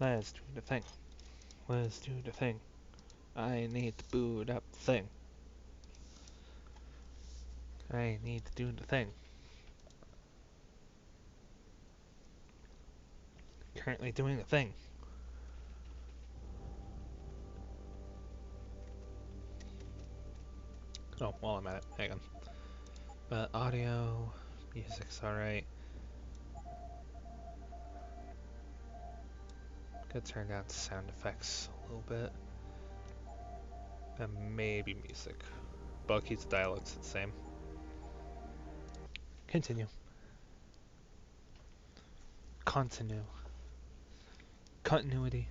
Let's do the thing. Let's do the thing. I need to boot up the thing. I need to do the thing. Currently doing the thing. Oh, while I'm at it, hang on. Audio, music's alright. Could turn down sound effects a little bit. And maybe music. But I'll keep the dialogues the same. Continue. Continue. Continuity.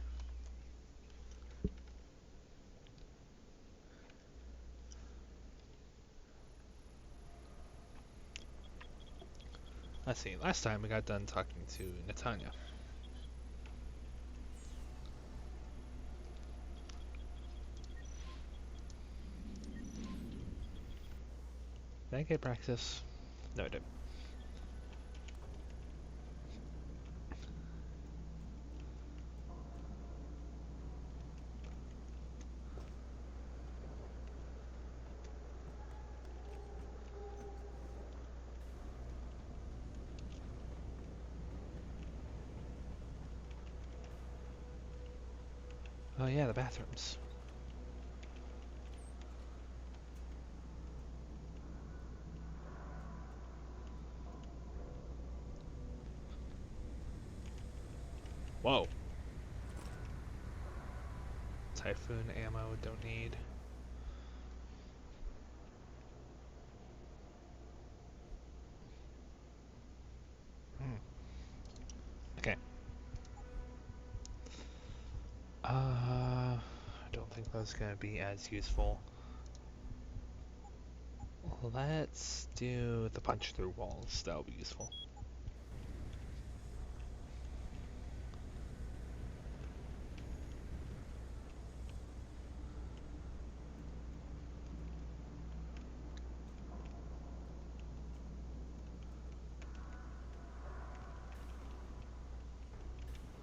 Let's see, last time we got done talking to Netanya. Did I get practice? No, I didn't. Oh yeah, the bathrooms. Whoa. Typhoon ammo, don't need. Okay. I don't think that's gonna be as useful. Let's do the punch through walls, that'll be useful.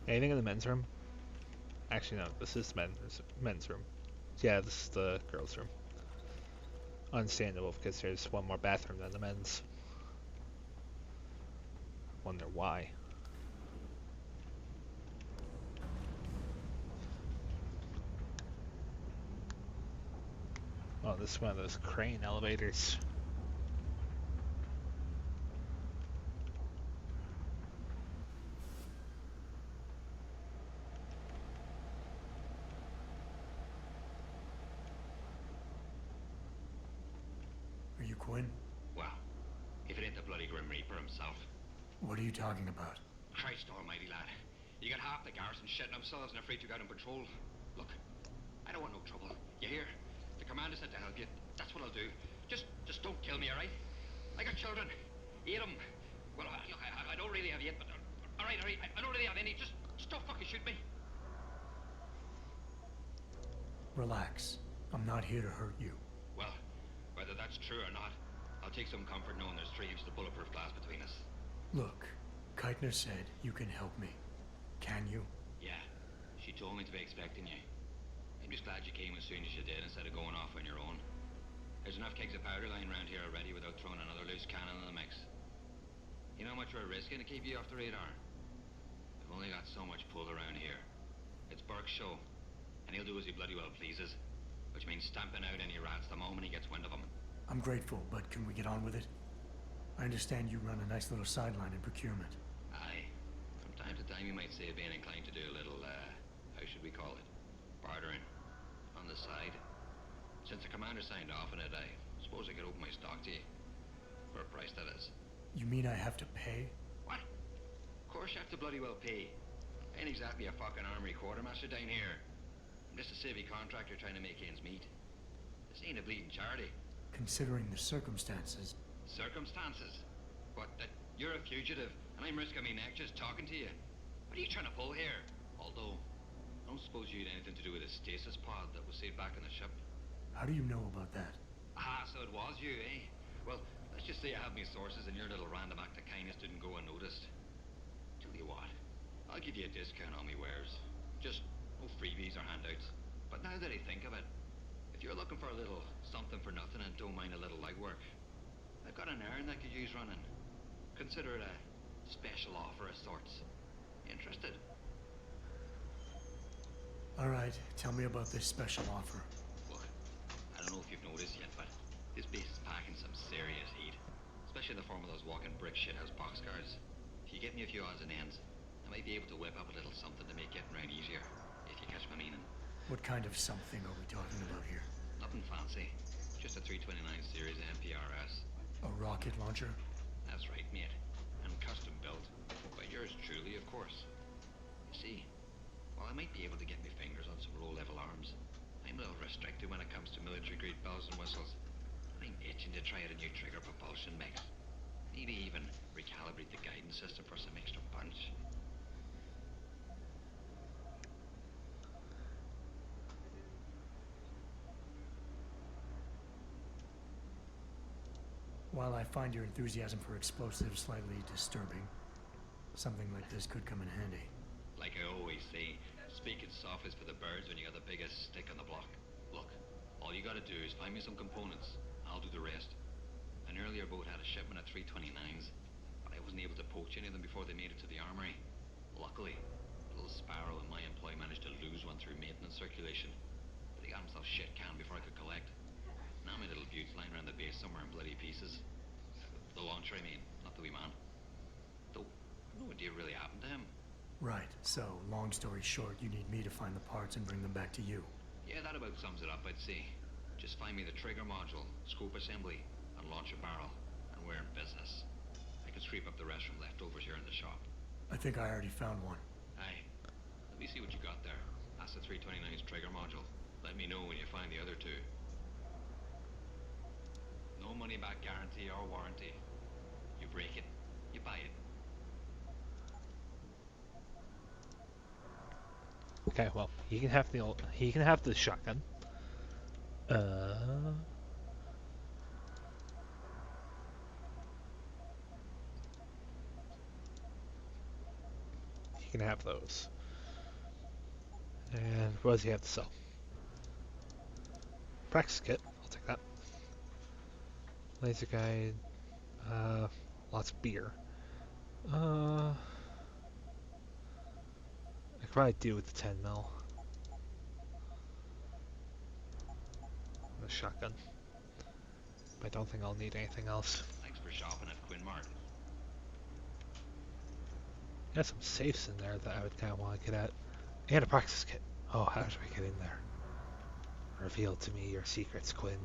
Anything in the men's room? Actually, no, this is men's room. Yeah, this is the girls' room. Understandable, because there's one more bathroom than the men's. Wonder why. Oh, this is one of those crane elevators. Are you Quinn? Well, if it ain't the bloody Grim Reaper himself. What are you talking about? Christ almighty, lad. You got half the garrison shitting themselves and afraid you got on patrol. Look, I don't want no trouble. You hear? The commander said to help you. That's what I'll do. Just don't kill me, alright? I got children. 8 of them. Well, look, I don't really have 8, but... Alright, I don't really have any. Just don't fucking shoot me. Relax. I'm not here to hurt you. Well, whether that's true or not, I'll take some comfort knowing there's 3 inches of bulletproof glass between us. Look, Keitner said you can help me. Can you? Yeah, she told me to be expecting you. I'm just glad you came as soon as you did instead of going off on your own. There's enough kegs of powder lying around here already without throwing another loose cannon in the mix. You know how much we're risking to keep you off the radar? We've only got so much pull around here. It's Burke's show, and he'll do as he bloody well pleases, which means stamping out any rats the moment he gets wind of them. I'm grateful, but can we get on with it? I understand you run a nice little sideline in procurement. Aye. From time to time you might say being inclined to do a little, how should we call it? Bartering. On the side. Since the commander signed off on it, I suppose I could open my stock to you. For a price, that is. You mean I have to pay? What? Of course you have to bloody well pay. I ain't exactly a fucking armory quartermaster down here. I'm just a civvy contractor trying to make ends meet. This ain't a bleeding charity. Considering the circumstances. Circumstances? What, that you're a fugitive and I'm risking my neck just talking to you? What are you trying to pull here? Although, I don't suppose you had anything to do with the stasis pod that was saved back on the ship. How do you know about that? Ah, so it was you, eh? Well, let's just say I have my sources and your little random act of kindness didn't go unnoticed. Tell you what, I'll give you a discount on me wares. Just no freebies or handouts. But now that I think of it, if you're looking for a little something for nothing and don't mind a little legwork, I've got an errand that could use running. Consider it a special offer of sorts. Interested? Alright, tell me about this special offer. Look, I don't know if you've noticed yet, but this base is packing some serious heat. Especially in the form of those walking brick shithouse boxcars. If you get me a few odds and ends, I might be able to whip up a little something to make getting around easier, if you catch my meaning. What kind of something are we talking about here? Nothing fancy. Just a 329 series MPRS. A rocket launcher? That's right, mate. And custom built. By yours truly, of course. You see, while I might be able to get my fingers on some low-level arms, I'm a little restricted when it comes to military-grade bells and whistles. I'm itching to try out a new trigger propulsion mix. Maybe even recalibrate the guidance system for some extra punch. While I find your enthusiasm for explosives slightly disturbing, something like this could come in handy. Like I always say, speaking soft is for the birds when you got the biggest stick on the block. Look, all you gotta do is find me some components. I'll do the rest. An earlier boat had a shipment of 329s, but I wasn't able to poach any of them before they made it to the armory. Luckily, a little sparrow in my employ managed to lose one through maintenance circulation, but he got himself shit canned before I could collect. Now my little bute's lying around the base somewhere in bloody pieces. The launcher, I mean, not the wee man. Though, no idea really happened to him. Right, so, long story short, you need me to find the parts and bring them back to you. Yeah, that about sums it up, I'd say. Just find me the trigger module, scope assembly, and launch a barrel, and we're in business. I can scrape up the rest from leftovers here in the shop. I think I already found one. Aye. Let me see what you got there. That's the 329's trigger module. Let me know when you find the other two. No money back guarantee or warranty. You break it, you buy it. Okay, well, he can have the shotgun. He can have those. And what does he have to sell? Practice kit. I'll take that. Laser guide. Lots of beer. I could probably do with the 10 mil. The shotgun. But I don't think I'll need anything else. Thanks for shopping at Quinn Mart. Got some safes in there that I would kind of want to get at. And a practice kit. Oh, how do I get in there? Reveal to me your secrets, Quinn.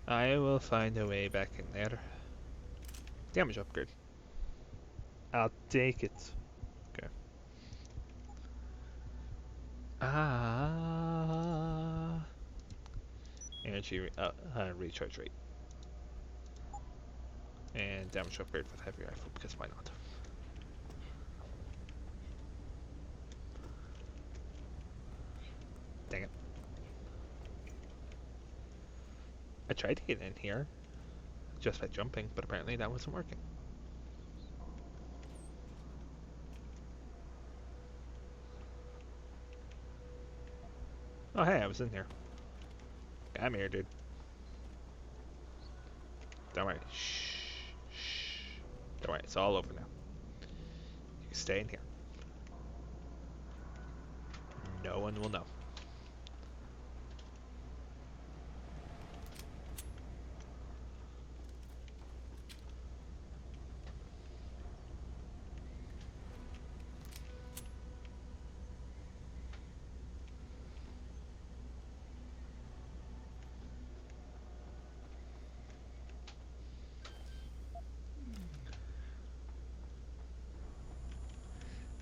I will find a way back in there. Damage upgrade. I'll take it. Okay. Energy recharge rate. And damage upgrade for the heavy rifle, because why not? Dang it. I tried to get in here just by jumping, but apparently that wasn't working. Oh hey, I was in here. Yeah, I'm here, dude. Don't worry. Shh. Shh. Don't worry, it's all over now. You can stay in here. No one will know.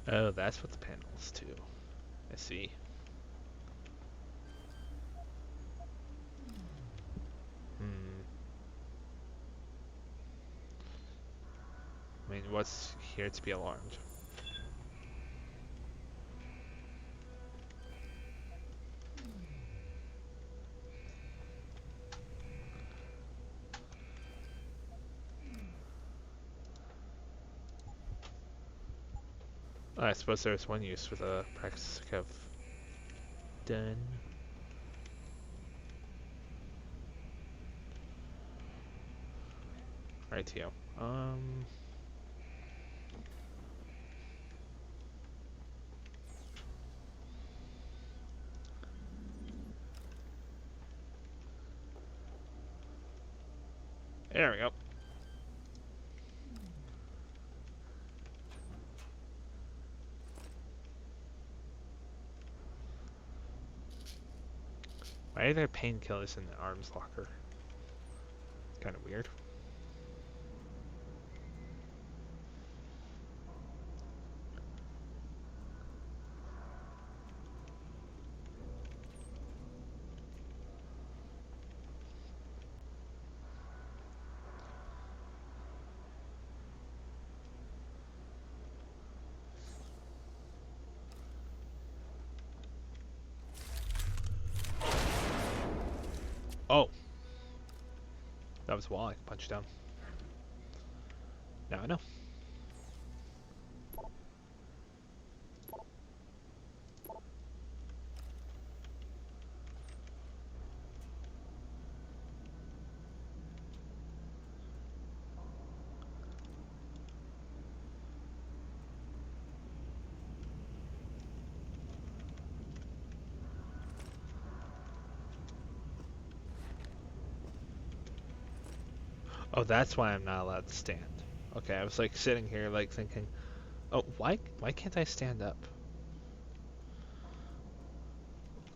Oh, that's what the panels do. I see. I mean, what's here to be alarmed? I suppose there's one use for the practice I've done. Rightio. There we go. Why are there painkillers in the arms locker? Kind of weird. Oh! That was a wall I could punch down. Now I know. Oh, that's why I'm not allowed to stand. Okay, I was like sitting here like thinking, oh, why can't I stand up?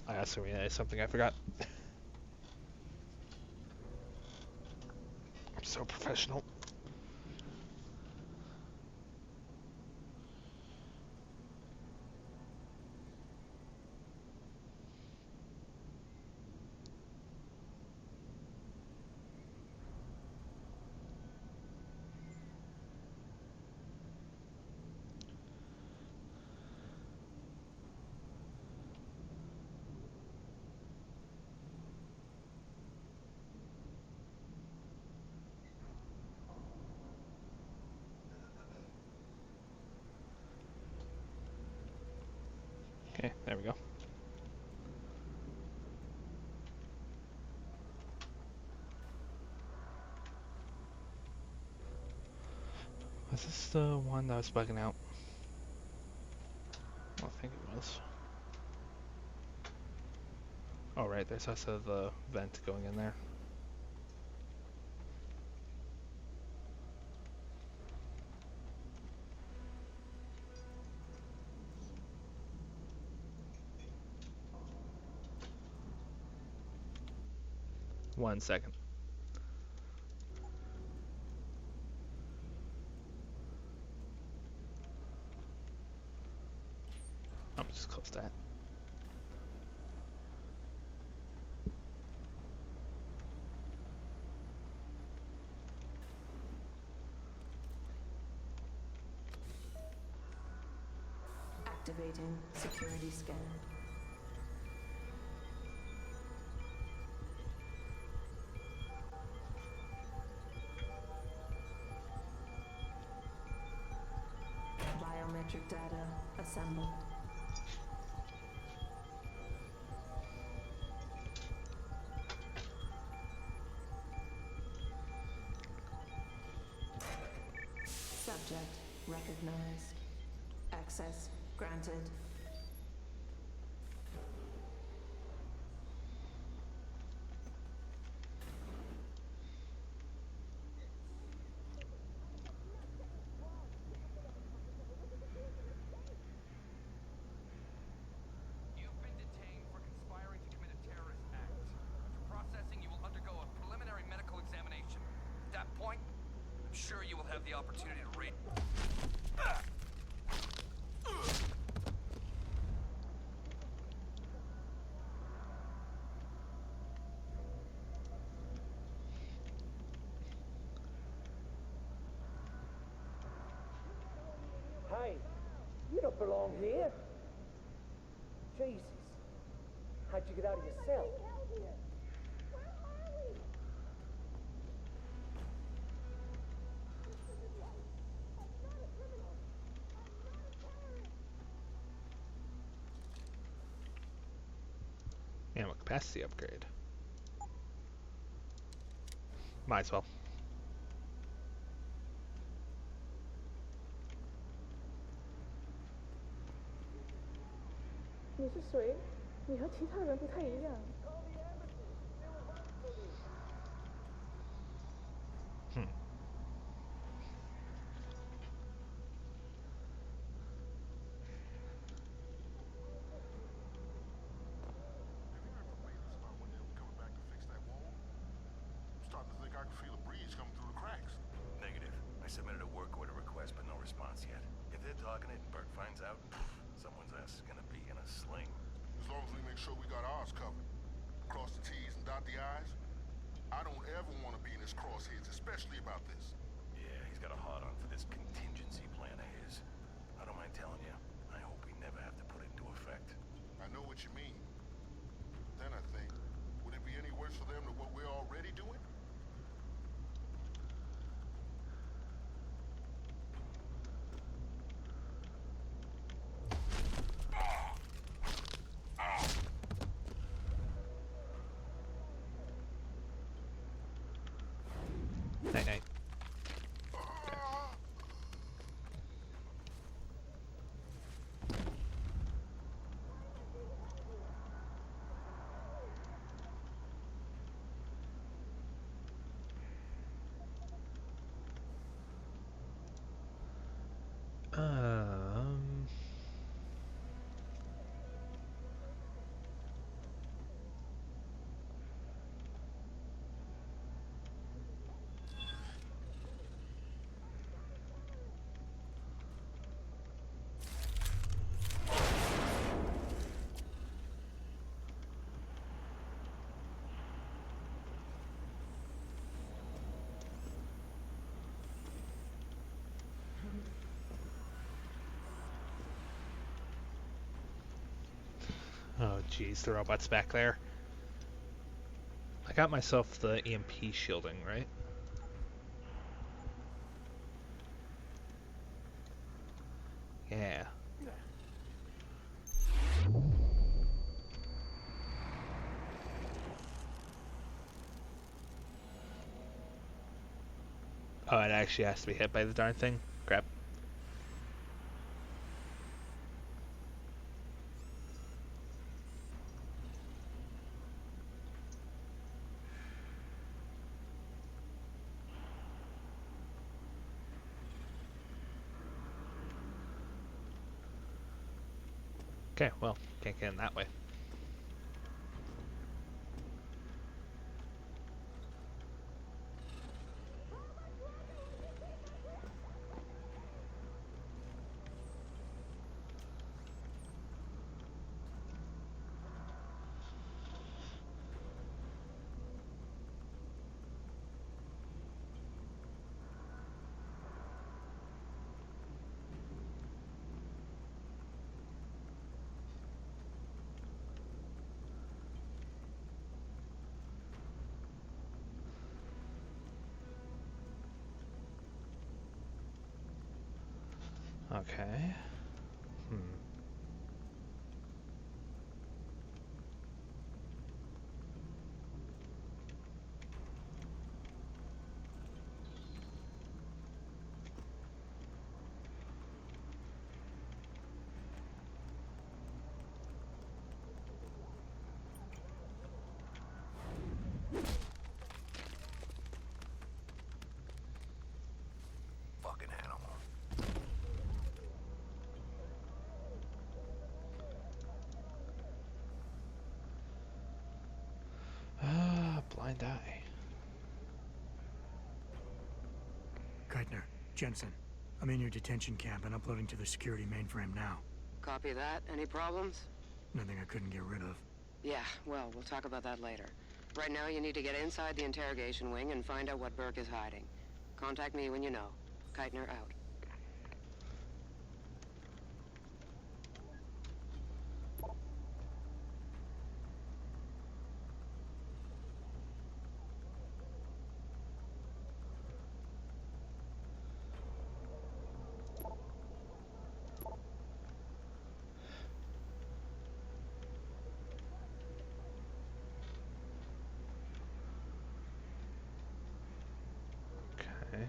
I also realized something I forgot. I'm so professional. Okay, there we go. Was this the one that was bugging out? I think it was. Oh, right, there's also the vent going in there. One second. I'm just close that. Activating security scan. Biometric data assembled. Subject recognized. Access granted. You've been detained for conspiring to commit a terrorist act. After processing, you will undergo a preliminary medical examination. At that point, I'm sure you will have the opportunity to read. Hey, you don't belong here. Jesus. How'd you get out of your cell? Capacity upgrade. Might as well. 你是谁？你和其他人不太一样。Hmm. Have you heard from Bayless about when they'll be coming back to fix that wall? I'm starting to think I can feel a breeze coming through the cracks. Negative. I submitted a work order request, but no response yet. If they're talking it and Bert finds out, someone's ass is gonna be in a sling. As long as we make sure we got ours covered. Cross the T's and dot the I's. I don't ever want to be in his crosshairs, especially about this. Yeah, he's got a hard-on for this contingency plan of his. I don't mind telling you, I hope we never have to put it into effect. I know what you mean. Then I think, would it be any worse for them than what we're already doing? Night night. Um. Oh jeez, the robot's back there. I got myself the EMP shielding, right? Yeah. Oh, it actually has to be hit by the darn thing? Crap. Okay, well, can't get in that way. Okay. Fucking animal. Blind eye. Keitner, Jensen, I'm in your detention camp and uploading to the security mainframe now. Copy that. Any problems? Nothing I couldn't get rid of. Yeah, well, we'll talk about that later. Right now, you need to get inside the interrogation wing and find out what Burke is hiding. Contact me when you know. Keitner out. Okay.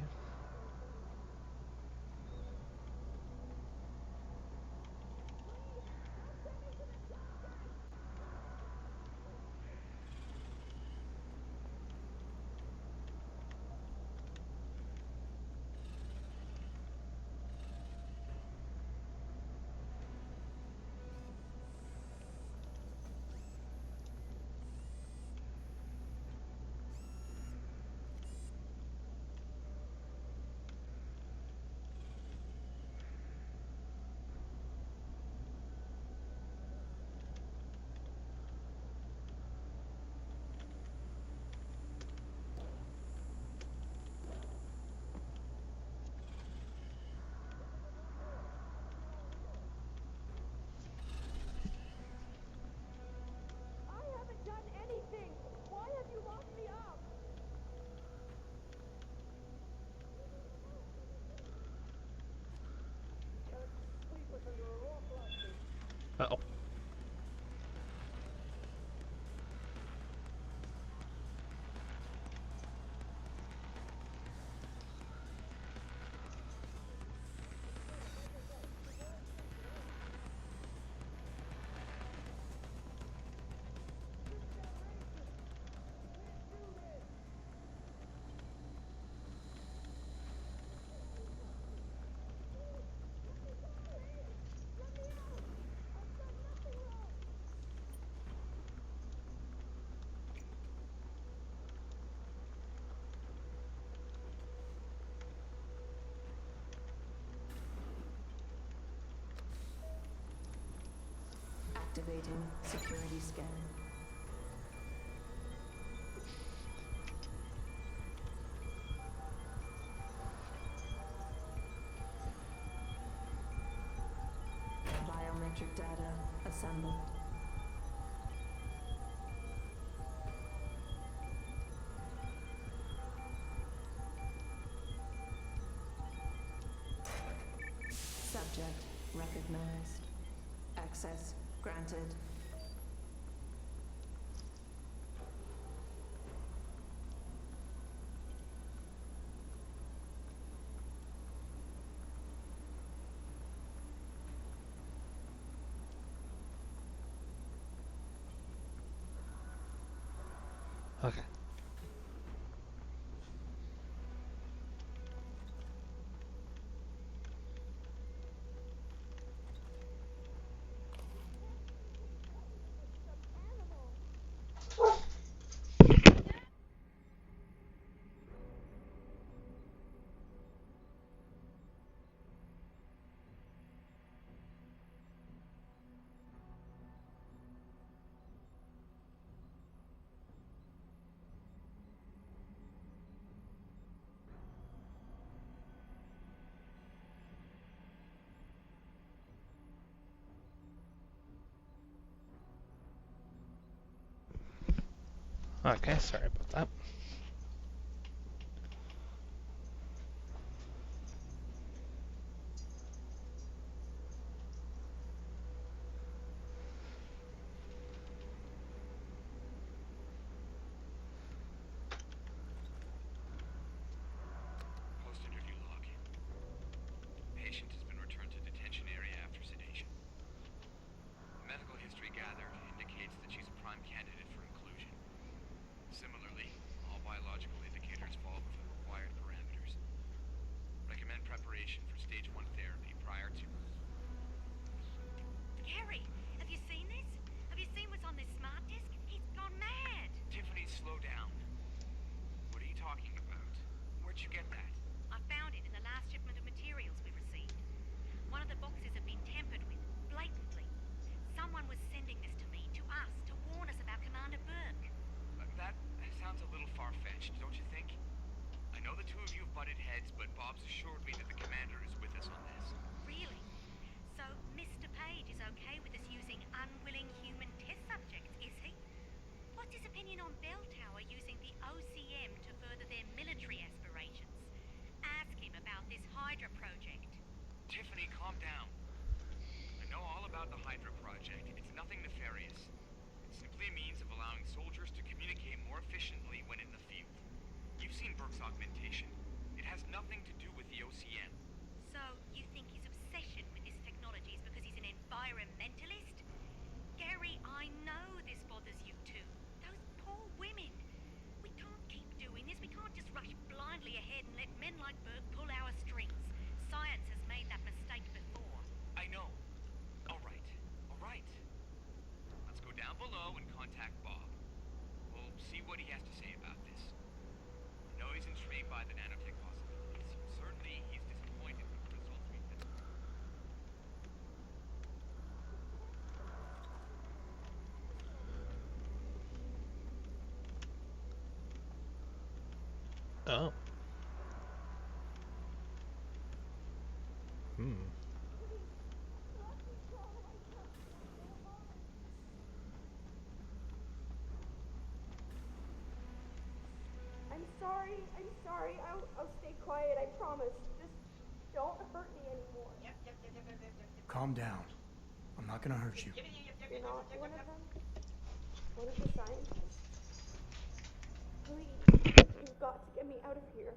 I haven't done anything. Why have you locked me up? Can't sleep us under a rock like this. Uh-oh. Activating security scan. Biometric data assembled. Subject recognized. Access granted. Okay. Okay, sorry about that. Post-interview log. Patient has been returned to detention area after sedation. The medical history gathered indicates that she's a prime candidate for inclusion. Similarly, all biological indicators fall within required parameters. Recommend preparation for stage 1 therapy prior to... Harry, have you seen this? Have you seen what's on this smart disk? He's gone mad. Tiffany, slow down. What are you talking about? Where'd you get that? I found it in the last shipment of materials we received. One of the boxes had been tampered with, blatantly. Someone was sending this to me, to us, to warn us about Commander Burke. That sounds a little far-fetched, don't you think? I know the two of you have butted heads, but Bob's assured me that the commander is with us on this. Really? So Mr. Page is okay with us using unwilling human test subjects, is he? What's his opinion on Bell Tower using the OCM to further their military aspirations? Ask him about this Hydra project. Tiffany, calm down. I know all about the Hydra project. It's nothing nefarious. It's simply a means of allowing soldiers to communicate more efficiently when in the field. You've seen Burke's augmentation. It has nothing to do with the OCM. So, you think his obsession with this technology is because he's an environmentalist? Gary, I know this bothers you too. Those poor women. We can't keep doing this. We can't just rush blindly ahead and let men like Burke pull our strings. Science has made that mistake before. I know. All right. All right. Let's go down below and contact Bob. We'll see what he has to say about this. I know he's intrigued by the nanotech possibilities. Certainly, he's disappointed with the results we've had. Oh. Hmm. I'm sorry. I'll stay quiet, I promise. Just don't hurt me anymore. Calm down. I'm not gonna hurt you. You're not one of them? One of the scientists? Please, you've got to get me out of here.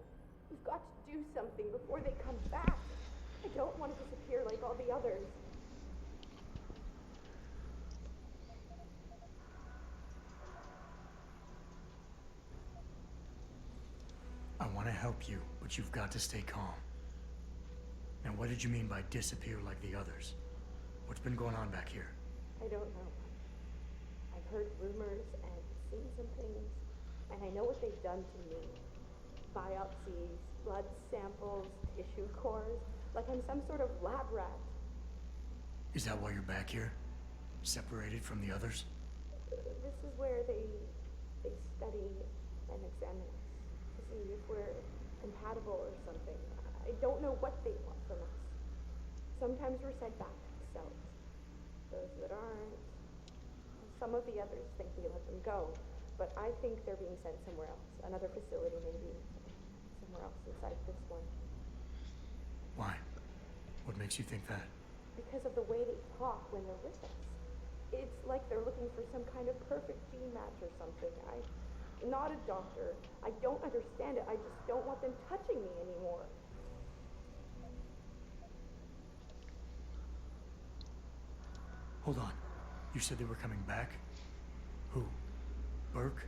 You've got to do something before they come back. I don't want to disappear like all the others. I want to help you, but you've got to stay calm. Now, what did you mean by disappear like the others? What's been going on back here? I don't know. I've heard rumors and seen some things, and I know what they've done to me. Biopsies, blood samples, tissue cores, like I'm some sort of lab rat. Is that why you're back here? Separated from the others? This is where they study and examine us to see if we're compatible or something. I don't know what they want from us. Sometimes we're sent back to the cells. Those that aren't, some of the others think we let them go, but I think they're being sent somewhere else, another facility maybe, somewhere else inside this one. Why? What makes you think that? Because of the way they talk when they're with us. It's like they're looking for some kind of perfect gene match or something. I'm not a doctor. I don't understand it. I just don't want them touching me anymore. Hold on. You said they were coming back? Who? Burke?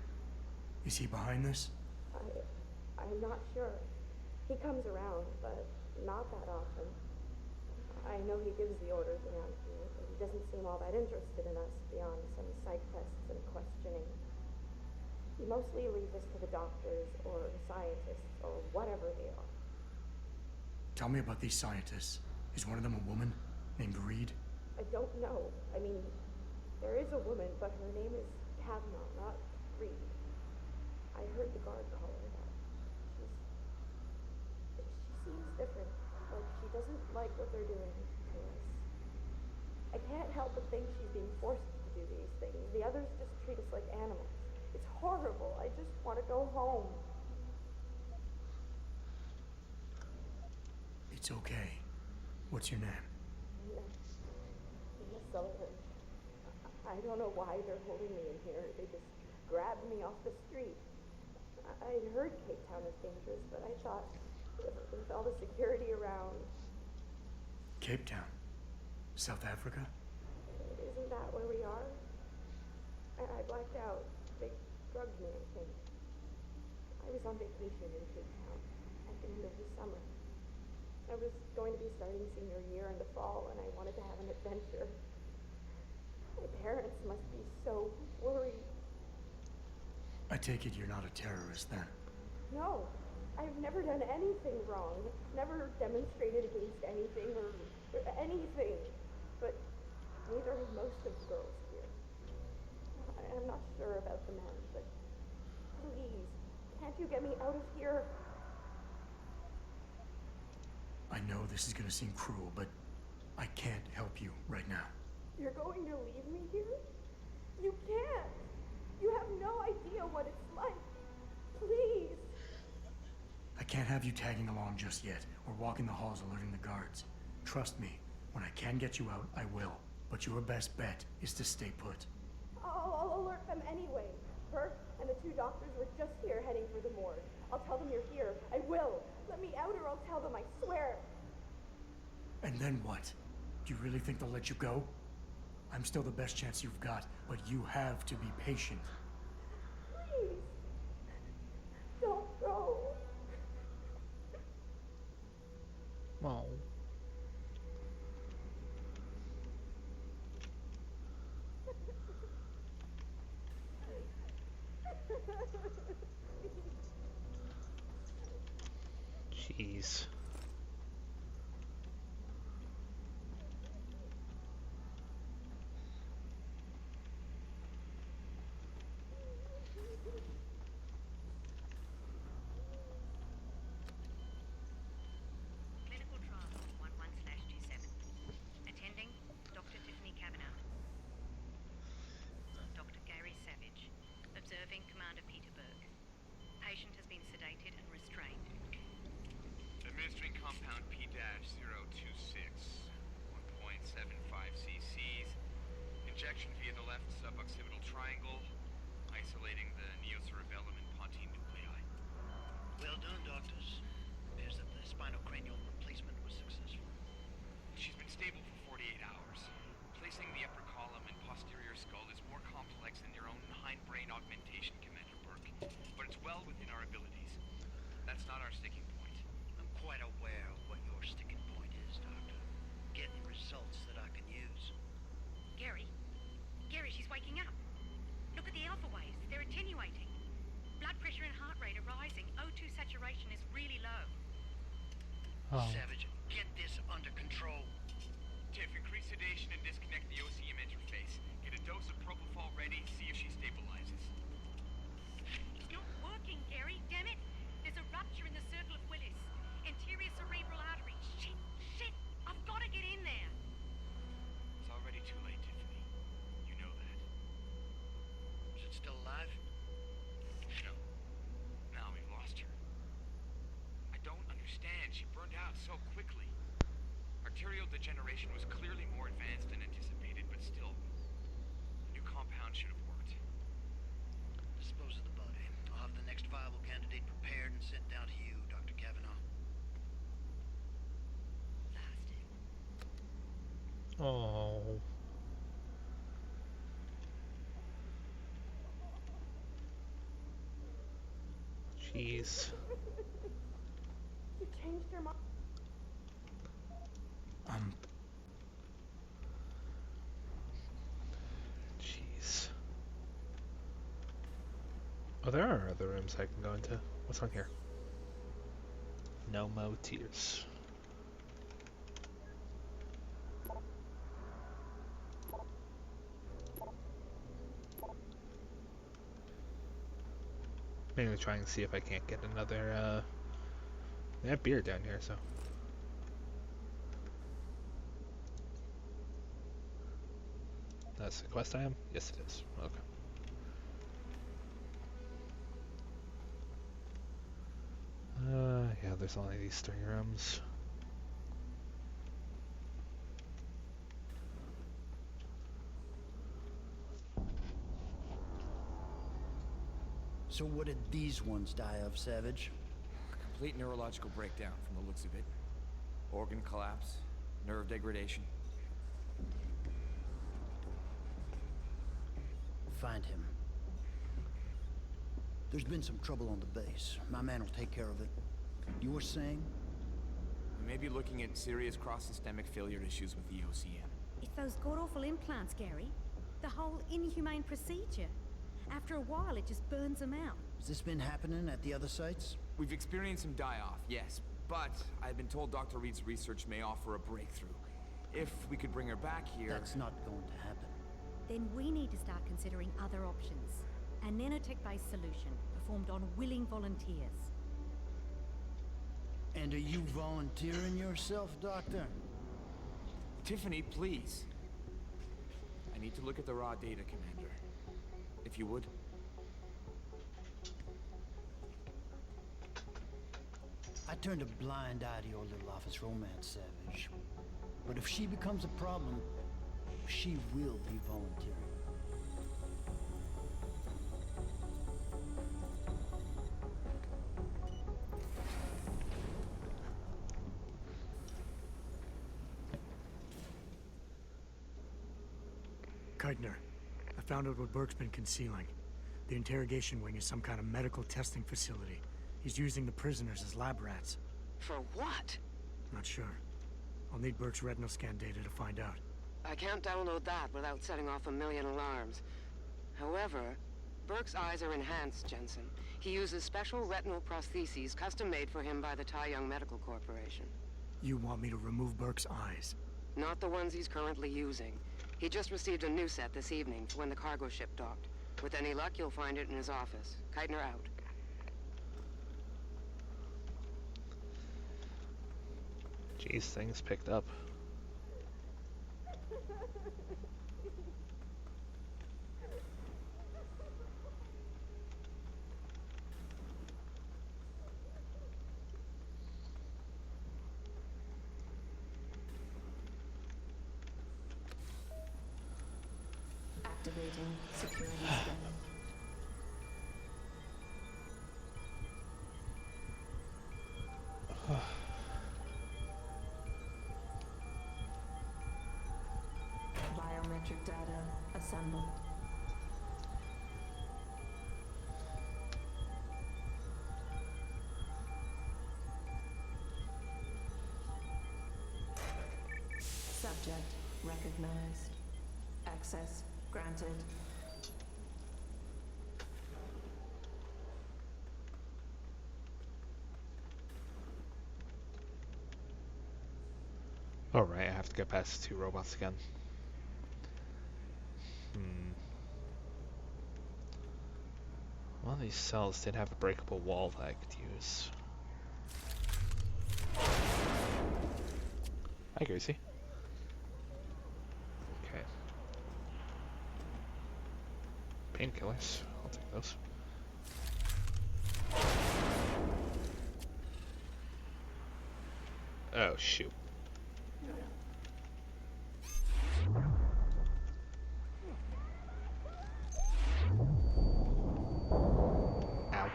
Is he behind this? I'm not sure. He comes around, but not that often. I know he gives the orders around here, but he doesn't seem all that interested in us beyond some psych tests and questioning. He mostly leaves us to the doctors or scientists or whatever they are. Tell me about these scientists. Is one of them a woman named Reed? I don't know. I mean, there is a woman, but her name is Kavanaugh, not Reed. I heard the guard call her that. She seems different. Like she doesn't like what they're doing to us. I can't help but think she's being forced to do these things. The others just treat us like animals. It's horrible. I just want to go home. It's okay. What's your name? Miss Sullivan. I don't know why they're holding me in here. They just grabbed me off the street. I'd heard Cape Town is dangerous, but I thought with all the security around... Cape Town? South Africa? Isn't that where we are? I blacked out. They drugged me, I think. I was on vacation in Cape Town at the end of the summer. I was going to be starting senior year in the fall, and I wanted to have an adventure. My parents must be so worried. I take it you're not a terrorist then? No, I've never done anything wrong. Never demonstrated against anything or anything. But neither have most of the girls here. I'm not sure about the men, but please, can't you get me out of here? I know this is gonna seem cruel, but I can't help you right now. You're going to leave me here? You can't! You have no idea what it's like. Please! I can't have you tagging along just yet, or walking the halls alerting the guards. Trust me, when I can get you out, I will. But your best bet is to stay put. I'll alert them anyway. Burke and the two doctors were just here heading for the morgue. I'll tell them you're here. I will. Let me out or I'll And then what? Do you really think they'll let you go? I'm still the best chance you've got, but you have to be patient. Please. Don't go. Oh. Jeez. Clinical trial 11/27. Attending Dr. Tiffany Kavanagh. Dr. Gary Savage. Observing Commander Peter Berg. Patient has been sedated and restrained. Administering compound P-026, 1.75 cc's. Injection via the left suboccipital triangle, isolating the neocerebellum and pontine nuclei. Well done, doctors. Appears that the spinal cranial replacement was successful. She's been stable for 48 hours. Placing the upper column and posterior skull is more complex than your own hindbrain augmentation, Commander Burke, but it's well within our abilities. That's not our sticking point. I'm quite aware of what your sticking point is, Doctor. Getting results that I can use. Gary? Gary, she's waking up. Look at the alpha waves. They're attenuating. Blood pressure and heart rate are rising. O2 saturation is really low. Oh. Savage, get this under control. Tiff, increase sedation and disconnect the OCM interface. Get a dose of propofol ready, see if she stabilizes. It's not working, Gary. Damn it. There's a rupture in the circle of Willis. Anterior cerebral artery. Shit, shit. I've got to get in there. It's already too late, Tiffany. You know that. Is it still alive? No. Now we've lost her. I don't understand. She burned out so quickly. Arterial degeneration was clearly more advanced than anticipated, but still, a new compound should have worked. Dispose of the body. I'll have the next viable candidate prepared and sent down to you, Dr. Kavanagh. Bastard. Oh. Jeez. You changed your mind. Jeez. Oh, there are other rooms I can go into. What's on here? No mo tears. I'm gonna try and see if I can't get another, they have beer down here, so. That's the quest item? Yes, it is. Okay. Yeah, there's only these 3 rooms. So what did these ones die of, Savage? Complete neurological breakdown from the looks of it. Organ collapse, nerve degradation. Find him. There's been some trouble on the base. My man will take care of it. You were saying? We may be looking at serious cross-systemic failure issues with the OCM. It's those god-awful implants, Gary. The whole inhumane procedure. After a while, it just burns them out. Has this been happening at the other sites? We've experienced some die-off, yes, but I've been told Dr. Reed's research may offer a breakthrough. If we could bring her back here... That's not going to happen. Then we need to start considering other options. A nanotech-based solution performed on willing volunteers. And are you volunteering yourself, Doctor? Tiffany, please. I need to look at the raw data, Commander. If you would. I turned a blind eye to your little office romance, Savage. But if she becomes a problem, she will be volunteering. Keitner, I found out what Burke's been concealing. The interrogation wing is some kind of medical testing facility. He's using the prisoners as lab rats. For what? Not sure. I'll need Burke's retinal scan data to find out. I can't download that without setting off a million alarms. However, Burke's eyes are enhanced, Jensen. He uses special retinal prostheses custom-made for him by the Tai Young Medical Corporation. You want me to remove Burke's eyes? Not the ones he's currently using. He just received a new set this evening for when the cargo ship docked. With any luck, you'll find it in his office. Keitner out. Jeez, things picked up. Activating security scan. Biometric data assembled. Subject recognized. Access granted. Alright, I have to get past the 2 robots again. One of these cells did have a breakable wall that I could use. Hi, Gracie. Okay. Painkillers. I'll take those. Oh, shoot. Ow.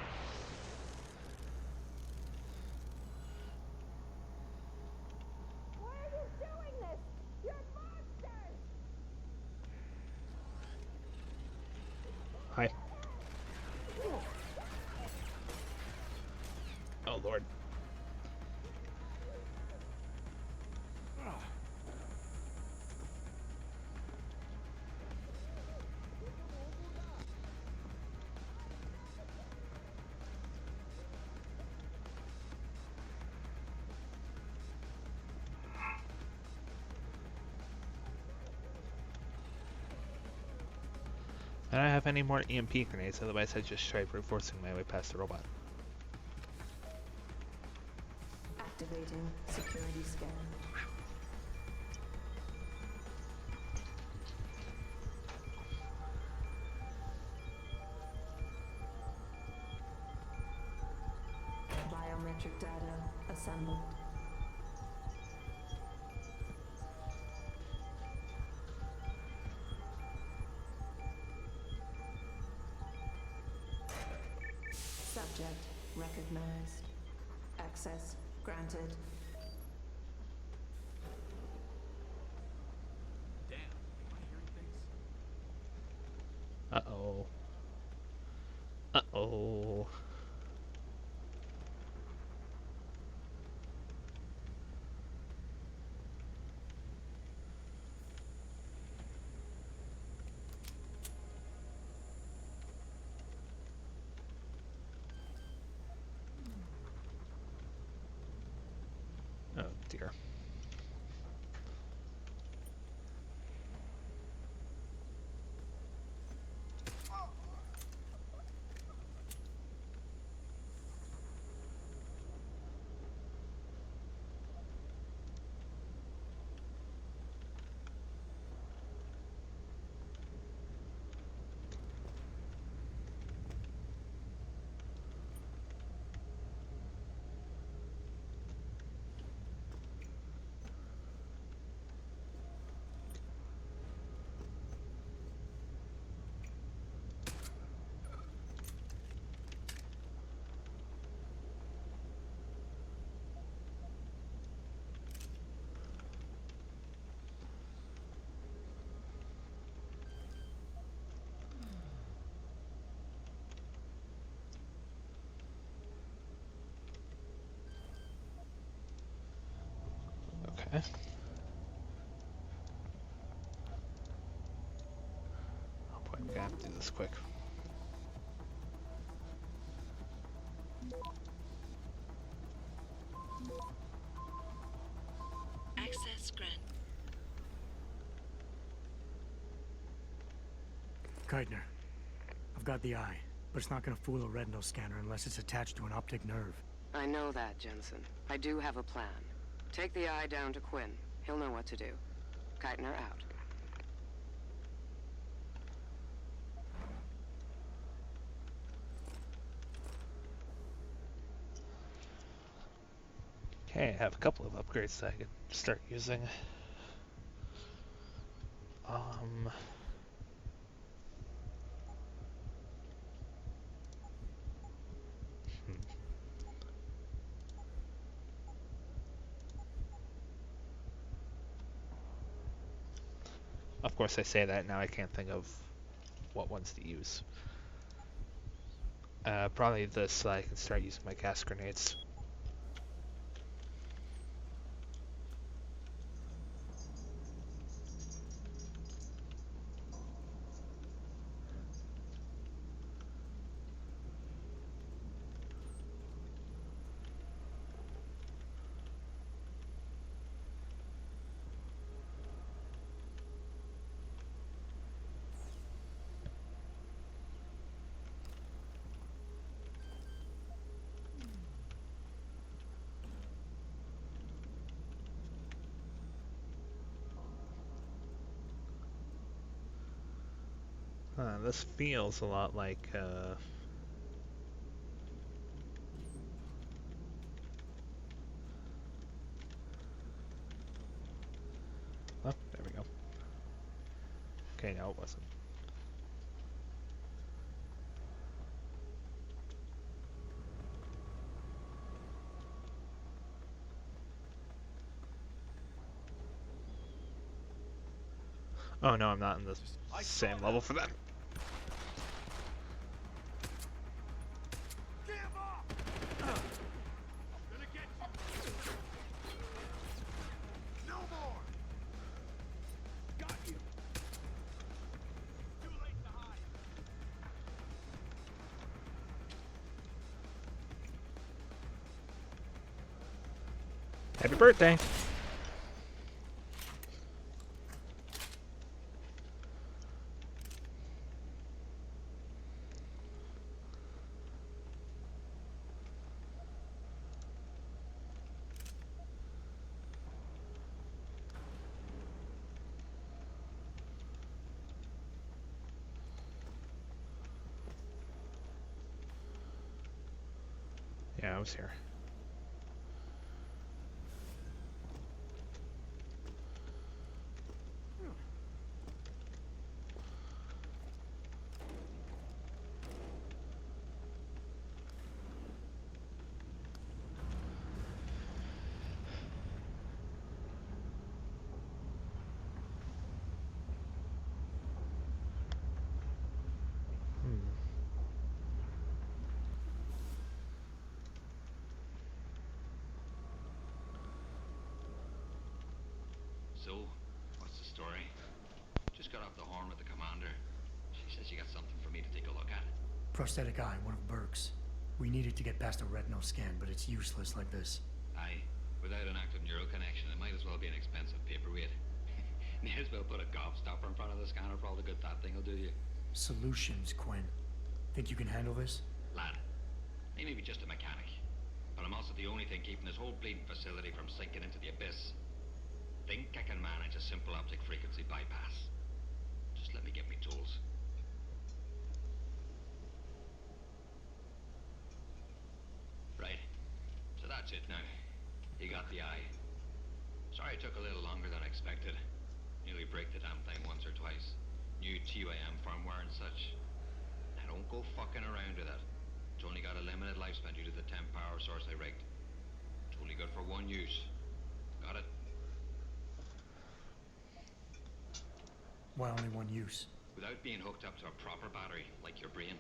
Why are you doing this? You're monsters! Hi. Oh, Lord. I don't have any more EMP grenades, otherwise I'd just try reinforcing my way past the robot. Activating security scan. Biometric data assembled. Subject recognized. Access granted. Damn, am I hearing things? Uh-oh. Uh-oh. Oh, dear. Okay. Oh boy, I'm gonna have to do this quick. Access grant. Keitner, I've got the eye, but it's not gonna fool a retinal scanner unless it's attached to an optic nerve. I know that, Jensen. I do have a plan. Take the eye down to Quinn. He'll know what to do. Keitner out. Okay, I have a couple of upgrades that I could start using. Um, Of course, I say that now I can't think of what ones to use. Probably this, so I can start using my gas grenades. This feels a lot like, oh, there we go. Okay, no, it wasn't. Oh no, I'm not in the same level for them. Happy birthday! Yeah, I was here. So, what's the story? Just got off the horn with the commander. She says she got something for me to take a look at. Prosthetic eye, one of Burke's. We needed to get past a retinal scan, but it's useless like this. Aye. Without an active neural connection, it might as well be an expensive paperweight. May as well put a gobstopper in front of the scanner for all the good that thing will do you. Solutions, Quinn. Think you can handle this? Lad, I may be just a mechanic, but I'm also the only thing keeping this whole bleeding facility from sinking into the abyss. Think I can manage a simple optic frequency bypass. Just let me get me tools. Right. So that's it now. You got the eye. Sorry it took a little longer than I expected. Nearly break the damn thing once or twice. New TUAM firmware and such. Now don't go fucking around with it. It's only got a limited lifespan due to the temp power source I rigged. It's only good for one use. Got it? Why only one use? Without being hooked up to a proper battery, like your brain.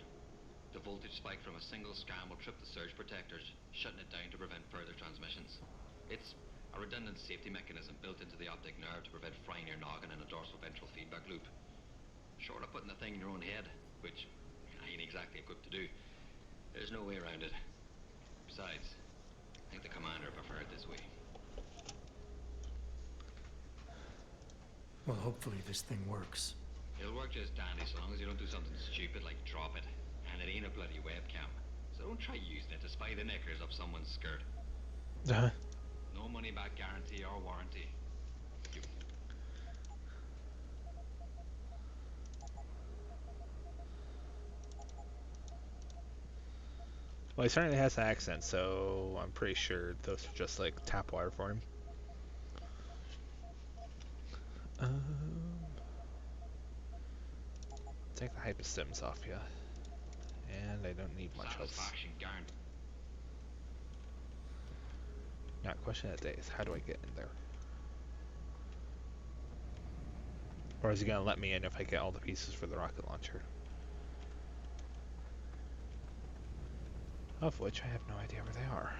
The voltage spike from a single scan will trip the surge protectors, shutting it down to prevent further transmissions. It's a A redundant safety mechanism built into the optic nerve to prevent frying your noggin in a dorsal-ventral feedback loop. Short of putting the thing in your own head, which I ain't exactly equipped to do, there's no way around it. Besides, I think the commander preferred it this way. Well, hopefully this thing works. It'll work just dandy so long as you don't do something stupid like drop it. And it ain't a bloody webcam. So don't try using it to spy the knickers up someone's skirt. No money back guarantee or warranty. Well, he certainly has an accent, so I'm pretty sure those are just like tap water for him. Take the hypostims off you. And I don't need much else. Not question of the day is how do I get in there? Or is he gonna let me in if I get all the pieces for the rocket launcher? Of which I have no idea where they are.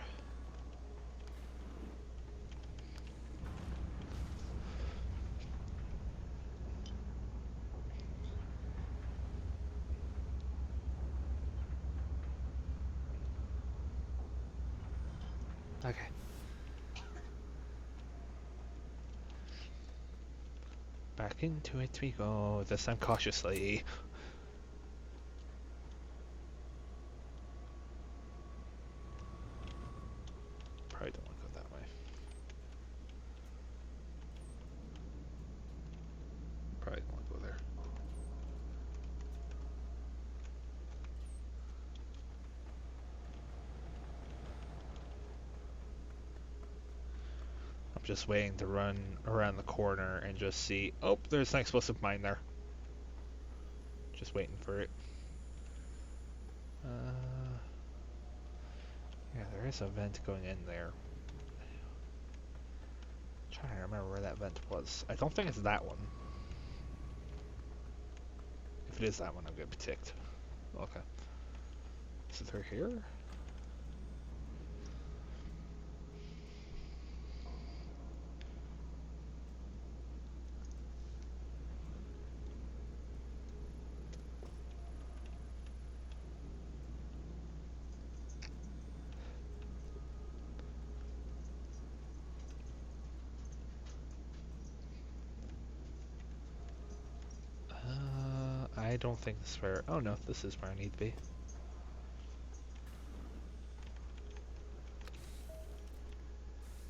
Okay. Back into it we go, this time cautiously. Probably don't want to go that way. Probably don't want to go there. I'm just waiting to run around the corner and just see, oh, there's an explosive mine there. Just waiting for it. Yeah, there is a vent going in there. I'm trying to remember where that vent was. I don't think it's that one. If it is that one, I'm gonna be ticked. Okay. Is it through here? I don't think this is where... Oh no, this is where I need to be.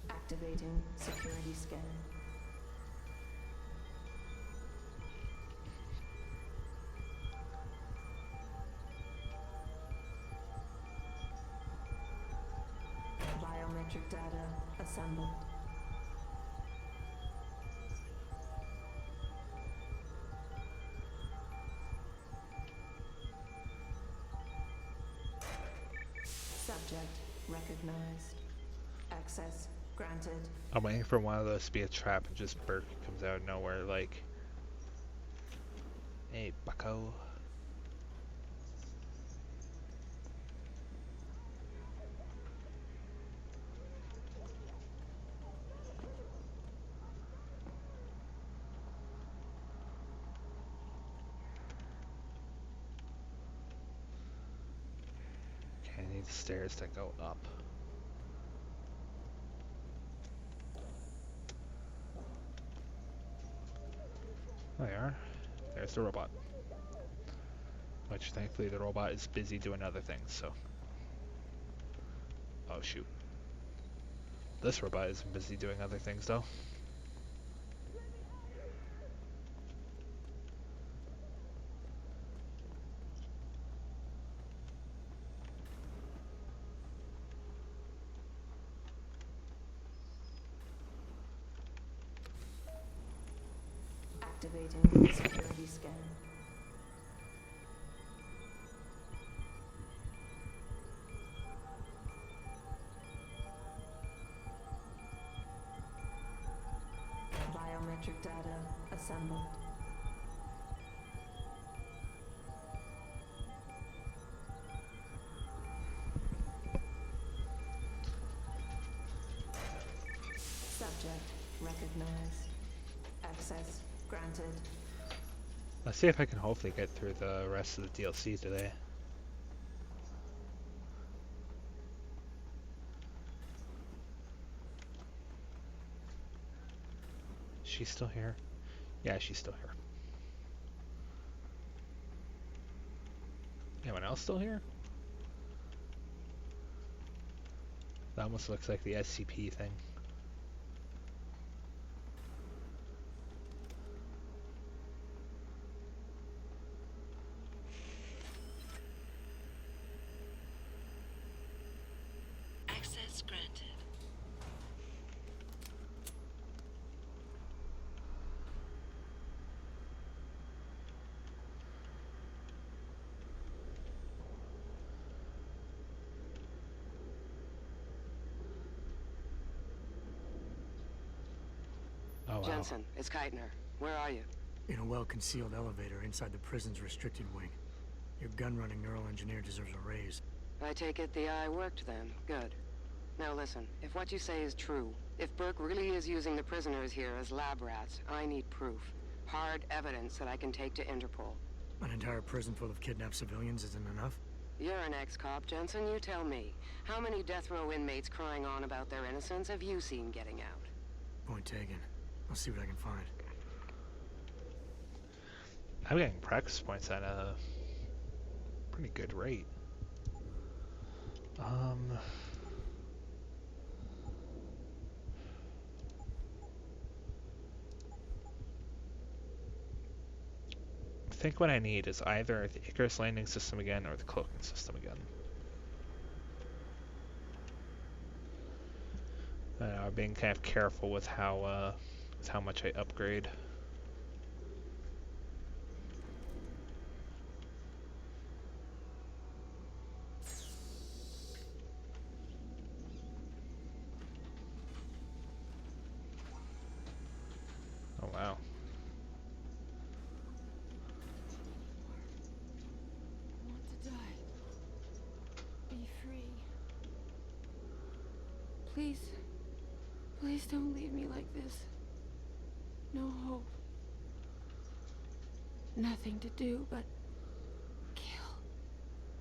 Activating security scan. Biometric data assembled. Subject recognized. Access granted. I'm waiting for one of those to be a trap and just Burke comes out of nowhere like, hey, bucko. Okay, I need the stairs that go up. There they are. There's the robot. Which thankfully the robot is busy doing other things, so. Oh shoot. This robot isn't busy doing other things though. Activating security scan. Biometric data assembled. Subject recognized. Access granted. Let's see if I can hopefully get through the rest of the DLC today. She's still here? Yeah, she's still here. Anyone else still here? That almost looks like the SCP thing. Access granted. Oh, wow. Jensen, it's Keitner. Where are you? In a well-concealed elevator inside the prison's restricted wing. Your gun-running neural engineer deserves a raise. I take it the eye worked then. Good. Now listen, if what you say is true, if Burke really is using the prisoners here as lab rats, I need proof. Hard evidence that I can take to Interpol. An entire prison full of kidnapped civilians isn't enough? You're an ex-cop, Jensen. You tell me. How many death row inmates crying on about their innocence have you seen getting out? Point taken. I'll see what I can find. I'm getting practice points at a pretty good rate. I think what I need is either the Icarus landing system again or the cloaking system again. I'm being kind of careful with how much I upgrade. Oh wow. I want to die. Be free. Please. Please don't leave me like this. No hope. Nothing to do but kill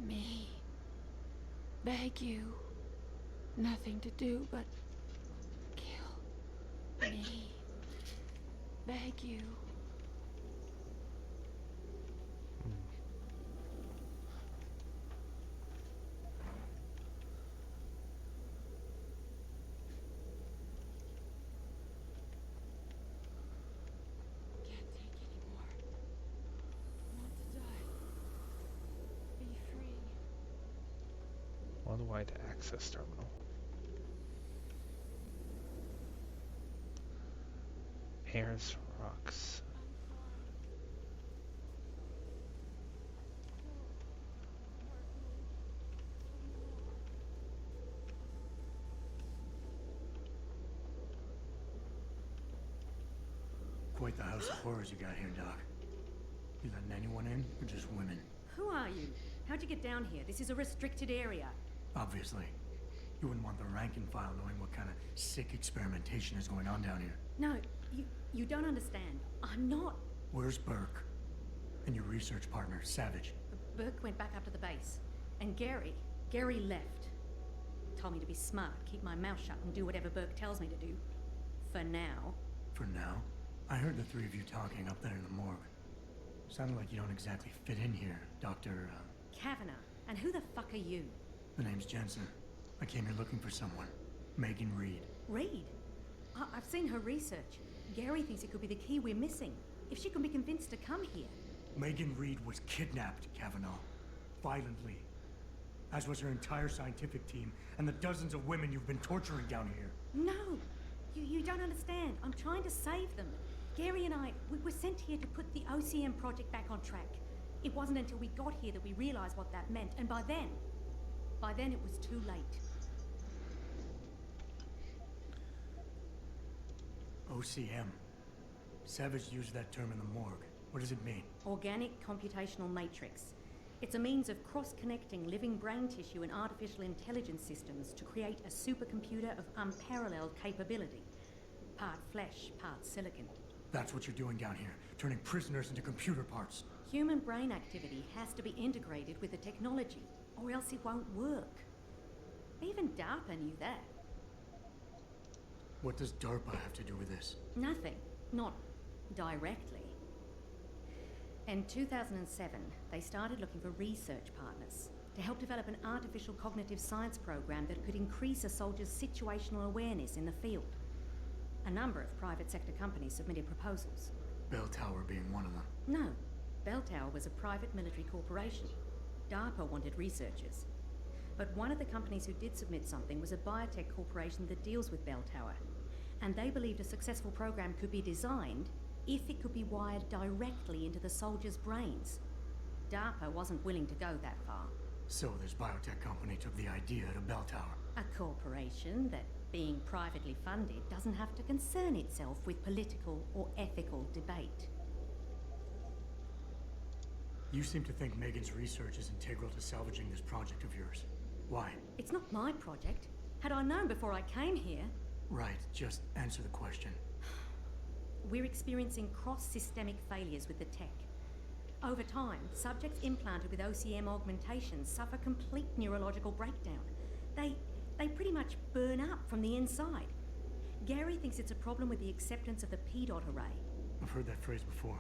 me. Beg you. Nothing to do but kill me. Beg you. Can't take anymore. I want to die. Be free. Worldwide access terminal. Airs rocks. Quite the house of horrors you got here, Doc. You letting anyone in, or just women? Who are you? How'd you get down here? This is a restricted area. Obviously. You wouldn't want the rank and file knowing what kind of sick experimentation is going on down here. No, you don't understand. I'm not. Where's Burke? And your research partner, Savage? Burke went back up to the base. And Gary left. Told me to be smart, keep my mouth shut, and do whatever Burke tells me to do. For now. For now? I heard the three of you talking up there in the morgue. Sounded like you don't exactly fit in here, Dr. Kavanagh. And who the fuck are you? The name's Jensen. I came here looking for someone. Megan Reed. Reed? I've seen her research. Gary thinks it could be the key we're missing. If she can be convinced to come here. Megan Reed was kidnapped, Kavanagh. Violently. As was her entire scientific team and the dozens of women you've been torturing down here. No! You don't understand. I'm trying to save them. Gary and I, we were sent here to put the OCM project back on track. It wasn't until we got here that we realized what that meant, and by then it was too late. OCM. Savage used that term in the morgue. What does it mean? Organic computational matrix. It's a means of cross-connecting living brain tissue and artificial intelligence systems to create a supercomputer of unparalleled capability. Part flesh, part silicon. That's what you're doing down here, turning prisoners into computer parts. Human brain activity has to be integrated with the technology, or else it won't work. Even DARPA knew that. What does DARPA have to do with this? Nothing. Not directly. In 2007, they started looking for research partners to help develop an artificial cognitive science program that could increase a soldier's situational awareness in the field. A number of private sector companies submitted proposals. Bell Tower being one of them. No. Bell Tower was a private military corporation. DARPA wanted researchers. But one of the companies who did submit something was a biotech corporation that deals with Bell Tower. And they believed a successful program could be designed if it could be wired directly into the soldiers' brains. DARPA wasn't willing to go that far. So this biotech company took the idea to Bell Tower. A corporation that, being privately funded, doesn't have to concern itself with political or ethical debate. You seem to think Megan's research is integral to salvaging this project of yours. Why? It's not my project. Had I known before I came here... Right, just answer the question. We're experiencing cross-systemic failures with the tech. Over time, subjects implanted with OCM augmentations suffer complete neurological breakdown. They pretty much burn up from the inside. Gary thinks it's a problem with the acceptance of the P-dot array. I've heard that phrase before.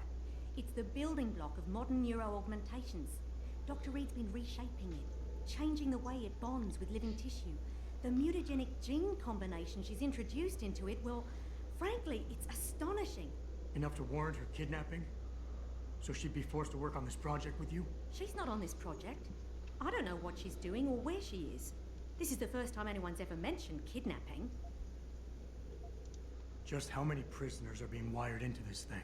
It's the building block of modern neuro-augmentations. Dr. Reed's been reshaping it, changing the way it bonds with living tissue. The mutagenic gene combination she's introduced into it, well, frankly, it's astonishing. Enough to warrant her kidnapping? So she'd be forced to work on this project with you? She's not on this project. I don't know what she's doing or where she is. This is the first time anyone's ever mentioned kidnapping. Just how many prisoners are being wired into this thing?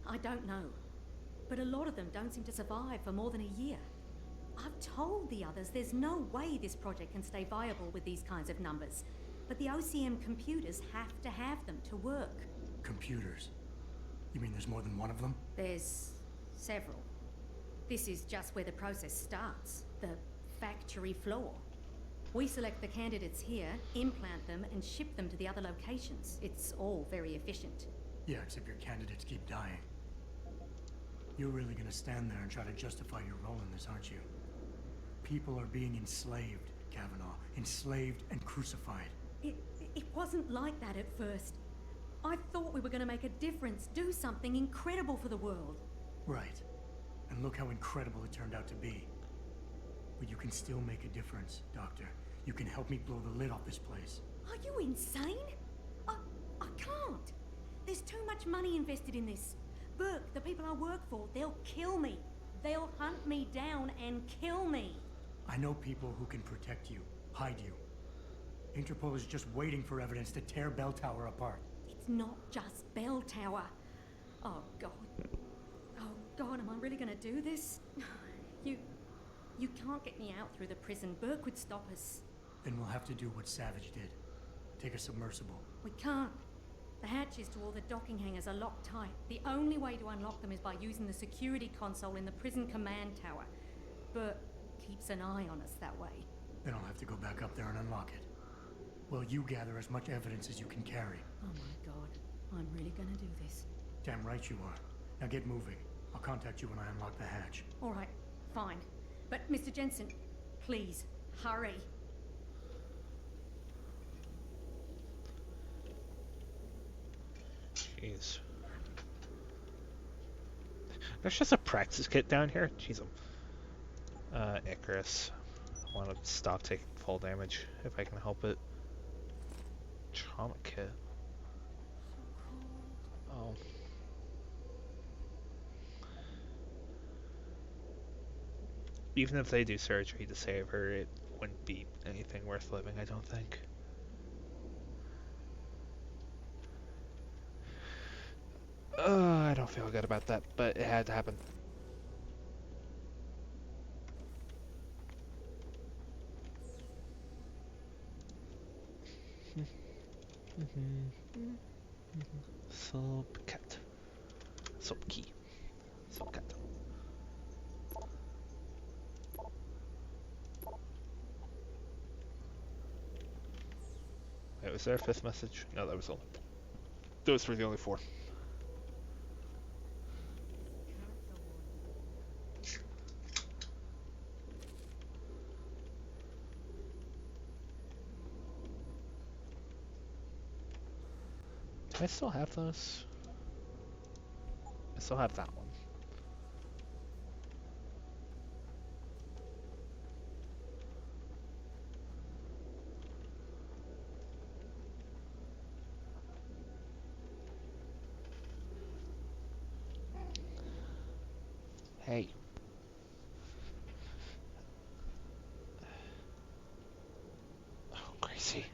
I don't know. But a lot of them don't seem to survive for more than a year. I've told the others there's no way this project can stay viable with these kinds of numbers. But the OCM computers have to have them to work. Computers? You mean there's more than one of them? There's several. This is just where the process starts. The factory floor. We select the candidates here, implant them, and ship them to the other locations. It's all very efficient. Yeah, except your candidates keep dying. You're really gonna stand there and try to justify your role in this, aren't you? People are being enslaved, Kavanaugh. Enslaved and crucified. It wasn't like that at first. I thought we were gonna make a difference, do something incredible for the world. Right. And look how incredible it turned out to be. But you can still make a difference, Doctor. You can help me blow the lid off this place. Are you insane? I can't. There's too much money invested in this. Burke, the people I work for, they'll kill me. They'll hunt me down and kill me. I know people who can protect you, hide you. Interpol is just waiting for evidence to tear Bell Tower apart. It's not just Bell Tower. Oh, God. Oh, God, am I really gonna do this? You can't get me out through the prison. Burke would stop us. Then we'll have to do what Savage did. Take a submersible. We can't. The hatches to all the docking hangars are locked tight. The only way to unlock them is by using the security console in the prison command tower. Burke keeps an eye on us that way. Then I'll have to go back up there and unlock it. Well, you gather as much evidence as you can carry. Oh my God. I'm really gonna do this. Damn right you are. Now get moving. I'll contact you when I unlock the hatch. All right, fine. But Mr. Jensen, please, hurry. Jeez. There's just a practice kit down here? Jeez. Icarus. I want to stop taking fall damage if I can help it. Trauma kit. Oh. Even if they do surgery to save her, it wouldn't be anything worth living, I don't think. I don't feel good about that, but it had to happen. Subcat. Subkey. Subcat. Wait, was there a fifth message? No, that was all. Those were the only 4. Do I still have those? I still have that one. Hey. Oh, crazy.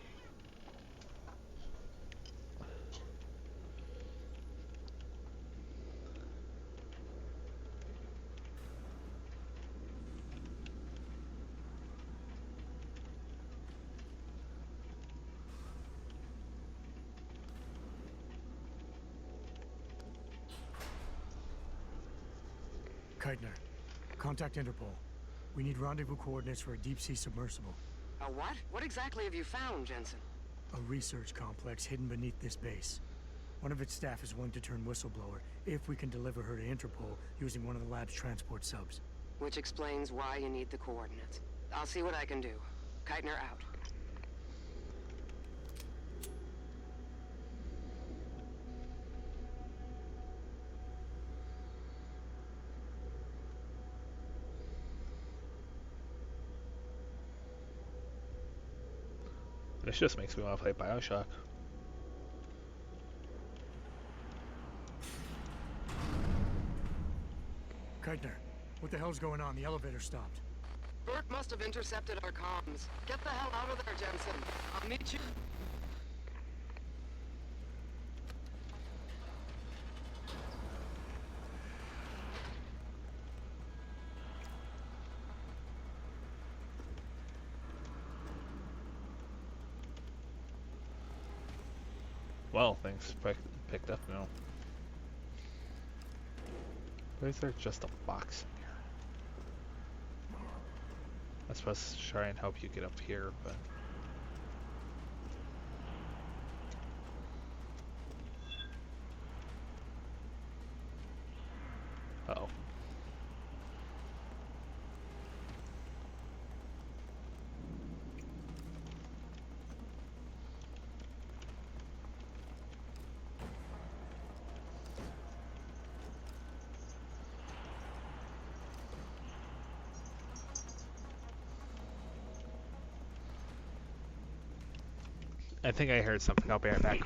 Keitner, contact Interpol. We need rendezvous coordinates for a deep-sea submersible. A what? What exactly have you found, Jensen? A research complex hidden beneath this base. One of its staff is willing to turn whistleblower if we can deliver her to Interpol using one of the lab's transport subs. Which explains why you need the coordinates. I'll see what I can do. Keitner out. This just makes me want to play Bioshock. Keitner, what the hell's going on? The elevator stopped. Burke must have intercepted our comms. Get the hell out of there, Jensen. I'll meet you. Well, things picked up now. Why is there just a box in here? I'm supposed to try and help you get up here, but... Uh-oh. I think I heard something. I'll be right back.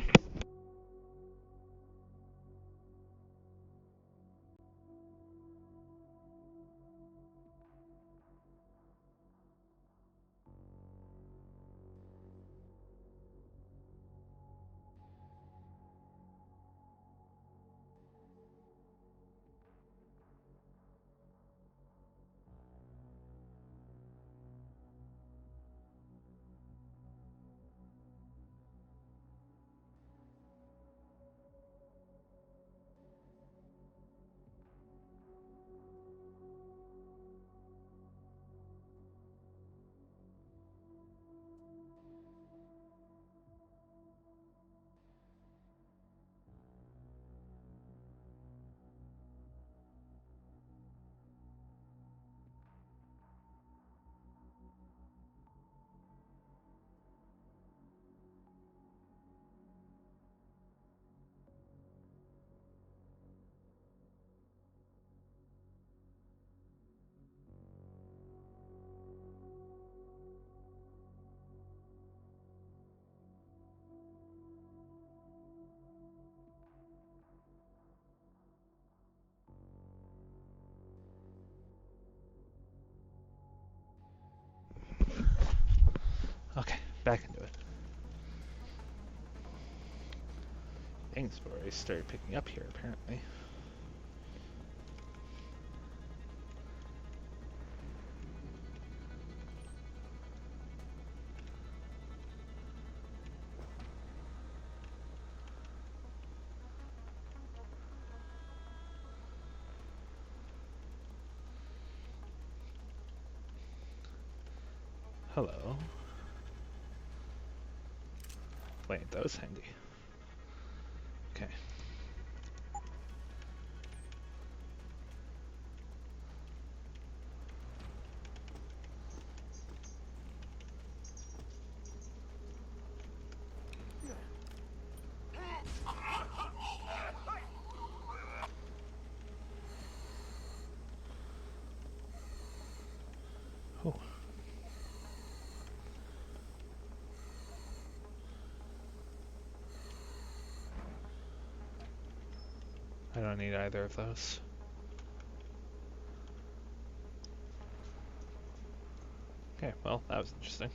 Okay, back into it. Things already started picking up here, apparently. Hello. Wait, that was handy. Okay. Oh. I don't need either of those. Okay, well, that was interesting.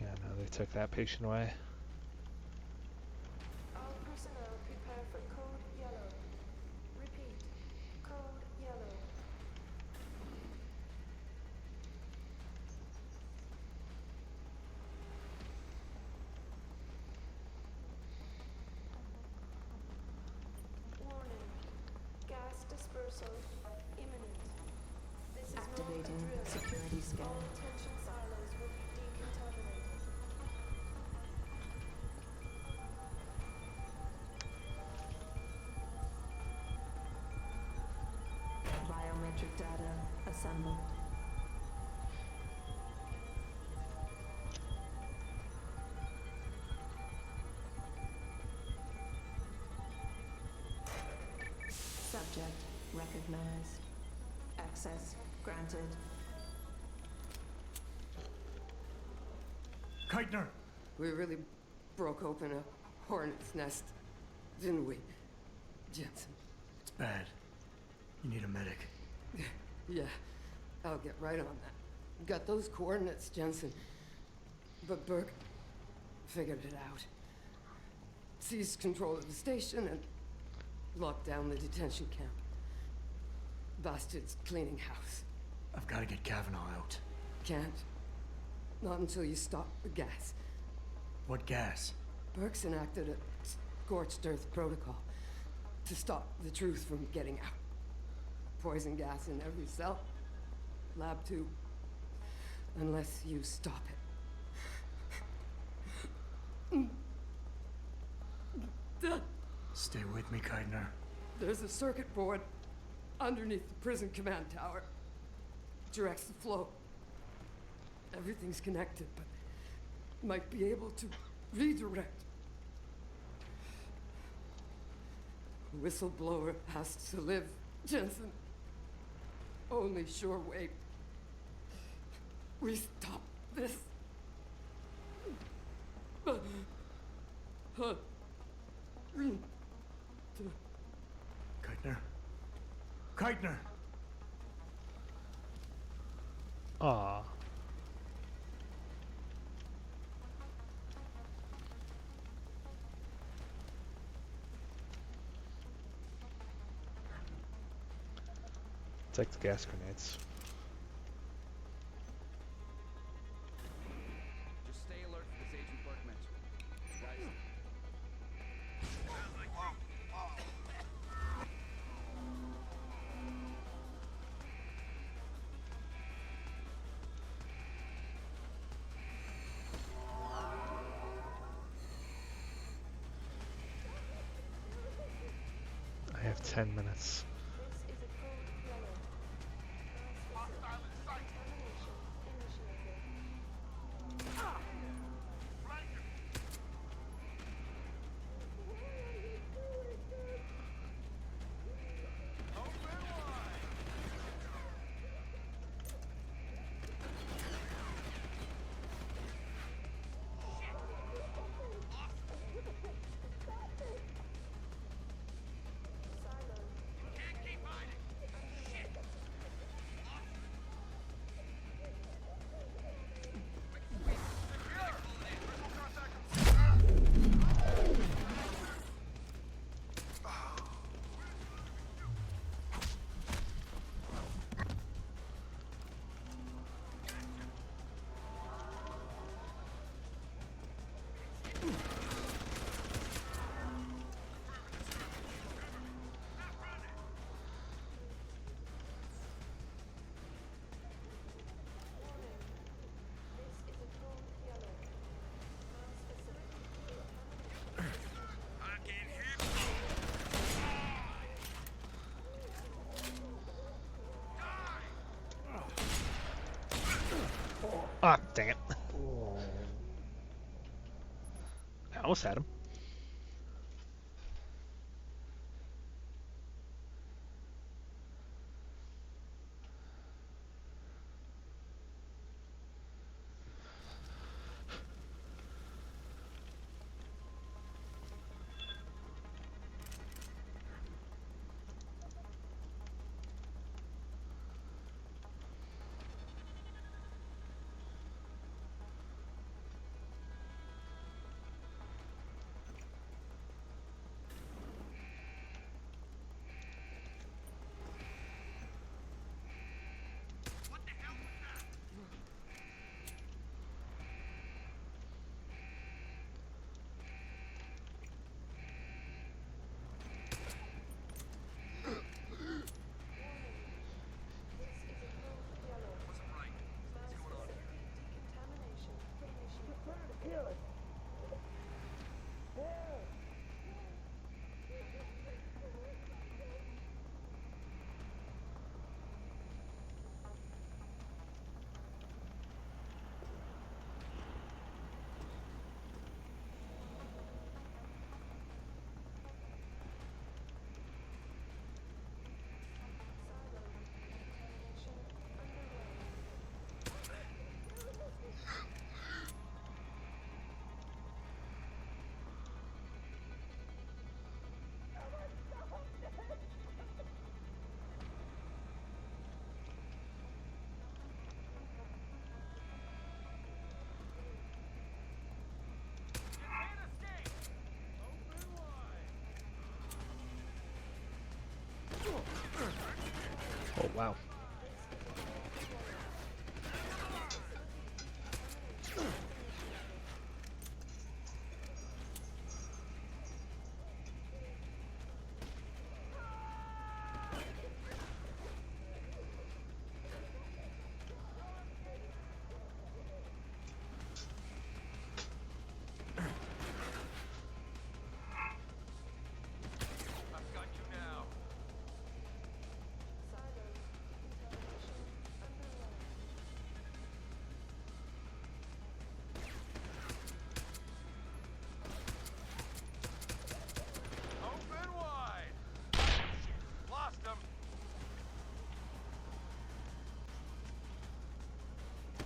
Yeah, no, they took that patient away. All personnel prepare for code yellow. Repeat, code yellow. Warning, gas dispersal imminent. This is Activating not a drill. security scan. All detention silos will be decontaminated. Biometric data assembled. Subject recognized. Access granted. Keitner! We really broke open a hornet's nest, didn't we, Jensen? It's bad. You need a medic. Yeah, I'll get right on that. Got those coordinates, Jensen. But Burke figured it out. Seized control of the station and locked down the detention camp. Bastard's cleaning house. I've got to get Kavanaugh out. Can't. Not until you stop the gas. What gas? Burke's enacted a scorched earth protocol to stop the truth from getting out. Poison gas in every cell. Lab 2. Unless you stop it. Stay with me, Keitner. There's a circuit board underneath the prison command tower. Directs the flow. Everything's connected, but might be able to redirect. Whistleblower has to live, Jensen. Only sure way we stop this. Keitner? Keitner! Aw. Take the gas grenades. Just stay alert for this Agent Burke mentioned. Guys. I have 10 minutes. This is a code yellow. Contamination initiated. Ah, dang it. I almost had him. Oh, wow.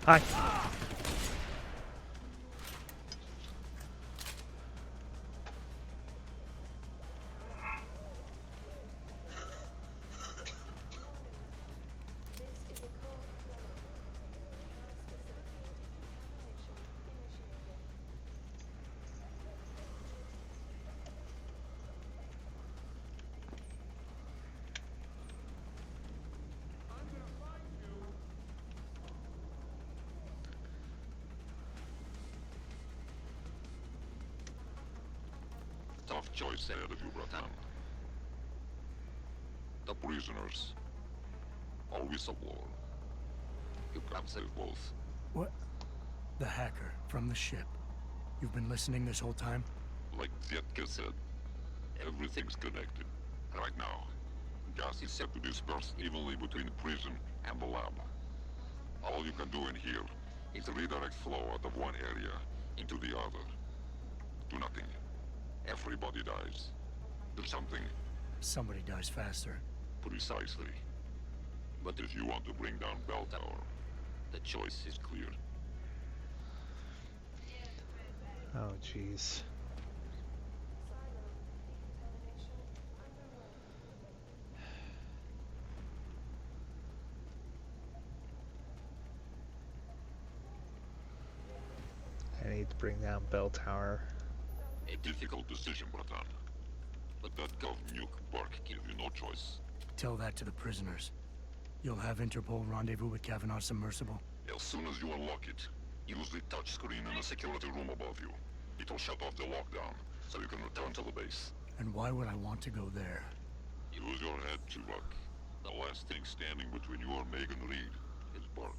Hi. Tough choice ahead of you, Bratan. The prisoners. Or whistleblower. You can't save both. What? The hacker from the ship. You've been listening this whole time? Like Zetka said, everything's connected. Right now, gas is set to disperse evenly between the prison and the lab. All you can do in here is redirect flow out of one area into the other. Do nothing. Everybody dies. Do something. Somebody dies faster. Precisely. But if you want to bring down Bell Tower, the choice is clear. Oh, jeez. I need to bring down Bell Tower. A difficult decision, Bratan. But that Gov nuke Burke gave you no choice. Tell that to the prisoners. You'll have Interpol rendezvous with Kavanaugh's submersible? As soon as you unlock it, use the touchscreen in the security room above you. It'll shut off the lockdown, so you can return to the base. And why would I want to go there? Use your head, Tuvok. The last thing standing between you and Megan Reed is Burke.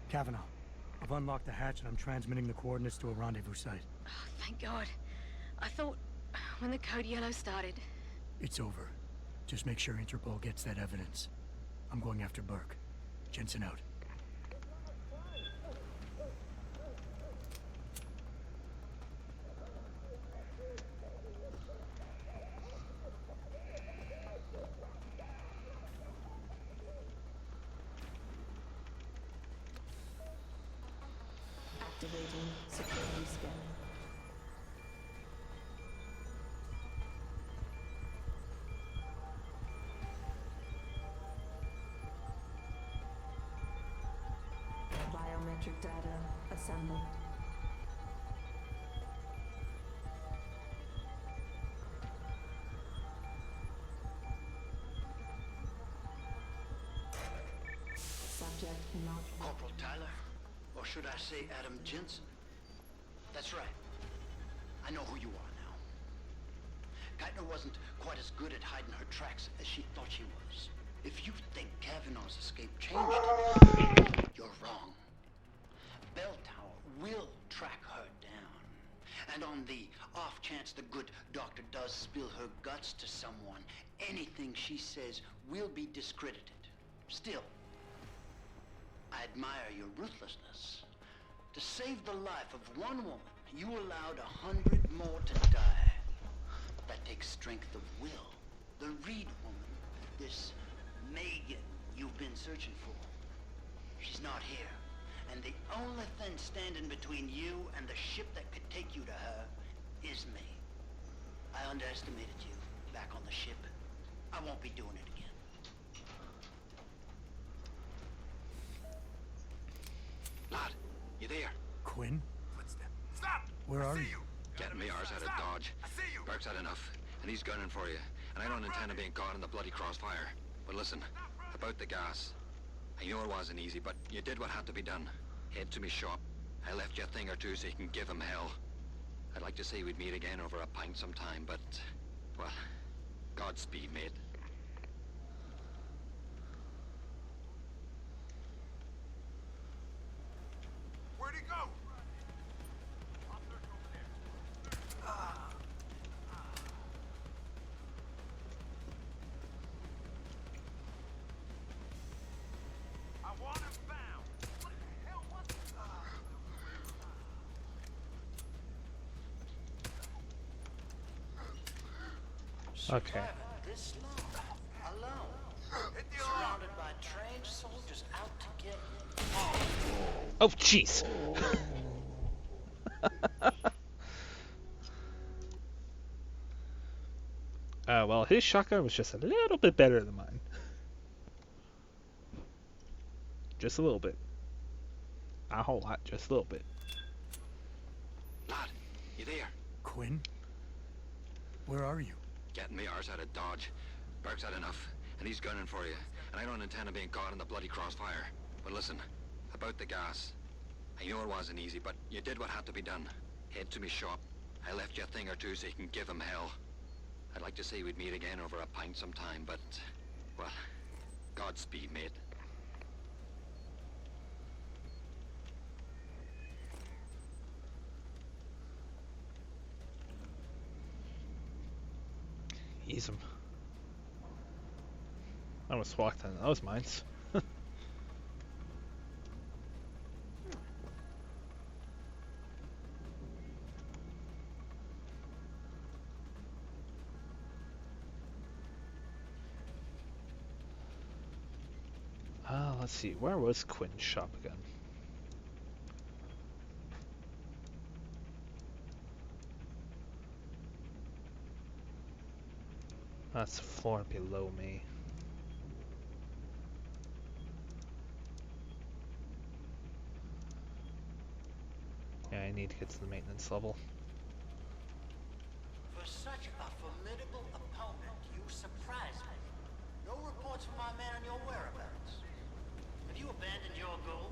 Kavanaugh, I've unlocked the hatch and I'm transmitting the coordinates to a rendezvous site. Oh, thank God. I thought when the code yellow started... It's over. Just make sure Interpol gets that evidence. I'm going after Burke. Jensen out. Activating security scan. Biometric data assembled. Subject not... Corporal Tyler? Or should I say Adam Jensen? That's right. I know who you are now. Geithner wasn't quite as good at hiding her tracks as she thought she was. If you think Kavanaugh's escape changed it, you're wrong. Bell Tower will track her down. And on the off chance the good doctor does spill her guts to someone, anything she says will be discredited. Still, I admire your ruthlessness. To save the life of one woman, you allowed 100 more to die. That takes strength of will. The Reed woman, this Megan you've been searching for, she's not here. And the only thing standing between you and the ship that could take you to her is me. I underestimated you back on the ship. I won't be doing it again. Lad, you there? Quinn? Footstep. Stop! Where are you? Getting me ours out of Dodge. I see you. Burke's had enough, and he's gunning for you. And I don't intend on being caught in the bloody crossfire. But listen, about the gas. I know it wasn't easy, but you did what had to be done. Head to me shop. I left you a thing or two so you can give him hell. I'd like to say we'd meet again over a pint sometime, but... well, Godspeed, mate. Where'd he go? I want him found. What the hell was Okay. This long, alone, surrounded by trained soldiers out to get you. Oh, jeez. Well, his shotgun was just a little bit better than mine. Just a little bit. Not a whole lot, just a little bit. Lad, you there? Quinn? Where are you? Getting me ours out of Dodge. Burke's had enough, and he's gunning for you. And I don't intend on being caught in the bloody crossfire. But listen, about the gas. I know it wasn't easy, but you did what had to be done. Head to me shop. I left you a thing or two so you can give him hell. I'd like to say we'd meet again over a pint sometime, but... well, Godspeed, mate. Ease him. I almost walked into those mines. Let's see, where was Quinn's shop again? That's the floor below me. Yeah, I need to get to the maintenance level. For such a formidable opponent, you surprise me. No reports from my man on your whereabouts. Have you abandoned your goal?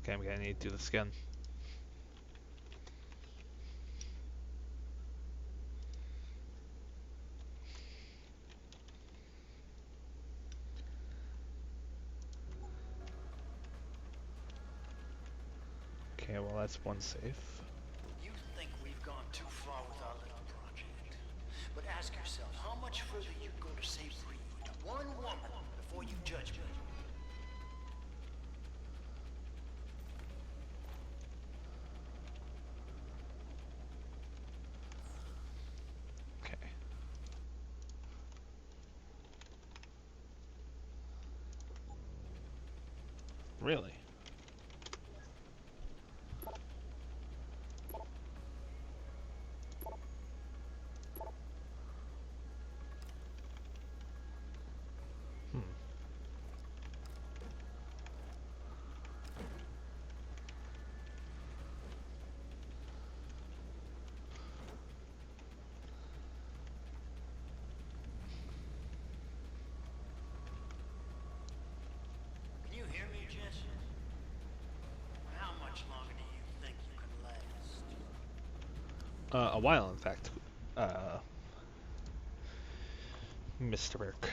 Okay, I'm gonna need to do this again. Okay, well that's one safe. You think we've gone too far with our little project. But ask yourself, how much further you go to save Reed? One woman before you judge me. Okay. Really? Can you hear me, Jess? How much longer do you think you can last? A while, in fact. Mr. Burke.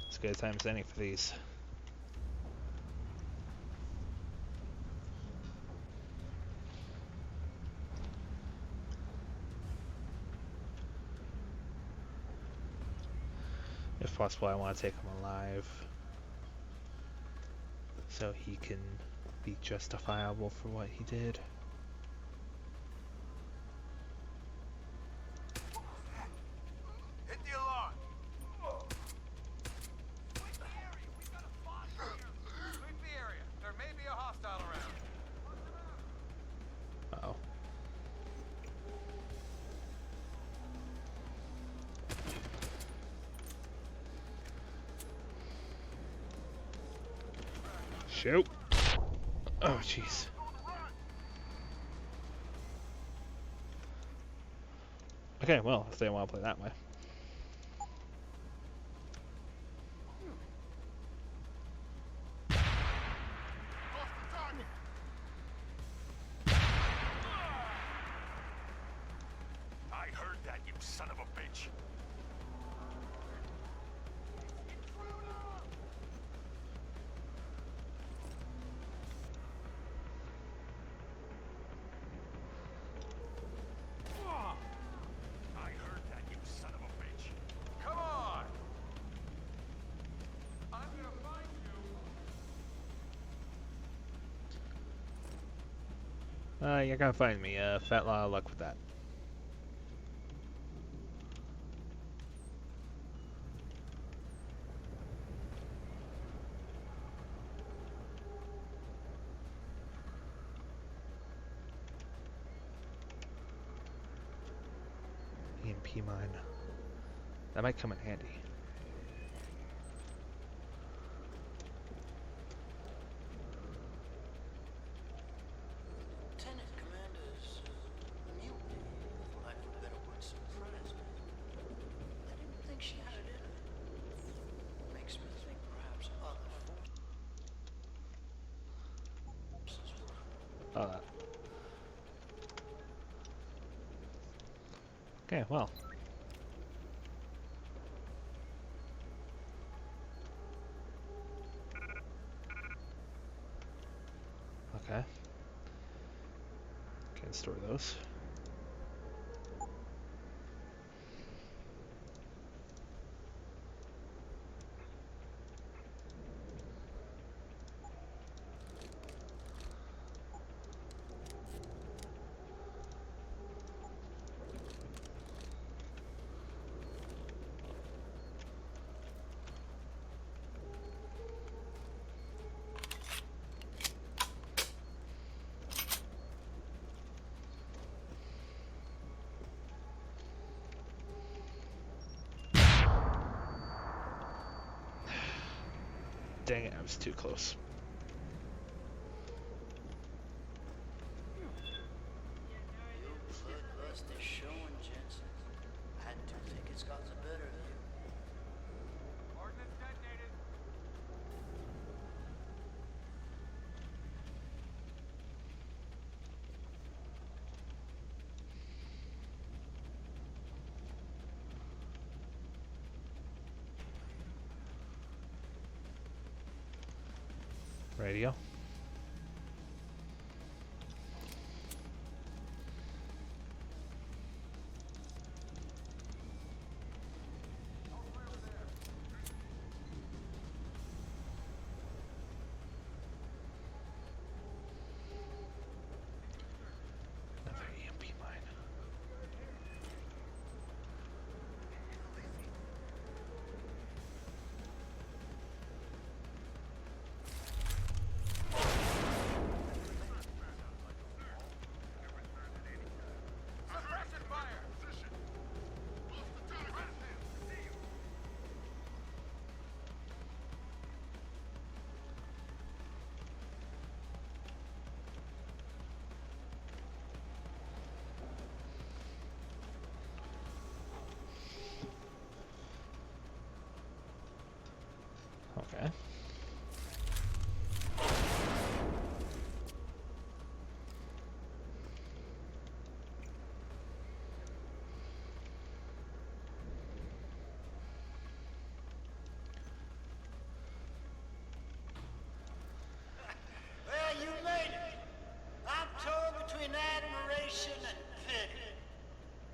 As good a time as any for these. If possible, I want to take him alive, so he can be justifiable for what he did. Hit the alarm! Sweep the area! We've got a boss here! Sweep the area! There may be a hostile around. Uh-oh. Shoot! Oh, jeez. Okay, well, if they want to play that way. I heard that, you son of a bitch. I heard that, you son of a bitch. Come on! I'm gonna find you! You're gonna find me. Fat lot of luck with that. EMP mine. That might come in handy. Lieutenant Commander's mutiny, for lack of a better word, surprised me. I didn't think she had it in her. Makes me think perhaps other forces were. Okay, well. Okay. Can store those. Dang it, I was too close. Your bloodlust is showing, Jensen. I do think it's got the better of you. Ordnance detonated. Radio. Another EMP mine. Okay. Well, you made it. I'm torn between admiration and pity.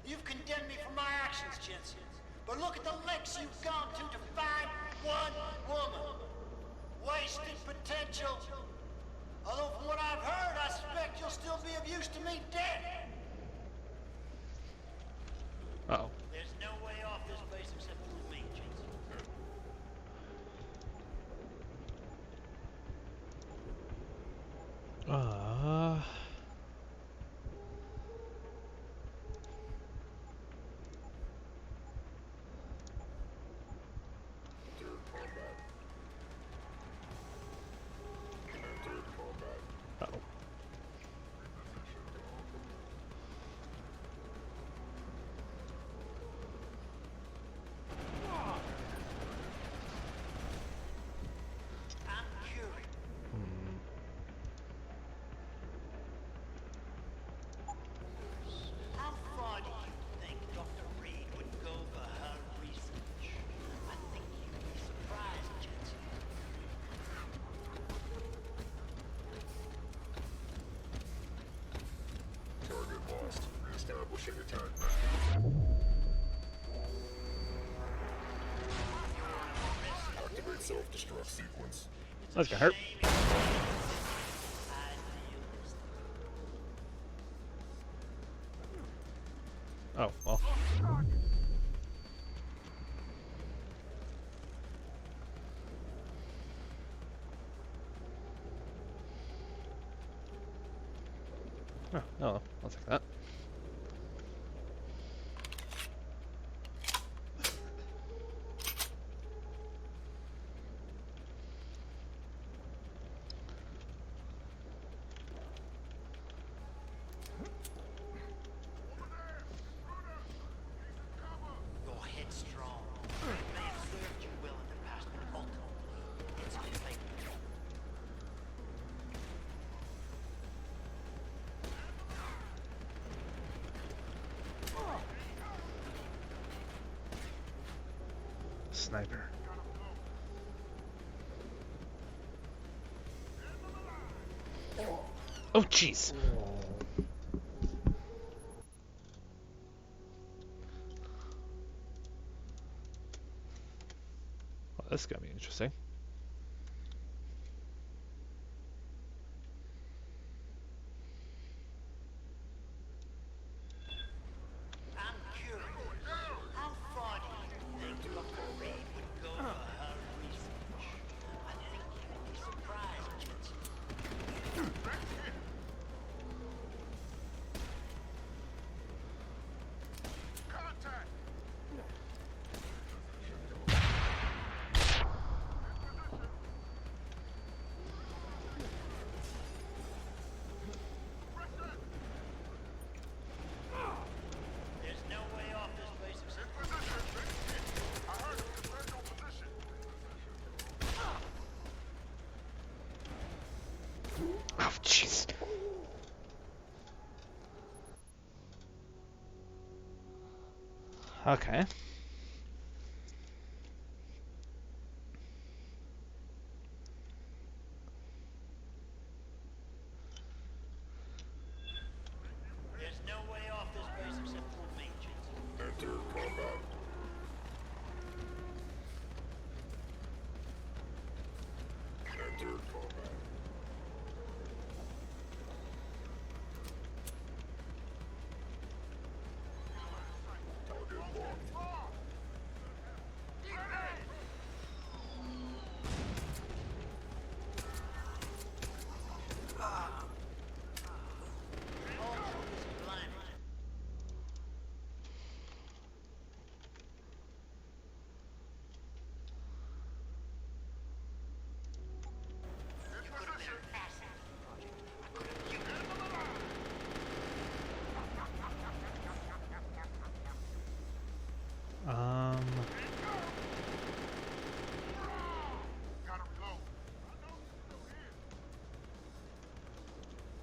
You've condemned me for my actions, Jensen. But look at the lengths you've gone to find one woman. Wasted potential. Although from what I've heard, I suspect you'll still be of use to me dead. Uh-oh. There's no way off this place except through me, Jensen. Uh-oh. I'm curious. How far do you think Dr. Reed would go for her research? I think you'd be surprised, Jensen. Target lost. Reestablishing attack. Activate self-destruct sequence. That's gonna hurt. Oh, well. Oh, no, I'll take that. You're headstrong. It may have served you well in the past, but ultimately, it's unfaithful. Sniper. Oh, jeez. Well, this is gonna be interesting. I'm curious. How far do you think Dr. Reed would go for her research? I think you'd be surprised, Jensen. Contact! There's no way off this place except I heard him. Defend your position. Oh, jeez. Okay.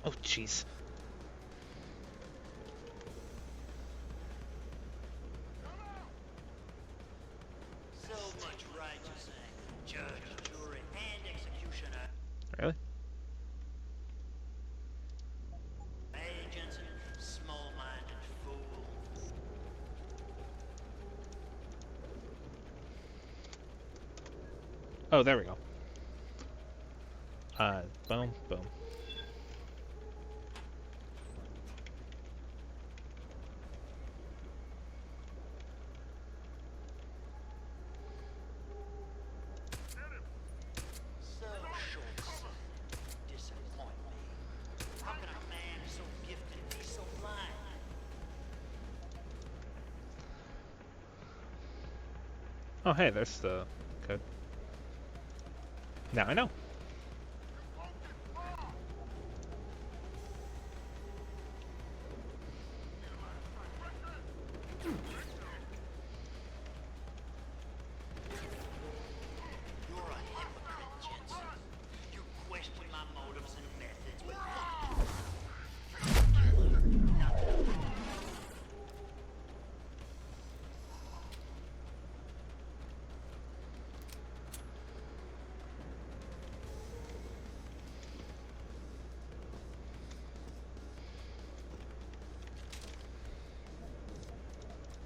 Oh, jeez. So much righteous anger. Judge, jury, and executioner. Really? Hey, Jensen, small-minded fool. Oh, there we go. Boom, boom. So short-sighted. Disappoint me. How can a man so gifted be so blind? Oh, hey, there's the code. Now I know. You're a hypocrite, Jensen. You question my motives and methods, but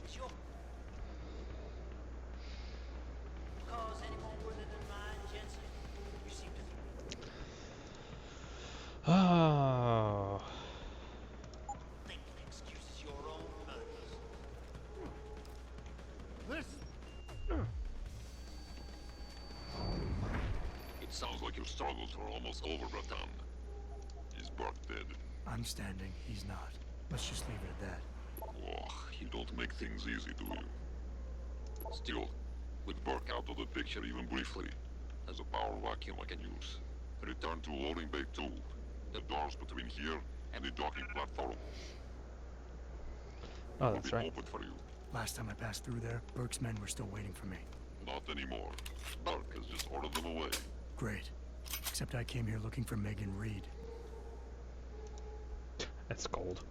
is your cause any more worthy than mine, Jensen? You seem to Oh. think it excuses your own murders. It sounds like your struggles are almost over, Bratan. Is Burke dead? I'm standing, he's not. Let's just leave it at that. Oh, you don't make things easy, do you? Still, with Burke out of the picture even briefly, as a power vacuum I can use. Return to loading bay 2. The doors between here and the docking platform Oh, that's will be right. open for you. Last time I passed through there, Burke's men were still waiting for me. Not anymore. Burke has just ordered them away. Great. Except I came here looking for Megan Reed. That's gold.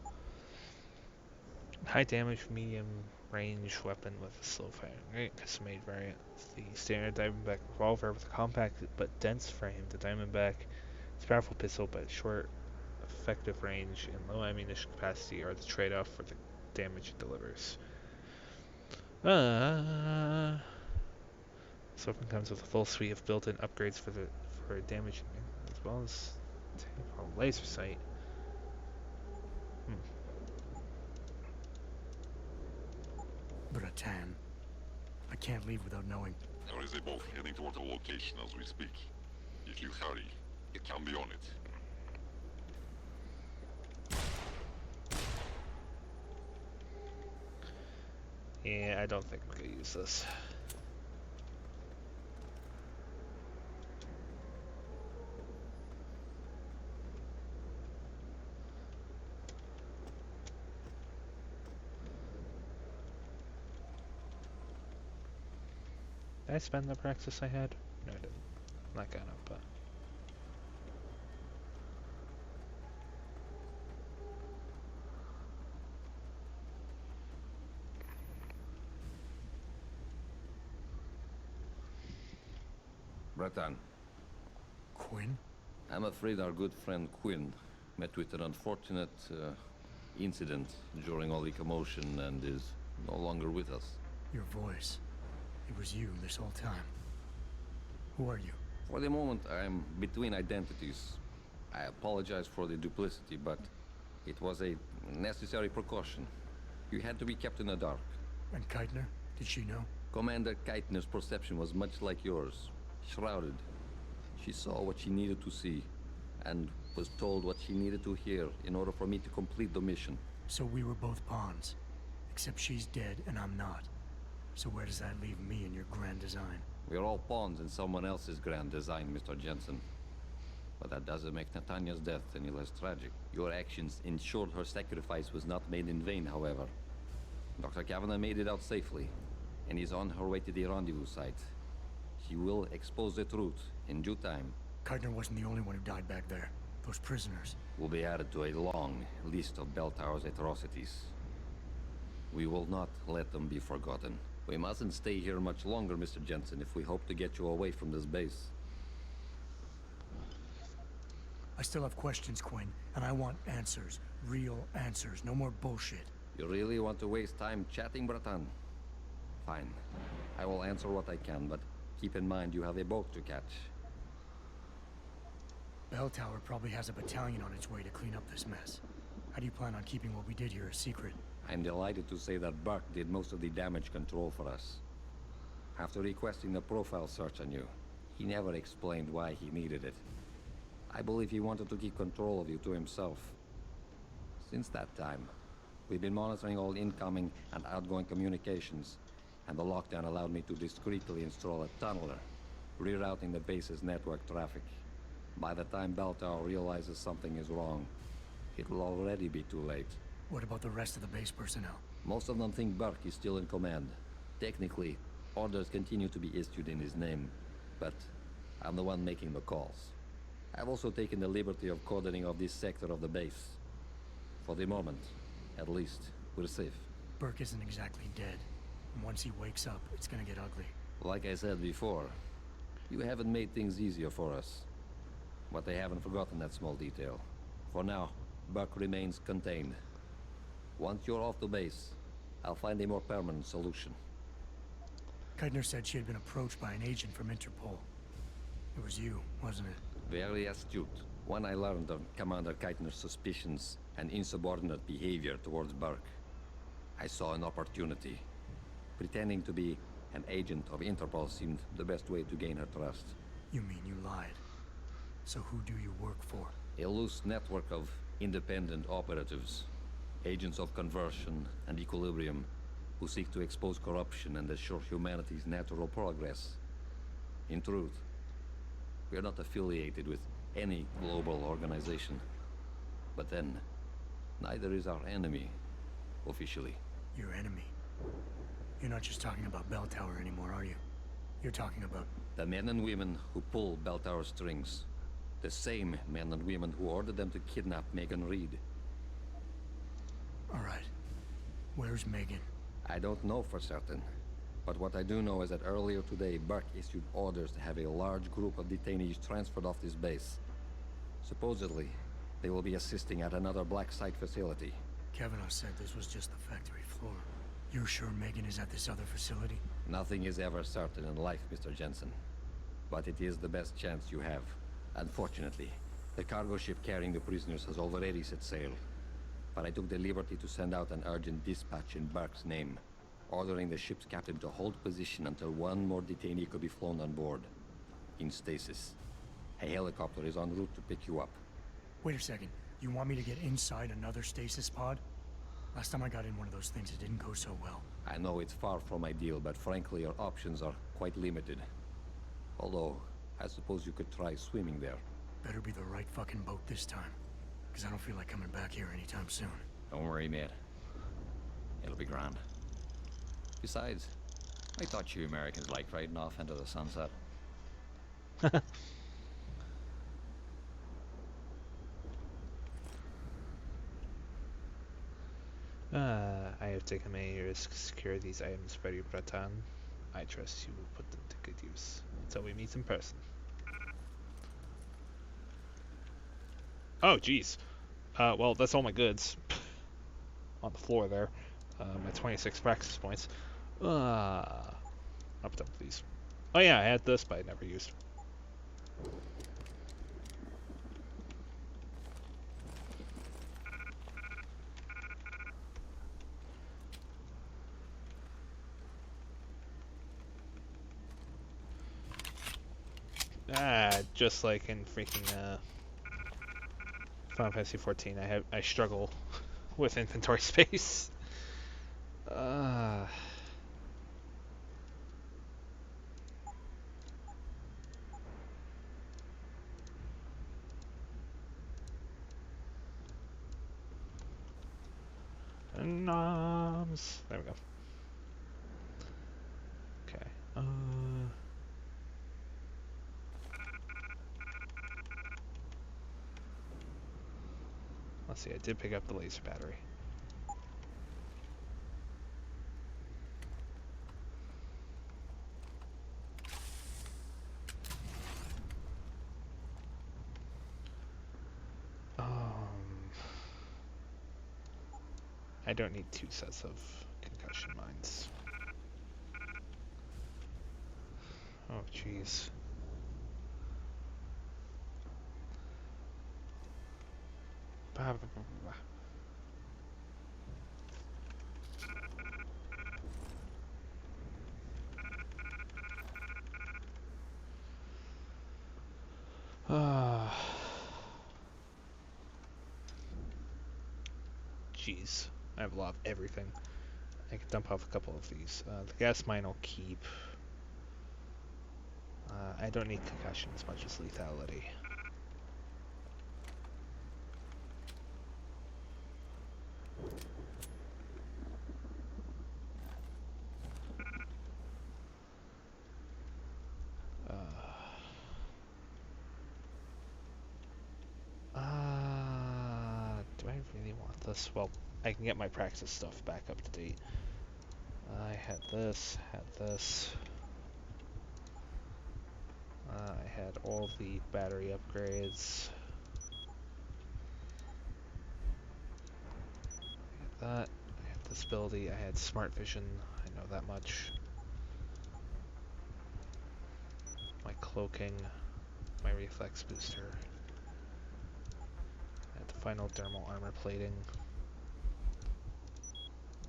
High damage, medium range weapon with a slow firing rate, custom made variant. The standard Diamondback revolver with a compact but dense frame. The Diamondback is a powerful pistol but short effective range and low ammunition capacity are the trade-off for the damage it delivers. This weapon comes with a full suite of built-in upgrades for damage as well as laser sight. Bratan. I can't leave without knowing. There is a boat heading toward the location as we speak. If you hurry, you can be on it. Yeah, I don't think we're gonna use this. Did I spend the praxis I had? No, I didn't. Not gonna, but... Bratan. Quinn? I'm afraid our good friend Quinn met with an unfortunate incident during all the commotion and is no longer with us. Your voice. It was you this whole time. Who are you? For the moment, I'm between identities. I apologize for the duplicity, but it was a necessary precaution. You had to be kept in the dark. And Keitner? Did she know? Commander Keitner's perception was much like yours. Shrouded. She saw what she needed to see, and was told what she needed to hear in order for me to complete the mission. So we were both pawns. Except she's dead and I'm not. So where does that leave me in your grand design? We're all pawns in someone else's grand design, Mr. Jensen. But that doesn't make Natanya's death any less tragic. Your actions ensured her sacrifice was not made in vain, however. Dr. Kavanagh made it out safely, and is on her way to the rendezvous site. She will expose the truth in due time. Keitner wasn't the only one who died back there. those prisoners? Will be added to a long list of Bell Tower's atrocities. We will not let them be forgotten. We mustn't stay here much longer, Mr. Jensen, if we hope to get you away from this base. I still have questions, Quinn, and I want answers. Real answers. No more bullshit. You really want to waste time chatting, Bratan? Fine. I will answer what I can, but keep in mind you have a boat to catch. Bell Tower probably has a battalion on its way to clean up this mess. How do you plan on keeping what we did here a secret? I'm delighted to say that Buck did most of the damage control for us. After requesting a profile search on you, he never explained why he needed it. I believe he wanted to keep control of you to himself. Since that time, we've been monitoring all incoming and outgoing communications, and the lockdown allowed me to discreetly install a tunneler, rerouting the base's network traffic. By the time Bell Tower realizes something is wrong, it will already be too late. What about the rest of the base personnel? Most of them think Burke is still in command. Technically, orders continue to be issued in his name, but I'm the one making the calls. I've also taken the liberty of cordoning off this sector of the base. For the moment, at least, we're safe. Burke isn't exactly dead. And once he wakes up, it's gonna get ugly. Like I said before, you haven't made things easier for us. But they haven't forgotten that small detail. For now, Buck remains contained. Once you're off the base, I'll find a more permanent solution. Keitner said she had been approached by an agent from Interpol. It was you, wasn't it? Very astute. When I learned of Commander Keitner's suspicions and insubordinate behavior towards Burke, I saw an opportunity. Pretending to be an agent of Interpol seemed the best way to gain her trust. You mean you lied? So who do you work for? A loose network of independent operatives, agents of conversion and equilibrium, who seek to expose corruption and assure humanity's natural progress. In truth, we are not affiliated with any global organization. But then, neither is our enemy, officially. Your enemy? You're not just talking about Bell Tower anymore, are you? You're talking about... The men and women who pull Bell Tower strings. The same men and women who ordered them to kidnap Megan Reed. All right. Where's Megan? I don't know for certain. But what I do know is that earlier today, Burke issued orders to have a large group of detainees transferred off this base. Supposedly, they will be assisting at another black site facility. Kavanaugh said this was just the factory floor. You're sure Megan is at this other facility? Nothing is ever certain in life, Mr. Jensen. But it is the best chance you have. Unfortunately, the cargo ship carrying the prisoners has already set sail. But I took the liberty to send out an urgent dispatch in Burke's name, ordering the ship's captain to hold position until one more detainee could be flown on board. In stasis. A helicopter is en route to pick you up. Wait a second. You want me to get inside another stasis pod? Last time I got in one of those things, it didn't go so well. I know it's far from ideal, but frankly, your options are quite limited. Although, I suppose you could try swimming there. Better be the right fucking boat this time. Because I don't feel like coming back here anytime soon. Don't worry, mate. It'll be grand. Besides, I thought you Americans liked riding off into the sunset. I have taken many risks to secure these items for you, Bratan. I trust you will put them to good use until we meet in person. Oh, jeez. Well, that's all my goods. On the floor there. My 26 praxis points. Up top, please. Oh yeah, I had this, but I never used. Just like in freaking Final Fantasy 14, I struggle with inventory space. Noms. There we go. Okay. see, I did pick up the laser battery. I don't need 2 sets of concussion mines. Oh, jeez. Jeez. I have a lot of everything. I can dump off a couple of these. The gas mine I'll keep. I don't need concussion as much as lethality. Do I really want this? Well, I can get my praxis stuff back up to date. I had this, I had all the battery upgrades. I had that. I had this ability. I had smart vision. I know that much. My cloaking. My reflex booster. I had the final thermal armor plating.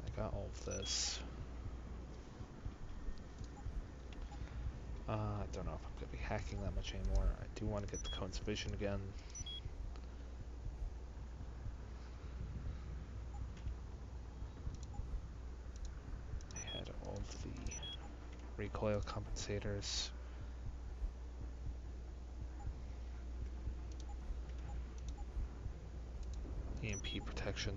I got all of this. I don't know if I'm going to be hacking that much anymore. I do want to get the cone's vision again. I had all of the recoil compensators. EMP protection.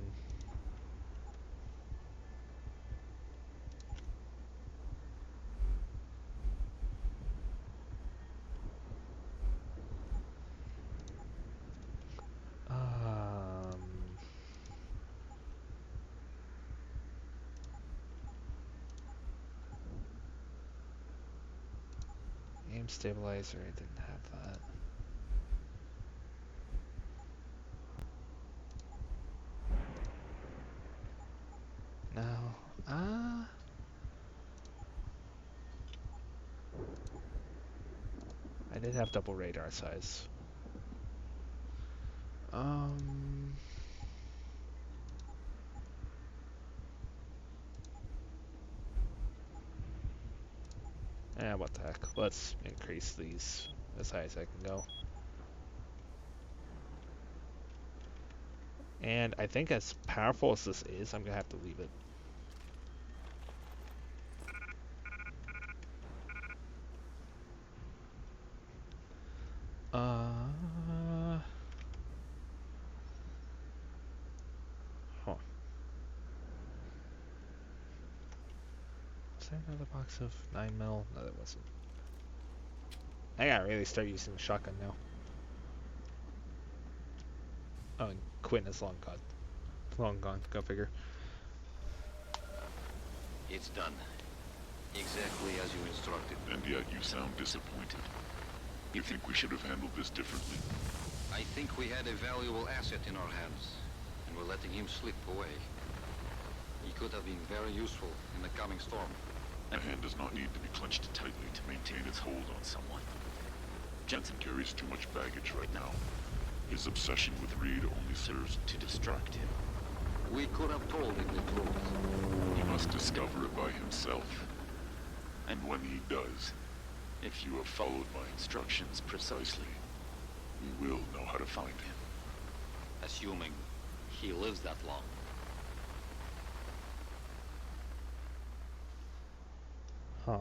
Aim stabilizer, I didn't have that. No. I did have double radar size. What the heck. Let's increase these as high as I can go. And I think as powerful as this is, I'm going to have to leave it. Was there another box of 9mm? No, there wasn't. I gotta really start using the shotgun now. Oh, and Quinn is long gone. Long gone, go figure. It's done. Exactly as you instructed. And yet you sound disappointed. You think we should have handled this differently? I think we had a valuable asset in our hands, and we're letting him slip away. He could have been very useful in the coming storm. A hand does not need to be clenched tightly to maintain its hold on someone. Jensen carries too much baggage right now. His obsession with Reed only serves to distract him. We could have told him the truth. He must discover it by himself. And when he does, if you have followed my instructions precisely, we will know how to find him. Assuming he lives that long. Huh.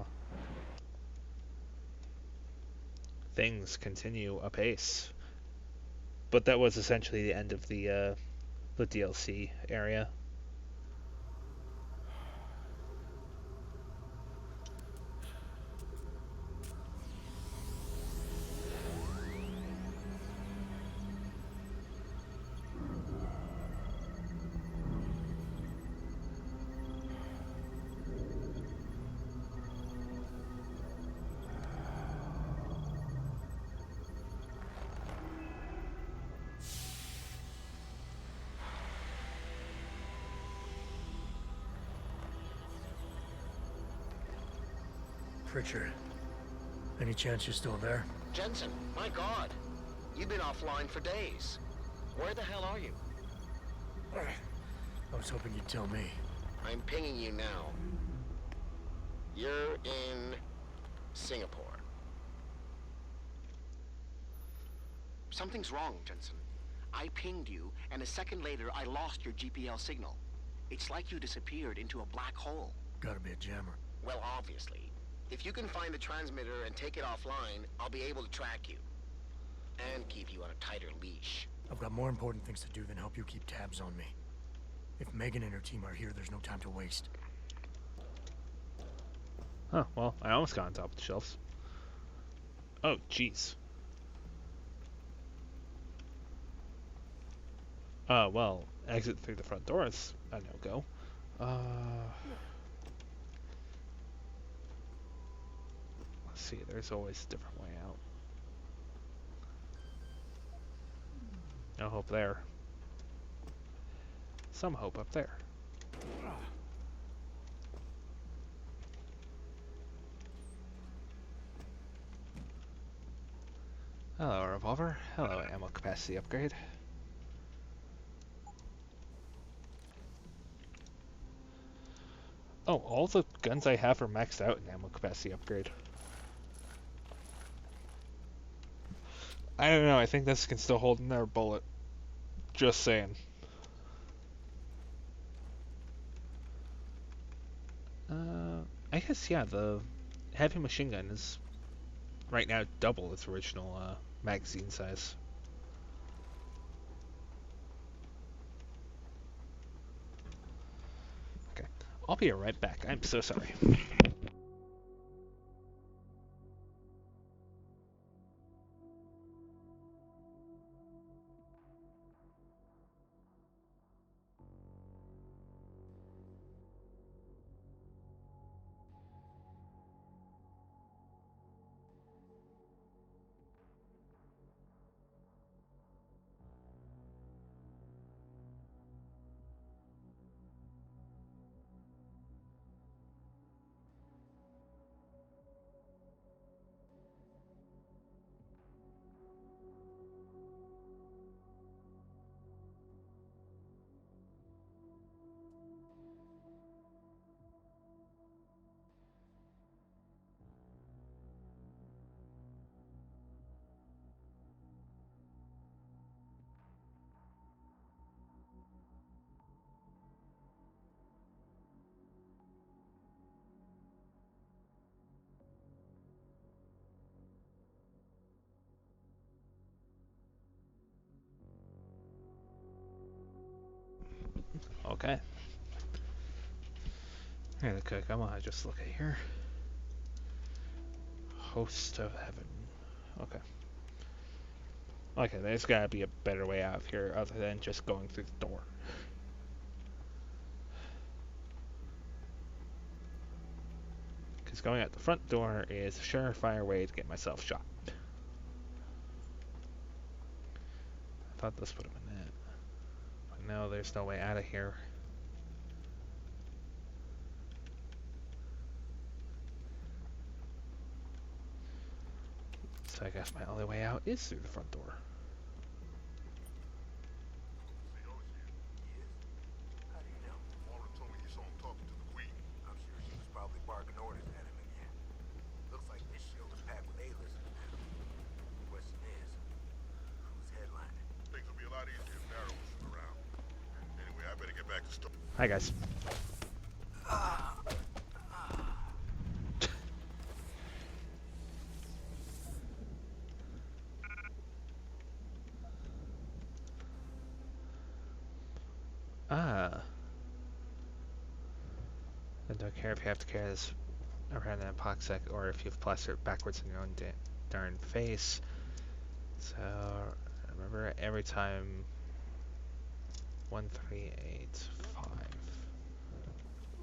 Things continue apace. But that was essentially the end of the DLC area. Pritchard. Any chance you're still there? Jensen, my God. You've been offline for days. Where the hell are you? I was hoping you'd tell me. I'm pinging you now. You're in Singapore. Something's wrong, Jensen. I pinged you, and a second later, I lost your GPL signal. It's like you disappeared into a black hole. Gotta be a jammer. Well, obviously. If you can find the transmitter and take it offline, I'll be able to track you. And keep you on a tighter leash. I've got more important things to do than help you keep tabs on me. If Megan and her team are here, there's no time to waste. Huh, well, I almost got on top of the shelves. Oh, jeez. Well, exit through the front door is a no-go. Let's see, there's always a different way out. No hope there. Some hope up there. Hello, revolver. Hello, ammo capacity upgrade. Oh, all the guns I have are maxed out in ammo capacity upgrade. I don't know, I think this can still hold another bullet. Just saying. I guess, yeah, the heavy machine gun is right now double its original magazine size. Okay, I'll be right back. I'm so sorry. Okay. Really quick, I'm gonna just look at here. Host of Heaven. Okay. Okay, there's gotta be a better way out of here other than just going through the door. Because going out the front door is a surefire way to get myself shot. I thought this would have been it. But no, there's no way out of here. So I guess my only way out is through the front door. How do you know? Walter told me he saw him talking to the Queen. I'm sure she was probably barking orders at him again. Looks like this show is packed with A-listers now. The question is, who's headlining? Things will be a lot easier if Darrow was around. Anyway, I better get back to stuff. Hi, guys. I don't care if you have to carry this around an epoxy or if you've plastered it backwards in your own darn face. So remember, every time 1385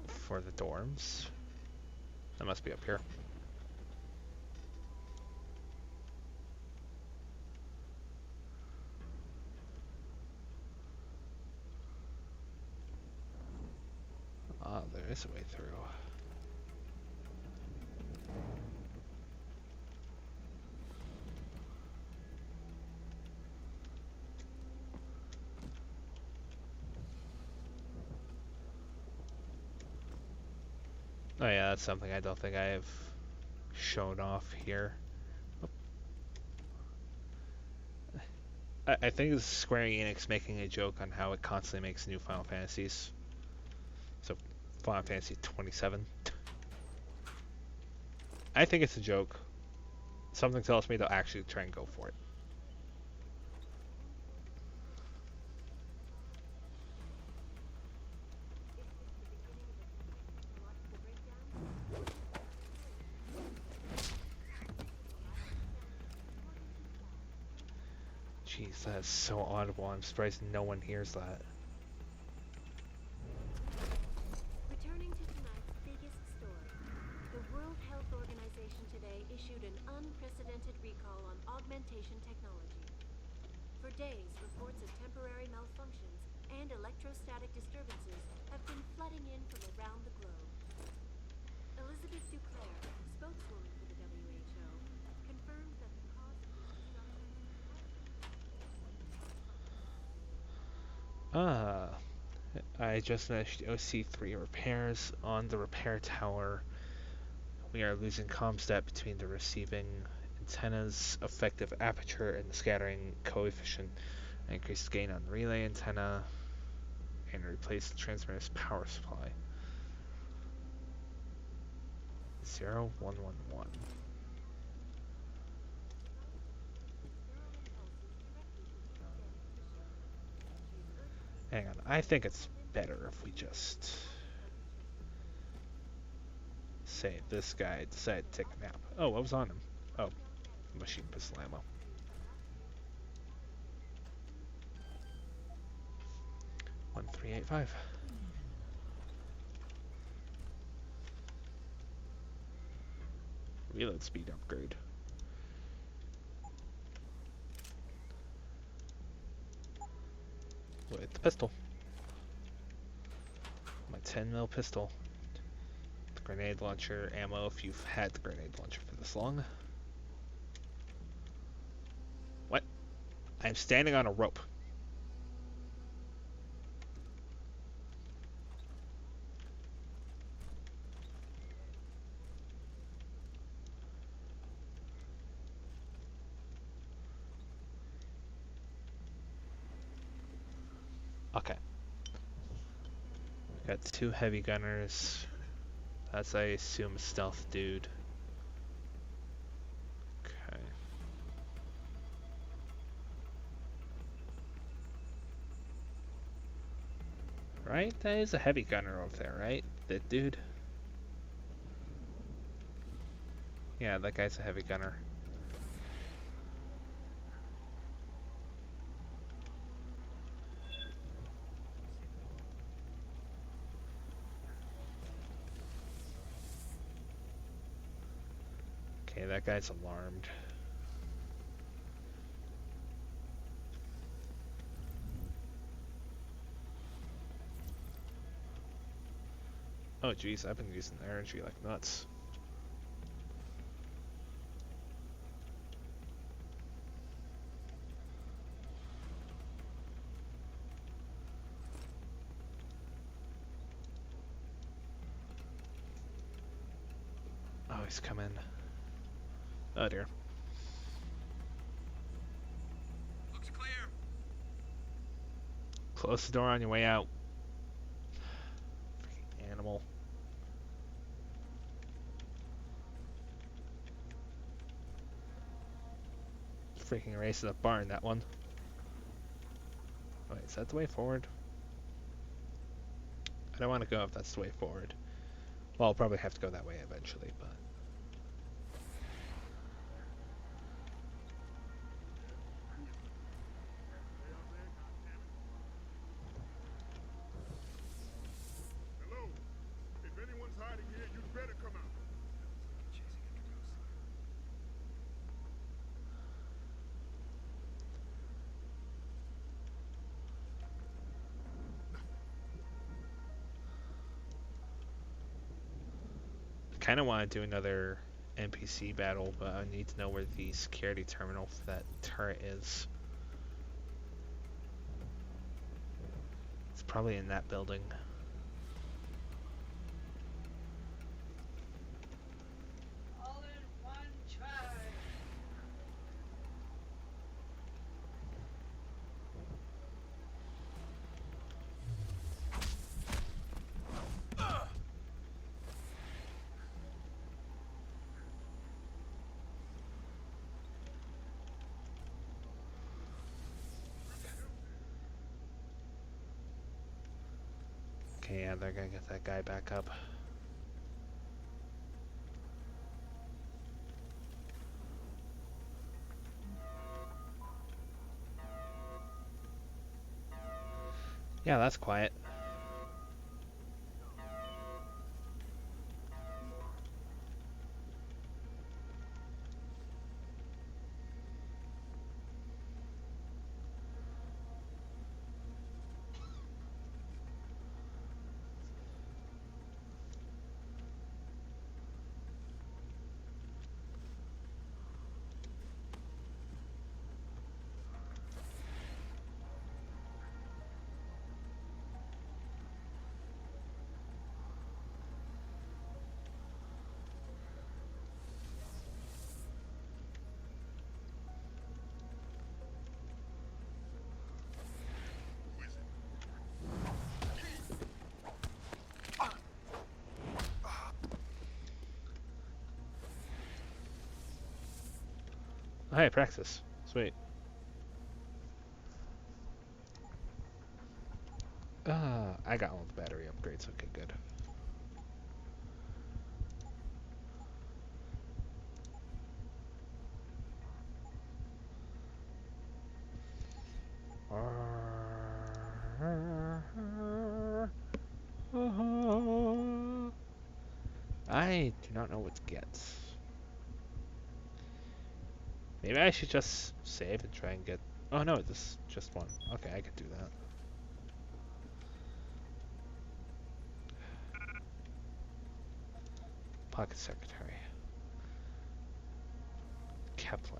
for the dorms. That must be up here. Ah, there is a way through. Oh yeah, that's something I don't think I have shown off here. I think it's Square Enix making a joke on how it constantly makes new Final Fantasies. So, Final Fantasy 27. I think it's a joke. Something tells me they'll actually try and go for it. Jeez, that is so audible. I'm surprised no one hears that. Returning to tonight's biggest story, the World Health Organization today issued an unprecedented recall on augmentation technology. For days, reports of temporary malfunctions and electrostatic disturbances have been flooding in from around the globe. Elizabeth Duclair, spokeswoman for the WHO, confirmed that the cause of these disruptions I just finished OC3 repairs on the repair tower. We are losing comstat between the receiving antenna's effective aperture and the scattering coefficient. I increased gain on the relay antenna and replaced the transmitter's power supply. 0111. Hang on, I think it's better if we just say this guy decided to take a nap. Oh, what was on him? Oh, machine pistol ammo. One 385. Reload speed upgrade. With the pistol. My 10mm pistol. The grenade launcher ammo if you've had the grenade launcher for this long. What? I'm standing on a rope. Okay. Got two heavy gunners. That's, I assume, a stealth dude. Okay. Right? That is a heavy gunner over there, right? That dude? Yeah, that guy's a heavy gunner. Okay, that guy's alarmed. Oh geez, I've been using energy like nuts. Oh, he's coming. Oh dear. Looks clear. Close the door on your way out. Freaking animal. Freaking race to the barn, that one. Wait, is that the way forward? I don't want to go if that's the way forward. Well, I'll probably have to go that way eventually, but... Hello? If anyone's hiding here, you'd better come out. I kind of want to do another NPC battle, but I need to know where the security terminal for that turret is. It's probably in that building. Okay, yeah, they're gonna get that guy back up. Yeah, that's quiet. Hey, Praxis. Sweet. I got all the battery upgrades. Okay, good. I do not know what to get. Maybe I should just save and try and get... Oh no, this is just one. Okay, I could do that. Pocket Secretary. Kepler.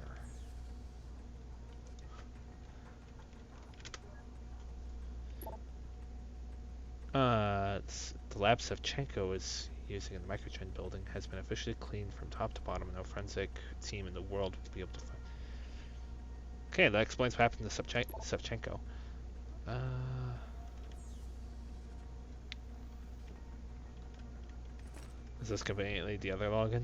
The lab Savchenko is using in the Microtrain building has been officially cleaned from top to bottom. No forensic team in the world would be able to find. Okay, that explains what happened to Savchenko. Is this conveniently the other login?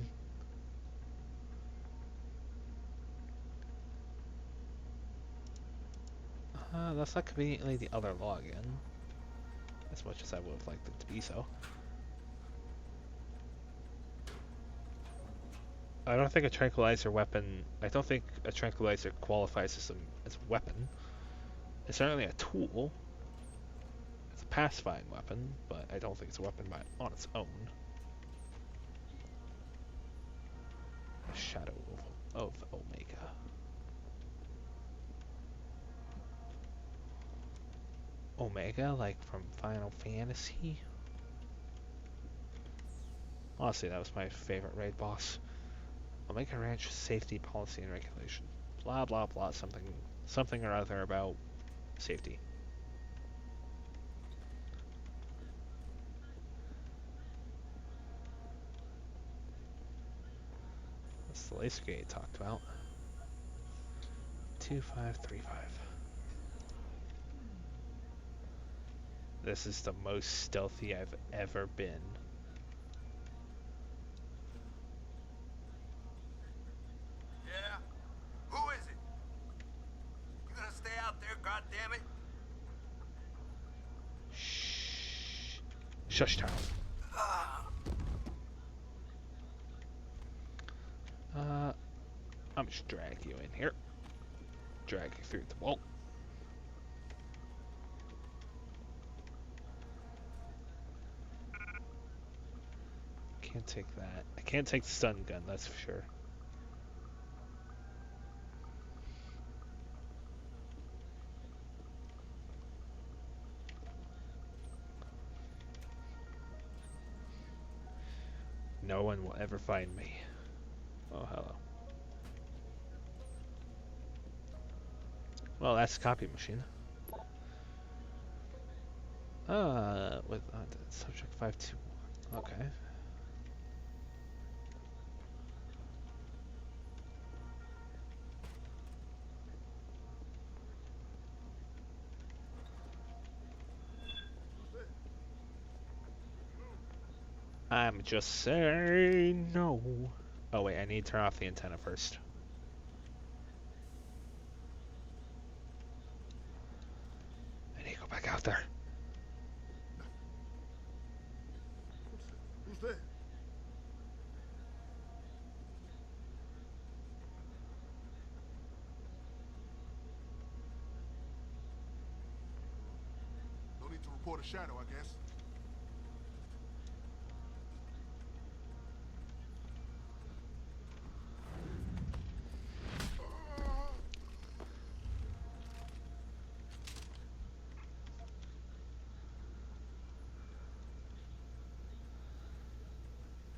That's not conveniently the other login. As much as I would have liked it to be so. I don't think a tranquilizer weapon... I don't think a tranquilizer qualifies as a weapon. It's certainly a tool. It's a pacifying weapon, but I don't think it's a weapon on its own. Shadow of Omega. Omega, like from Final Fantasy? Honestly, that was my favorite raid boss. Omega Ranch Safety Policy and Regulation. Blah blah blah, something or other about safety. That's the laser gate I talked about. 2535. This is the most stealthy I've ever been. Yeah? Who is it? You gonna stay out there, goddammit? Shh. Shush town. I'm just drag you in here. Drag you through the wall. Can't take that. I can't take the stun gun, that's for sure. No one will ever find me. Oh, hello. Well, that's a copy machine. With subject 521. Okay. I'm just saying no. Oh wait, I need to turn off the antenna first. I need to go back out there. Who's there? No need to report a shadow, I guess.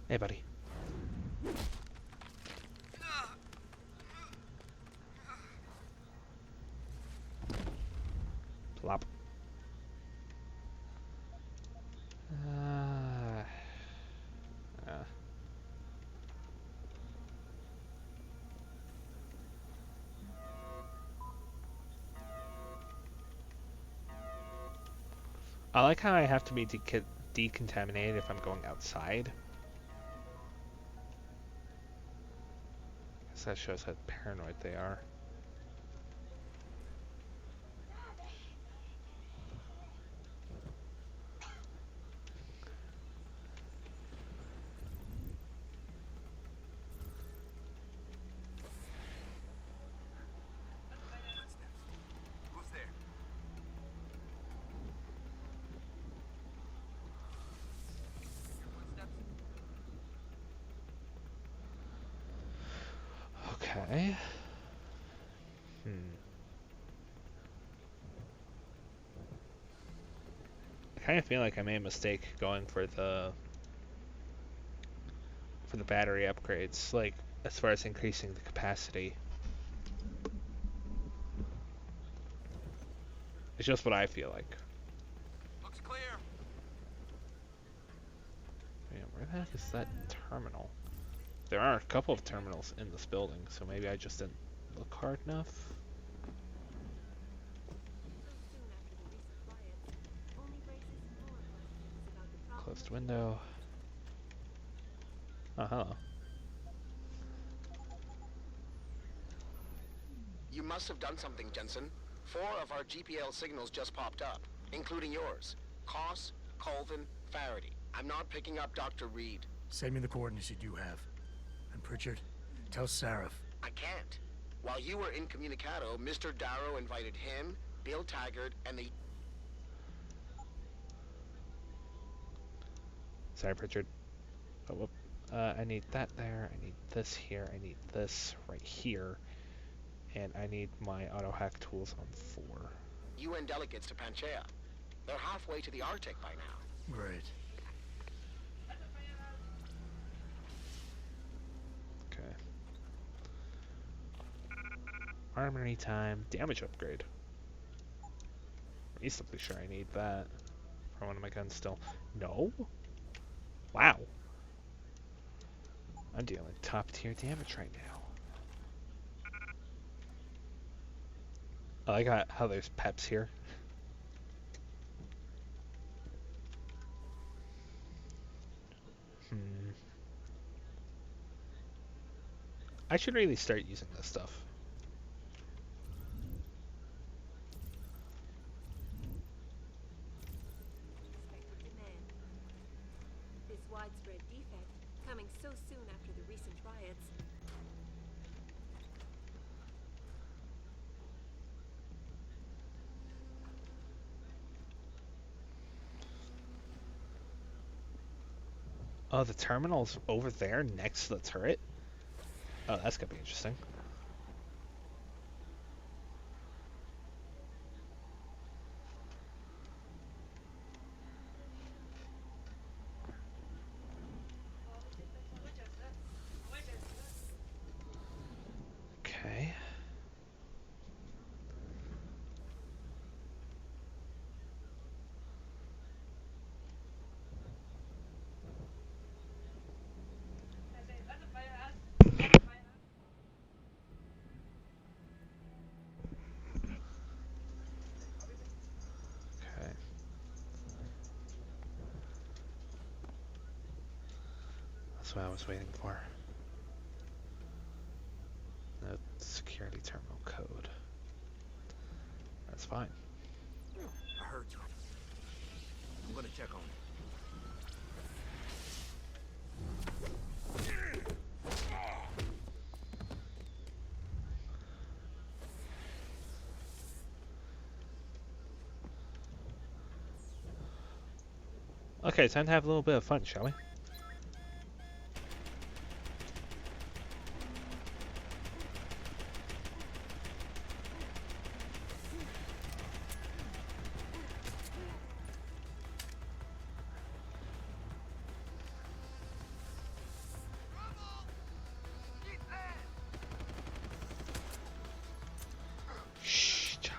Hey, buddy. Plop. I like how I have to be decontaminated if I'm going outside. Guess that shows how paranoid they are. Who's there? Okay. I kind of feel like I made a mistake going for the battery upgrades, like as far as increasing the capacity. It's just what I feel like. Looks clear. Man, where the heck is that terminal? There are a couple of terminals in this building, so maybe I just didn't look hard enough. Closed window. Oh, hello. You must have done something, Jensen. 4 of our GPL signals just popped up, including yours. Koss, Colvin, Faraday. I'm not picking up Dr. Reed. Send me the coordinates you do have. And Pritchard, tell Sarif. I can't. While you were incommunicado, Mr. Darrow invited him, Bill Taggart, and the... Sorry, Pritchard. Oh, whoop. I need that there. I need this here. I need this right here. And I need my auto hack tools on 4. UN delegates to Panchea. They're halfway to the Arctic by now. Great. Okay. Armory time. Damage upgrade. Reasonably sure I need that for one of my guns still. No? Wow. I'm dealing top tier damage right now. I like how there's peps here. I should really start using this stuff. This widespread defect, coming so soon after the recent riots. Oh, the terminal's over there next to the turret? Oh, that's gonna be interesting. Okay. Okay. That's what I was waiting for. No security terminal code. That's fine. I heard you. I'm gonna check on it. Okay, time to have a little bit of fun, shall we? Shh, child.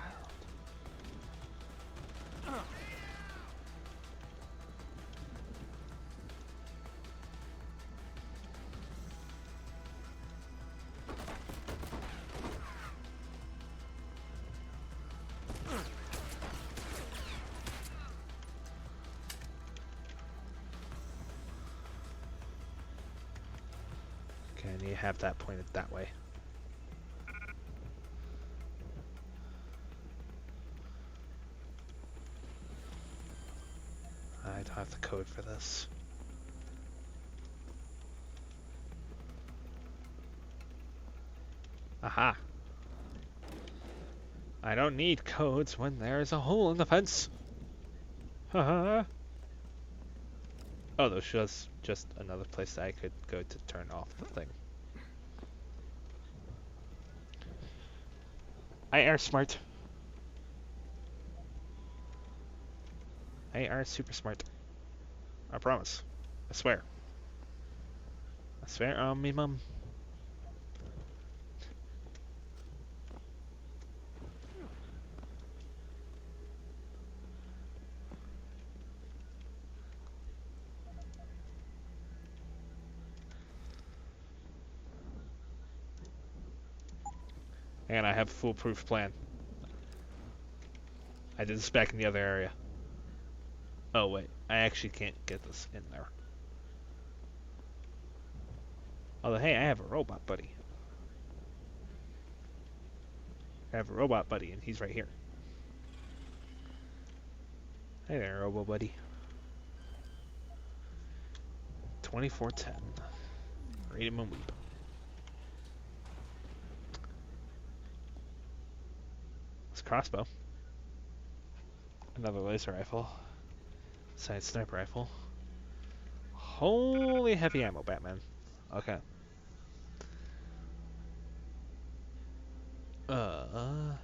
Okay, I need to have that pointed that way. I don't have the code for this. Aha! I don't need codes when there's a hole in the fence. Haha. Oh, there's just another place that I could go to turn off the thing. I are smart. I are super smart. I promise. I swear. I swear on me mum. And I have a foolproof plan. I did this back in the other area. Oh wait, I actually can't get this in there. Although hey, I have a robot buddy. I have a robot buddy and he's right here. Hey there, Robo Buddy. 2410. Read him and weep. It's a crossbow. Another laser rifle. Side sniper rifle. Holy heavy ammo, Batman. Okay. I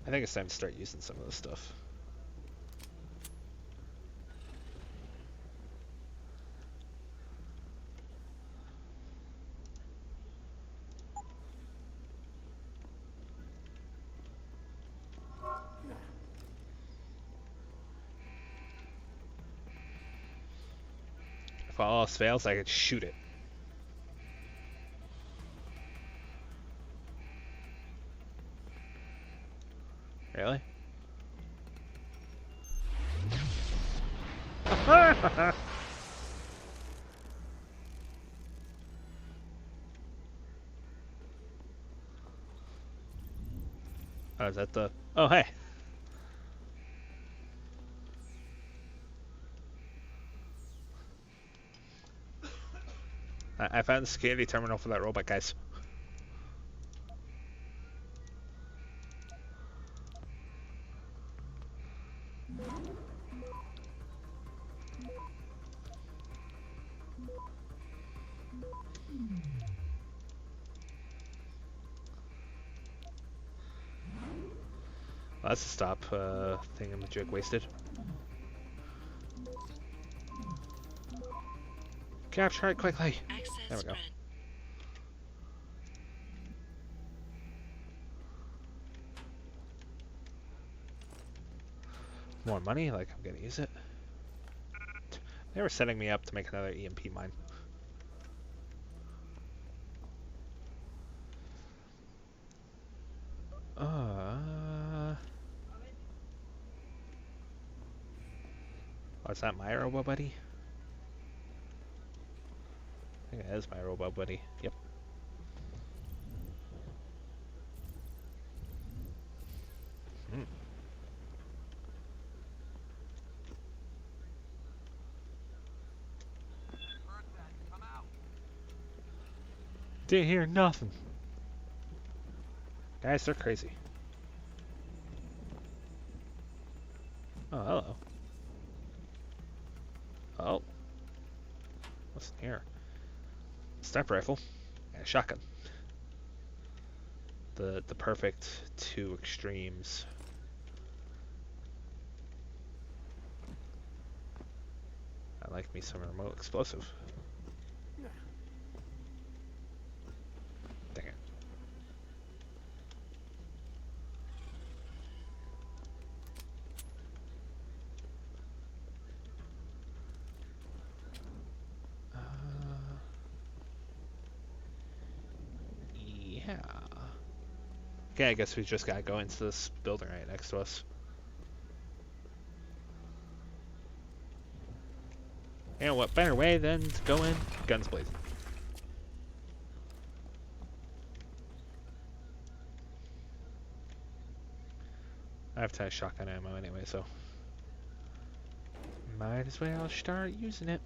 think it's time to start using some of this stuff. If all else fails, I could shoot it. Really? Oh, is that the... Oh, hey. I found the security terminal for that robot, guys. Well, that's a stop thingamajig wasted. Capture it quickly. There we go. More money, like I'm gonna use it. They were setting me up to make another EMP mine. Oh, is that my robo buddy? I think it is my robo buddy. Yep. Didn't hear nothing. Guys, they're crazy. Oh, hello. Oh. What's in here? Sniper rifle and a shotgun. The perfect two extremes. I like me some remote explosive. Dang it. Yeah. Okay, I guess we just gotta go into this building right next to us. You know what better way than to go in guns blazing. I have 10 shotgun ammo anyway, so might as well start using it.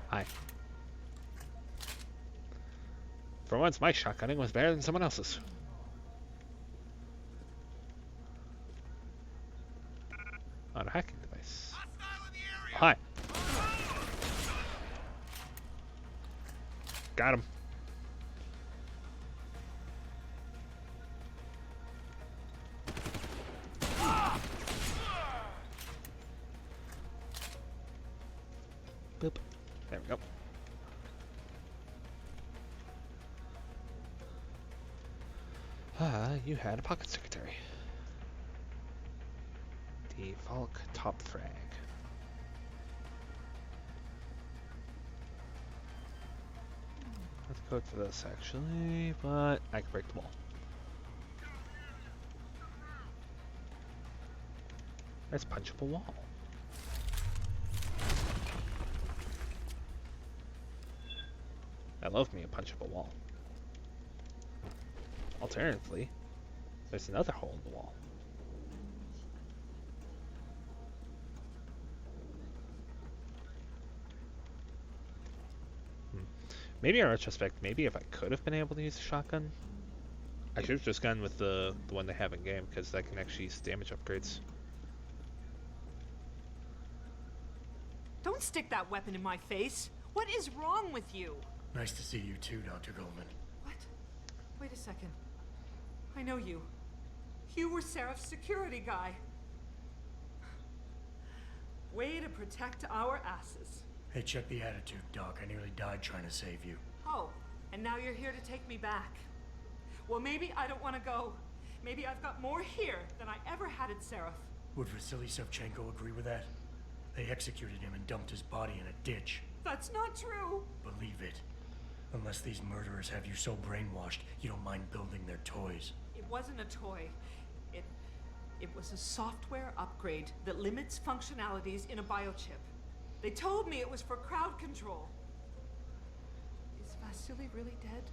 Hi. For once, my shotgunning was better than someone else's. On a hacking device. Hi. Got him. Boop. There we go. You had a pocket secretary. The Volk top frag. Let's code for this actually, but I can break the wall. Let's punch up a wall. I love me a punch up a wall. Alternatively, there's another hole in the wall. Maybe in retrospect, maybe if I could have been able to use a shotgun, I should have just gone with the one they have in game, because that can actually use damage upgrades. Don't stick that weapon in my face. What is wrong with you? Nice to see you too, Dr. Goldman. What? Wait a second. I know you. You were Seraph's security guy. Way to protect our asses. Hey, check the attitude, Doc. I nearly died trying to save you. Oh, and now you're here to take me back. Well, maybe I don't want to go. Maybe I've got more here than I ever had at Seraph. Would Vasily Savchenko agree with that? They executed him and dumped his body in a ditch. That's not true. Believe it. Unless these murderers have you so brainwashed, you don't mind building their toys. It wasn't a toy. It was a software upgrade that limits functionalities in a biochip. They told me it was for crowd control. Is Vasily really dead?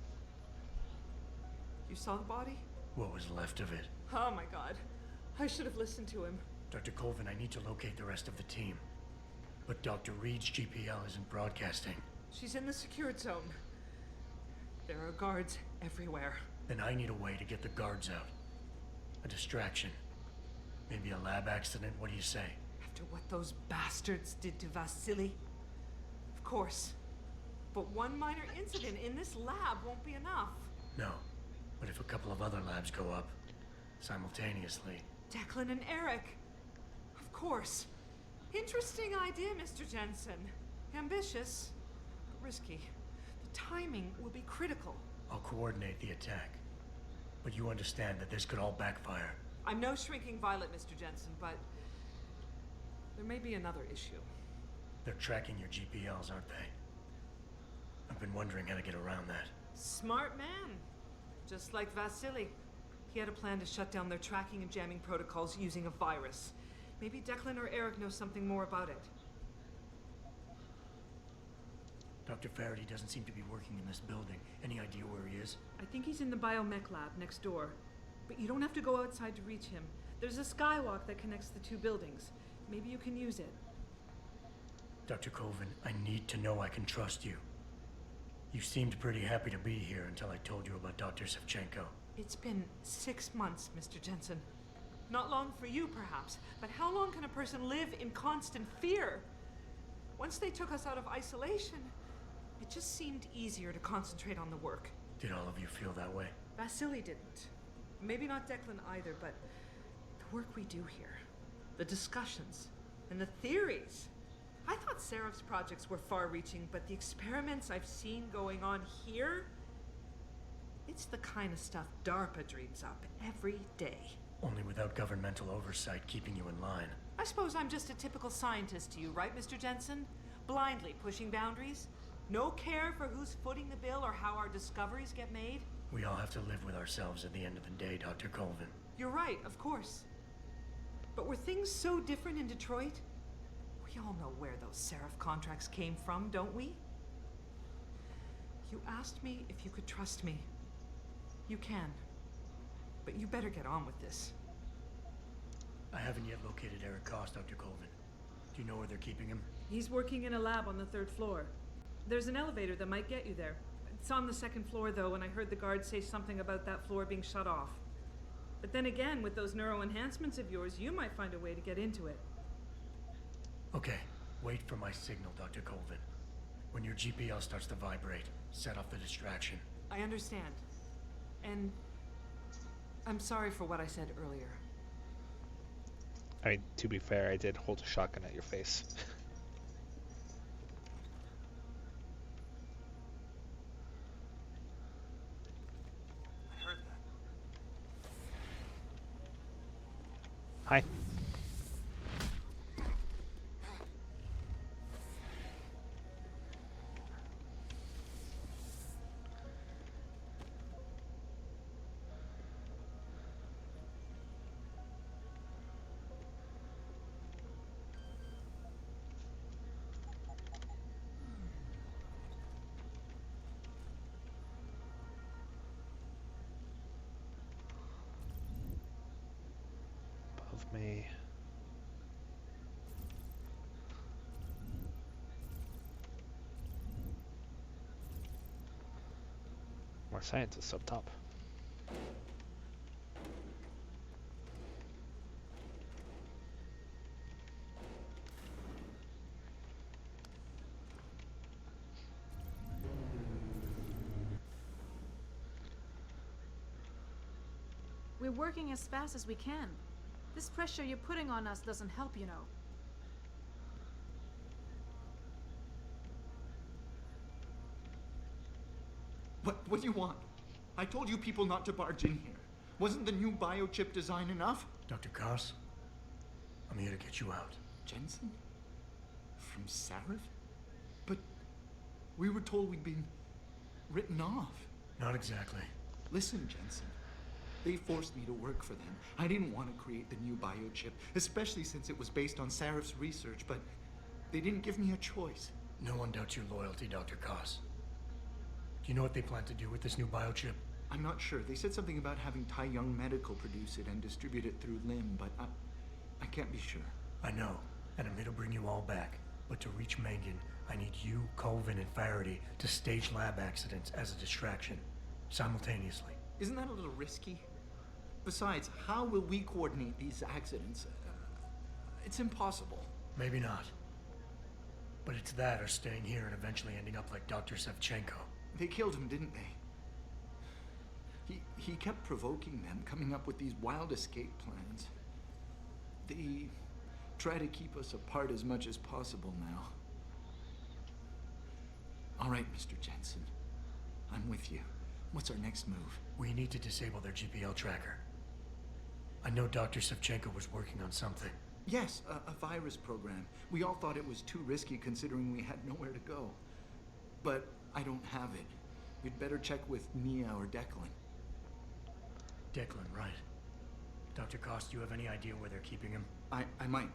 You saw the body? What was left of it? Oh my god. I should have listened to him. Dr. Colvin, I need to locate the rest of the team. But Dr. Reed's GPL isn't broadcasting. She's in the secured zone. There are guards everywhere. Then I need a way to get the guards out. A distraction. Maybe a lab accident, what do you say? After what those bastards did to Vasily? Of course. But one minor incident in this lab won't be enough. No. But if a couple of other labs go up, simultaneously... Declan and Eric. Of course. Interesting idea, Mr. Jensen. Ambitious, but risky. The timing will be critical. I'll coordinate the attack. But you understand that this could all backfire. I'm no shrinking violet, Mr. Jensen, but there may be another issue. They're tracking your GPLs, aren't they? I've been wondering how to get around that. Smart man. Just like Vasily. He had a plan to shut down their tracking and jamming protocols using a virus. Maybe Declan or Eric knows something more about it. Dr. Faraday doesn't seem to be working in this building. Any idea where he is? I think he's in the biomech lab next door. But you don't have to go outside to reach him. There's a skywalk that connects the two buildings. Maybe you can use it. Dr. Colvin, I need to know I can trust you. You seemed pretty happy to be here until I told you about Dr. Savchenko. It's been 6 months, Mr. Jensen. Not long for you, perhaps, but how long can a person live in constant fear? Once they took us out of isolation, it just seemed easier to concentrate on the work. Did all of you feel that way? Vasily didn't. Maybe not Declan either, but the work we do here, the discussions, and the theories. I thought Seraph's projects were far-reaching, but the experiments I've seen going on here, it's the kind of stuff DARPA dreams up every day. Only without governmental oversight keeping you in line. I suppose I'm just a typical scientist to you, right, Mr. Jensen? Blindly pushing boundaries? No care for who's footing the bill or how our discoveries get made? We all have to live with ourselves at the end of the day, Dr. Colvin. You're right, of course. But were things so different in Detroit? We all know where those Seraph contracts came from, don't we? You asked me if you could trust me. You can. But you better get on with this. I haven't yet located Eric Koss, Dr. Colvin. Do you know where they're keeping him? He's working in a lab on the 3rd floor. There's an elevator that might get you there. It's on the 2nd floor, though, and I heard the guard say something about that floor being shut off. But then again, with those neuro enhancements of yours, you might find a way to get into it. Okay, wait for my signal, Dr. Colvin. When your GPL starts to vibrate, set off the distraction. I understand. And I'm sorry for what I said earlier. I mean, to be fair, I did hold a shotgun at your face. I heard that. Hi. Above me. More scientists up top. We're working as fast as we can. This pressure you're putting on us doesn't help, you know. What do you want? I told you people not to barge in here. Wasn't the new biochip design enough? Dr. Koss, I'm here to get you out. Jensen? From Sarif? But we were told we'd been written off. Not exactly. Listen, Jensen. They forced me to work for them. I didn't want to create the new biochip, especially since it was based on Sarif's research, but they didn't give me a choice. No one doubts your loyalty, Dr. Koss. Do you know what they plan to do with this new biochip? I'm not sure. They said something about having Tai Young Medical produce it and distribute it through LIM, but I can't be sure. I know, and I'm here to bring you all back. But to reach Mangan, I need you, Colvin, and Faraday to stage lab accidents as a distraction, simultaneously. Isn't that a little risky? Besides, how will we coordinate these accidents? It's impossible. Maybe not. But it's that or staying here and eventually ending up like Dr. Savchenko. They killed him, didn't they? He kept provoking them, coming up with these wild escape plans. They try to keep us apart as much as possible now. All right, Mr. Jensen. I'm with you. What's our next move? We need to disable their GPL tracker. I know Dr. Savchenko was working on something. Yes, a virus program. We all thought it was too risky considering we had nowhere to go. But I don't have it. You'd better check with Mia or Declan. Declan, right. Dr. Koss, do you have any idea where they're keeping him? I might.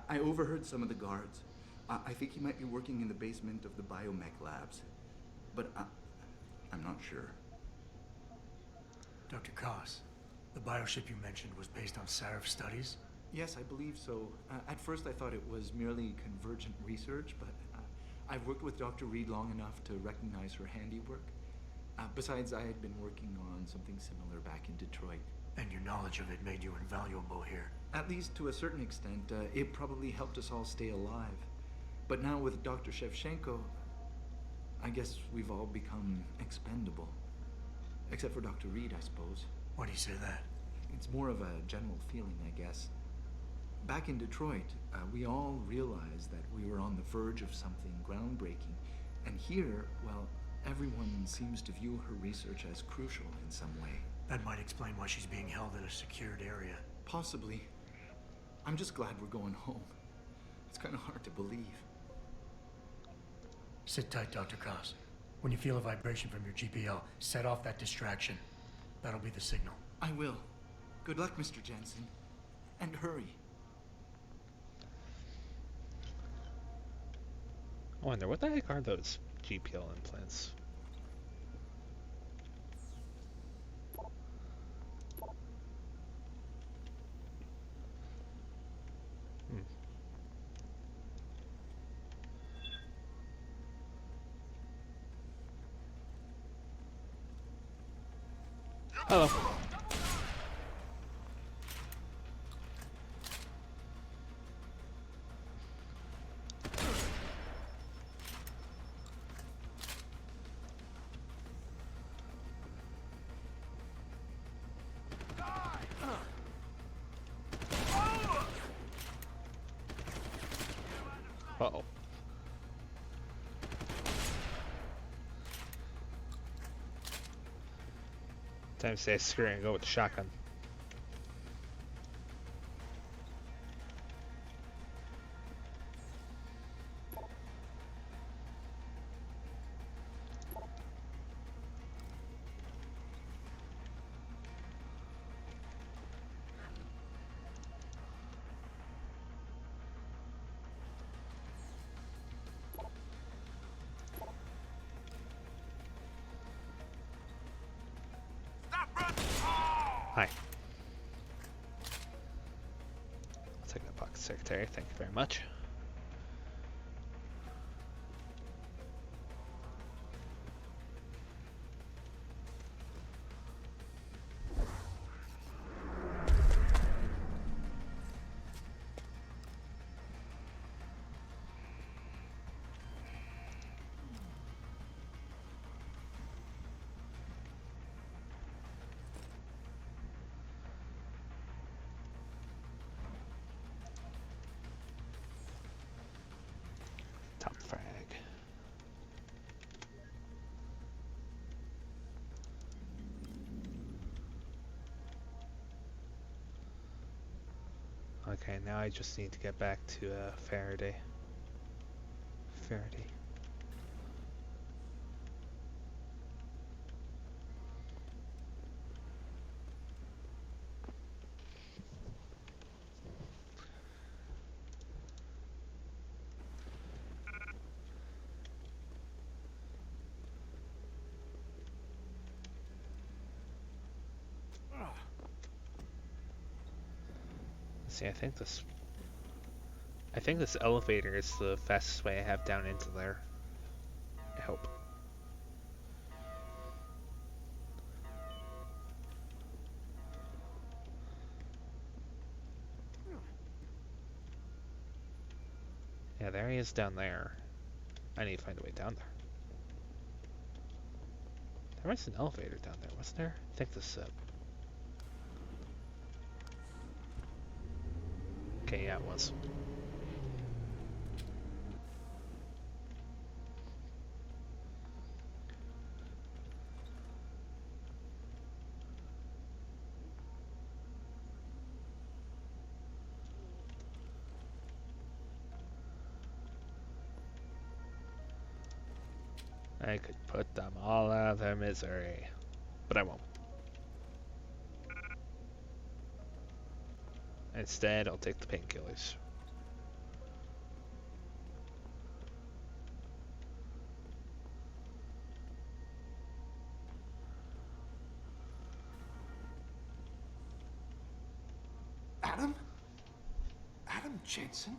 I overheard some of the guards. I think he might be working in the basement of the biomech labs. But I'm not sure. Dr. Koss, The bioship you mentioned was based on Sarif's studies? Yes, I believe so. At first I thought it was merely convergent research, but I've worked with Dr. Reed long enough to recognize her handiwork. Besides, I had been working on something similar back in Detroit. And your knowledge of it made you invaluable here. At least to a certain extent, it probably helped us all stay alive. But now with Dr. Shevchenko, I guess we've all become expendable. Except for Dr. Reed, I suppose. Why do you say that? It's more of a general feeling, I guess. Back in Detroit, we all realized that we were on the verge of something groundbreaking. And here, well, everyone seems to view her research as crucial in some way. That might explain why she's being held in a secured area. Possibly. I'm just glad we're going home. It's kind of hard to believe. Sit tight, Dr. Koss. When you feel a vibration from your GPL, set off that distraction. That'll be the signal. I will. Good luck, Mr. Jensen. And hurry. I wonder, what the heck are those GPL implants? Hello. Uh-oh. Time to say screw it and go with the shotgun. Hi. I'll take that pocket secretary, thank you very much. Top frag. Okay, now I just need to get back to Faraday. See, I think this elevator is the fastest way I have down into there. I hope. Yeah, there he is down there. I need to find a way down there. There was an elevator down there, wasn't there? I think this is it. Okay, yeah, it was. I could put them all out of their misery, but I won't. Instead, I'll take the painkillers. Adam? Adam Jensen?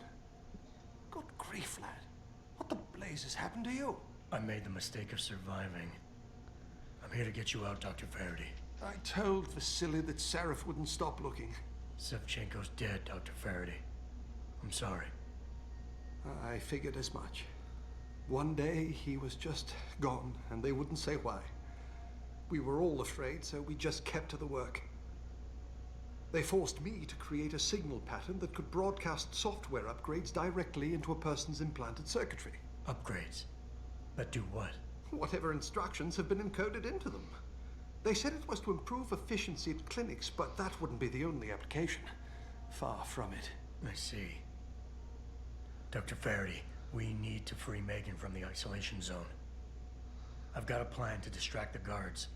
Good grief, lad. What the blazes happened to you? I made the mistake of surviving. I'm here to get you out, Dr. Faraday. I told Vasily that Seraph wouldn't stop looking. Sevchenko's dead, Dr. Faraday. I'm sorry. I figured as much. One day he was just gone, and they wouldn't say why. We were all afraid, so we just kept to the work. They forced me to create a signal pattern that could broadcast software upgrades directly into a person's implanted circuitry. Upgrades? That do what? Whatever instructions have been encoded into them. They said it was to improve efficiency at clinics, but that wouldn't be the only application. Far from it. I see. Dr. Faraday, we need to free Megan from the isolation zone. I've got a plan to distract the guards.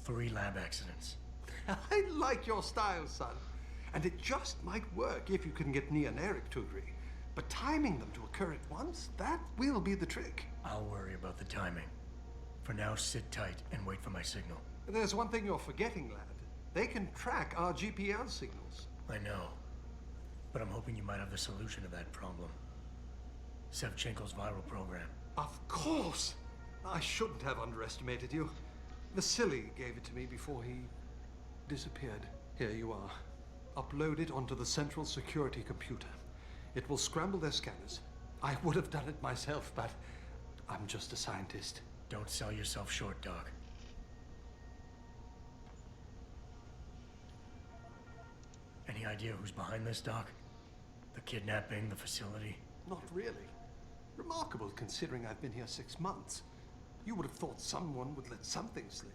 3 lab accidents. I like your style, son. And it just might work if you can get Nia and Eric to agree. But timing them to occur at once, that will be the trick. I'll worry about the timing. For now, sit tight and wait for my signal. There's one thing you're forgetting, lad. They can track our GPL signals. I know. But I'm hoping you might have the solution to that problem. Sevchenko's viral program. Of course! I shouldn't have underestimated you. Vasily gave it to me before he disappeared. Here you are. Upload it onto the central security computer. It will scramble their scanners. I would have done it myself, but I'm just a scientist. Don't sell yourself short, Doc. Any idea who's behind this, Doc? The kidnapping, the facility? Not really. Remarkable considering I've been here 6 months. You would have thought someone would let something slip.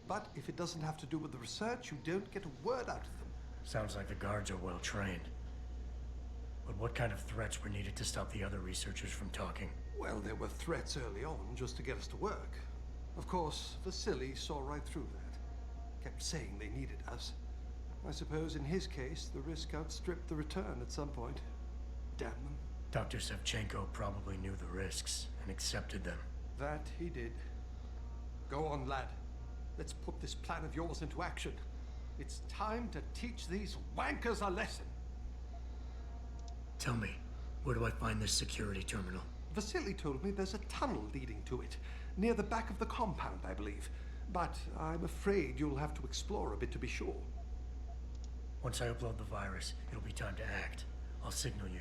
But if it doesn't have to do with the research, you don't get a word out of them. Sounds like the guards are well trained. But what kind of threats were needed to stop the other researchers from talking? Well, there were threats early on just to get us to work. Of course, Vasily saw right through that. Kept saying they needed us. I suppose in his case, the risk outstripped the return at some point. Damn them. Dr. Sevchenko probably knew the risks and accepted them. That he did. Go on, lad. Let's put this plan of yours into action. It's time to teach these wankers a lesson. Tell me, where do I find this security terminal? Vasily told me there's a tunnel leading to it, near the back of the compound, I believe. But I'm afraid you'll have to explore a bit to be sure. Once I upload the virus, it'll be time to act. I'll signal you.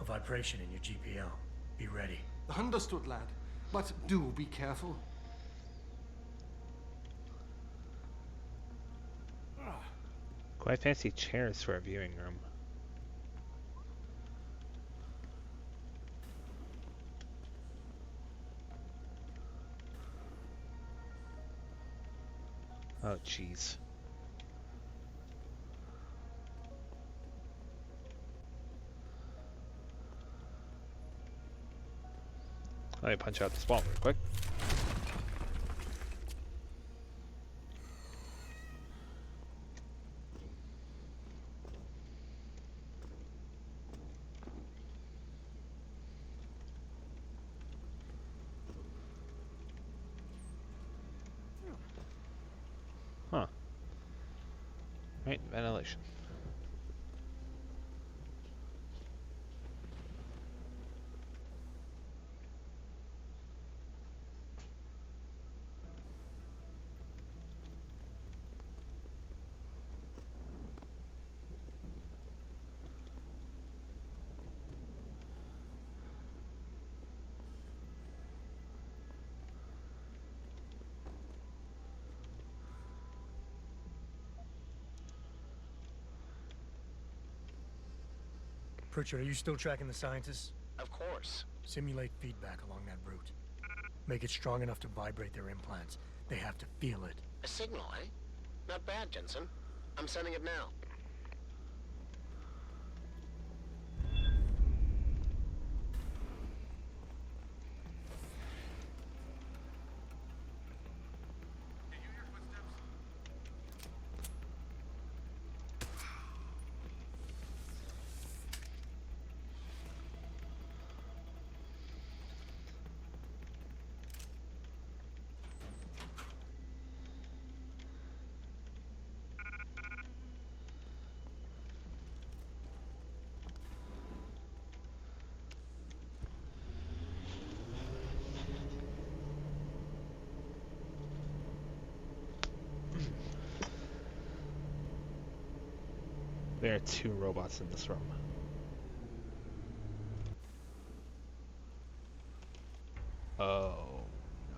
A vibration in your GPL. Be ready. Understood, lad. But do be careful. Quite fancy chairs for a viewing room. Oh, jeez. Let me punch out this wall real quick. Huh. Right, ventilation. Pritchard, are you still tracking the scientists? Of course. Simulate feedback along that route. Make it strong enough to vibrate their implants. They have to feel it. A signal, eh? Not bad, Jensen. I'm sending it now. There are 2 robots in this room. Oh, no.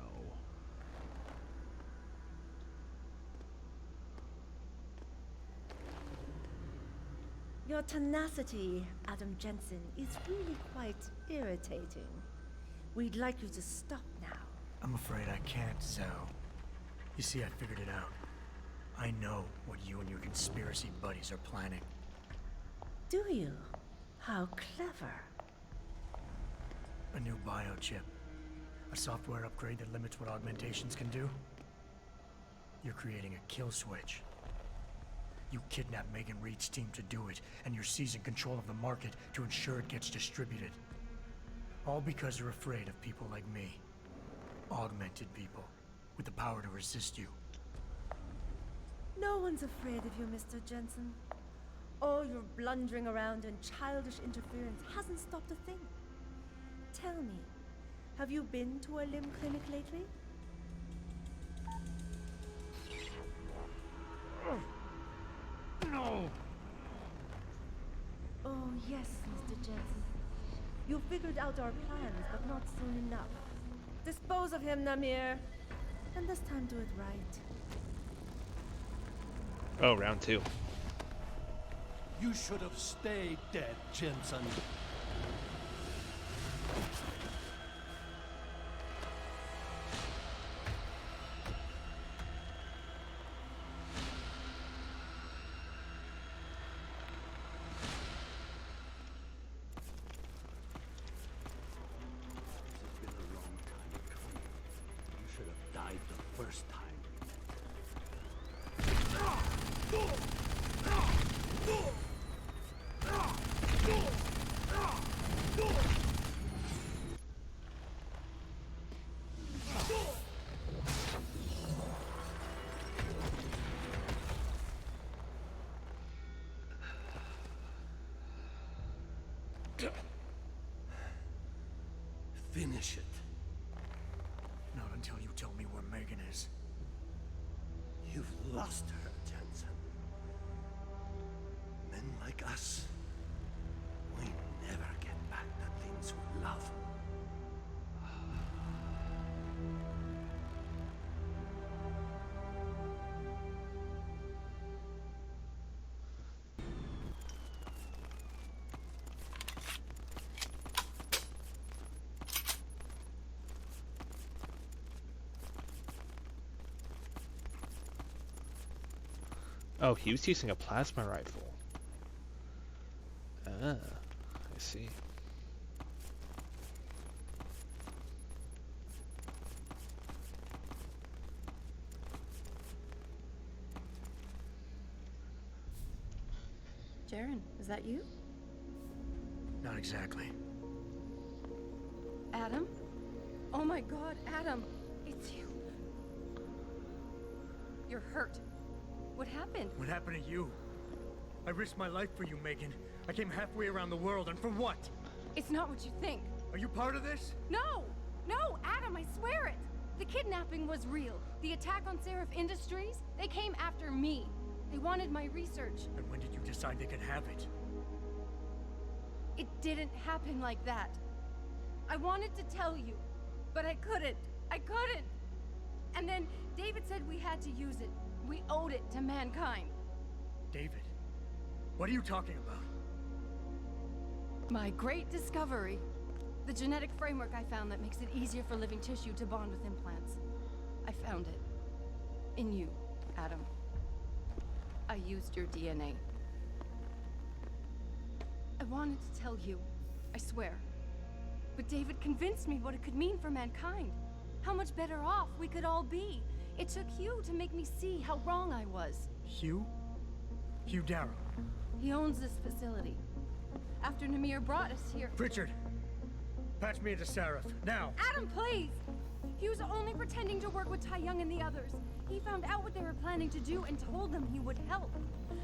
Your tenacity, Adam Jensen, is really quite irritating. We'd like you to stop now. I'm afraid I can't, Zoe. You see, I figured it out. I know what you and your conspiracy buddies are planning. Do you? How clever. A new biochip. A software upgrade that limits what augmentations can do. You're creating a kill switch. You kidnapped Megan Reed's team to do it, and you're seizing control of the market to ensure it gets distributed. All because you're afraid of people like me. Augmented people, with the power to resist you. No one's afraid of you, Mr. Jensen. All your blundering around and childish interference hasn't stopped a thing. Tell me, have you been to a limb clinic lately? No! Oh, yes, Mr. Jensen. You figured out our plans, but not soon enough. Dispose of him, Namir. And this time do it right. Oh, round 2. You should have stayed dead, Jensen. First time. Finish it. Not until you tell me where Megan is. You've lost her, Jensen. Men like us, we never get back the things we love. Oh, he was using a plasma rifle. Ah, I see. Jaren, is that you? Not exactly. Adam? Oh my god, Adam! It's you. You're hurt. What happened? What happened to you? I risked my life for you, Megan. I came halfway around the world, and for what? It's not what you think. Are you part of this? No! No, Adam, I swear it! The kidnapping was real. The attack on Seraph Industries, they came after me. They wanted my research. And when did you decide they could have it? It didn't happen like that. I wanted to tell you, but I couldn't. I couldn't! And then David said we had to use it. We owed it to mankind. David? What are you talking about? My great discovery. The genetic framework I found that makes it easier for living tissue to bond with implants. I found it. In you, Adam. I used your DNA. I wanted to tell you, I swear. But David convinced me what it could mean for mankind. How much better off we could all be. It took Hugh to make me see how wrong I was. Hugh? Hugh Darrow. He owns this facility. After Namir brought us here... Pritchard! Patch me into Seraph, now! Adam, please! He was only pretending to work with Tai Young and the others. He found out what they were planning to do and told them he would help.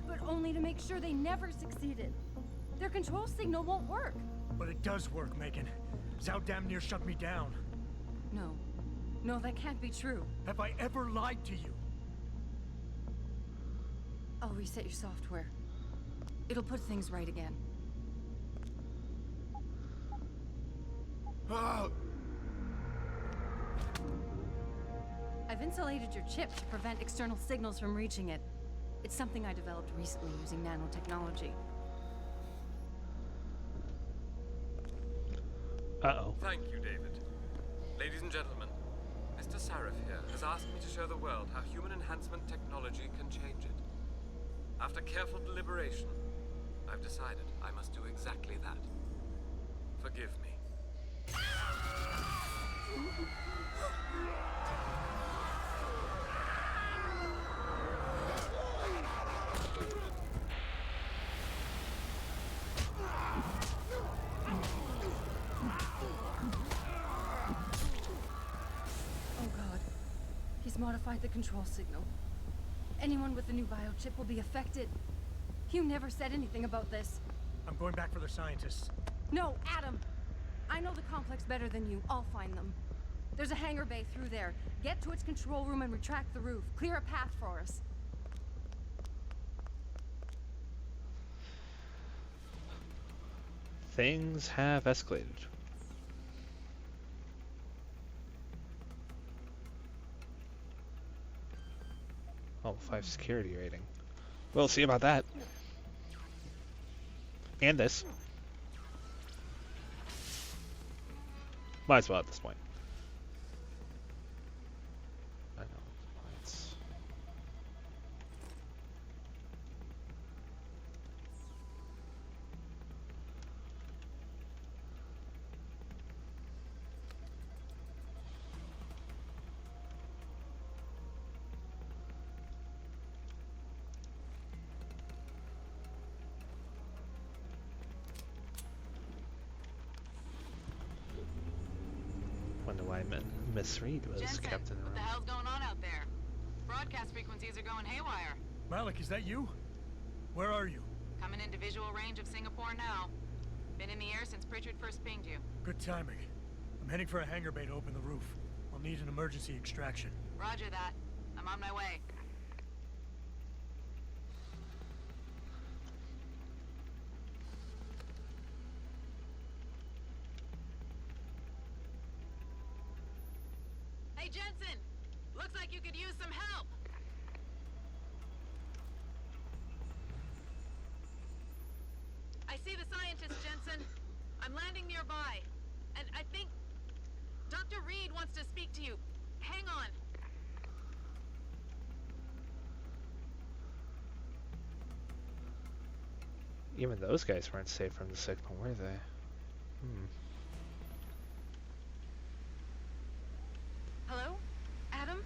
But only to make sure they never succeeded. Their control signal won't work. But it does work, Megan. Zhao damn near shut me down. No. No, that can't be true. Have I ever lied to you? I'll reset your software. It'll put things right again. I've insulated your chip to prevent external signals from reaching it. It's something I developed recently using nanotechnology. Uh-oh. Thank you, David. Ladies and gentlemen, Mr. Sarif here has asked me to show the world how human enhancement technology can change it. After careful deliberation, I've decided I must do exactly that. Forgive me. Modified the control signal. Anyone with the new biochip will be affected. You never said anything about this. I'm going back for the scientists. No, Adam! I know the complex better than you. I'll find them. There's a hangar bay through there. Get to its control room and retract the roof. Clear a path for us. Things have escalated. Oh, 5 security rating. We'll see about that. And this. Might as well at this point. I know. It's... Wonder why Miss Reed was Jensen, kept in the what room. the hell's going on out there? Broadcast frequencies are going haywire. Malik, is that you? Where are you? Coming into visual range of Singapore now. Been in the air since Pritchard first pinged you. Good timing. I'm heading for a hangar bay to open the roof. I'll need an emergency extraction. Roger that. I'm on my way. Hey, Jensen! Looks like you could use some help! I see the scientist, Jensen. I'm landing nearby. And I think... Dr. Reed wants to speak to you. Hang on. Even those guys weren't safe from the signal, were they? Hello? Adam?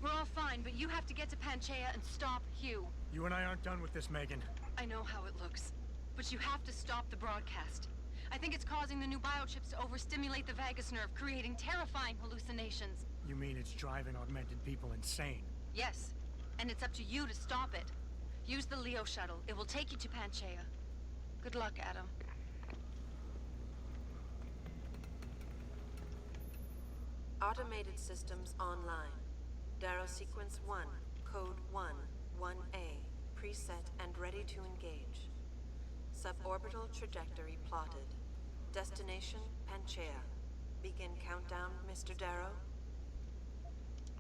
We're all fine, but you have to get to Panchaea and stop Hugh. You and I aren't done with this, Megan. I know how it looks, but you have to stop the broadcast. I think it's causing the new biochips to overstimulate the vagus nerve, creating terrifying hallucinations. You mean it's driving augmented people insane? Yes, and it's up to you to stop it. Use the Leo shuttle. It will take you to Panchaea. Good luck, Adam. Automated systems online. Darrow sequence 1, code 1-1A, preset and ready to engage. Suborbital trajectory plotted. Destination Panchaea. Begin countdown, Mr. Darrow.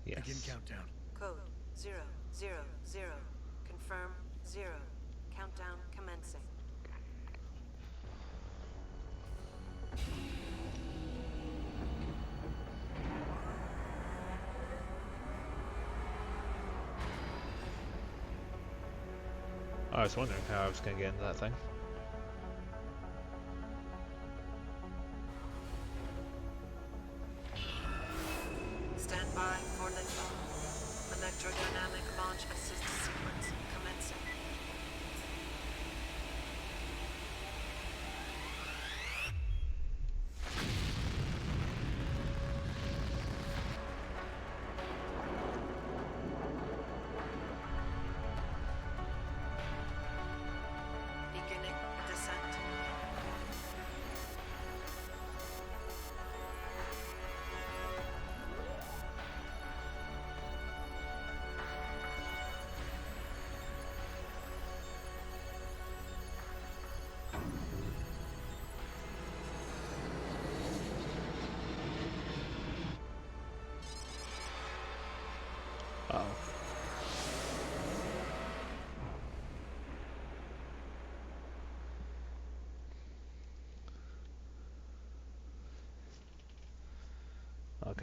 Yes. Begin countdown. Code 000. Confirm 0. Countdown commencing. I was wondering how I was going to get into that thing. Stand by for liftoff. Electrodynamic launch assist sequence commencing. Beginning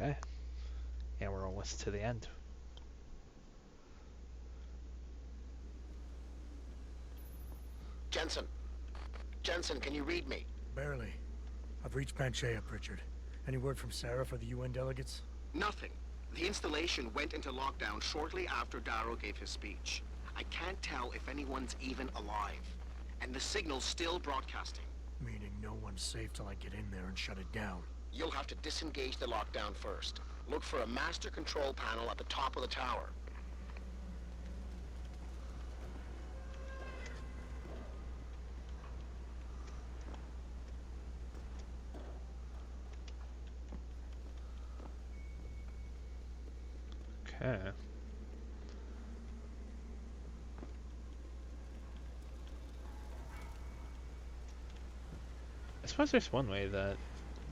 Okay. And we're almost to the end. Jensen. Jensen, can you read me? Barely. I've reached Panchea, Pritchard. Any word from Sarah for the UN delegates? Nothing. The installation went into lockdown shortly after Darrow gave his speech. I can't tell if anyone's even alive. And the signal's still broadcasting. Meaning no one's safe till I get in there and shut it down. You'll have to disengage the lockdown first. Look for a master control panel at the top of the tower. Okay. I suppose there's one way that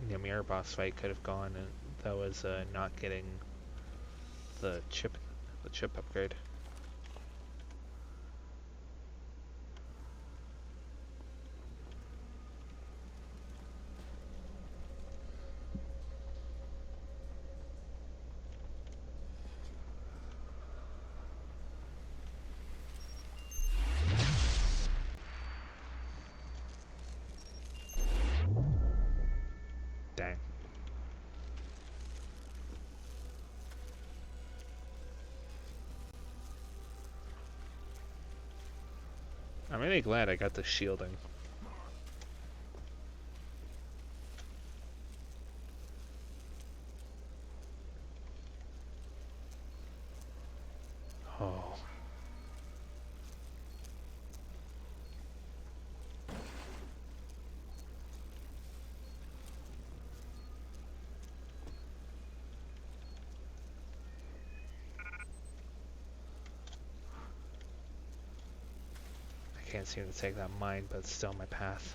the mirror boss fight could have gone, and that was not getting the chip upgrade. Dang. I'm really glad I got the shielding. Oh. I can't seem to take that mine, but it's still my path.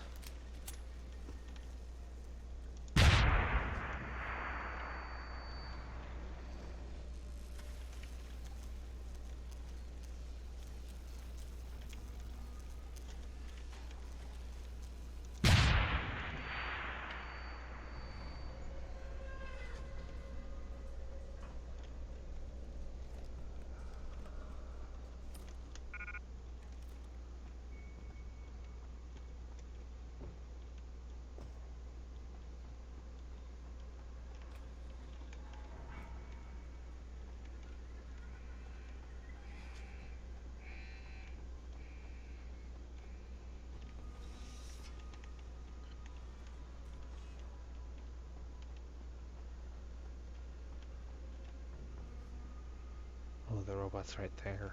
Oh, the robot's right there.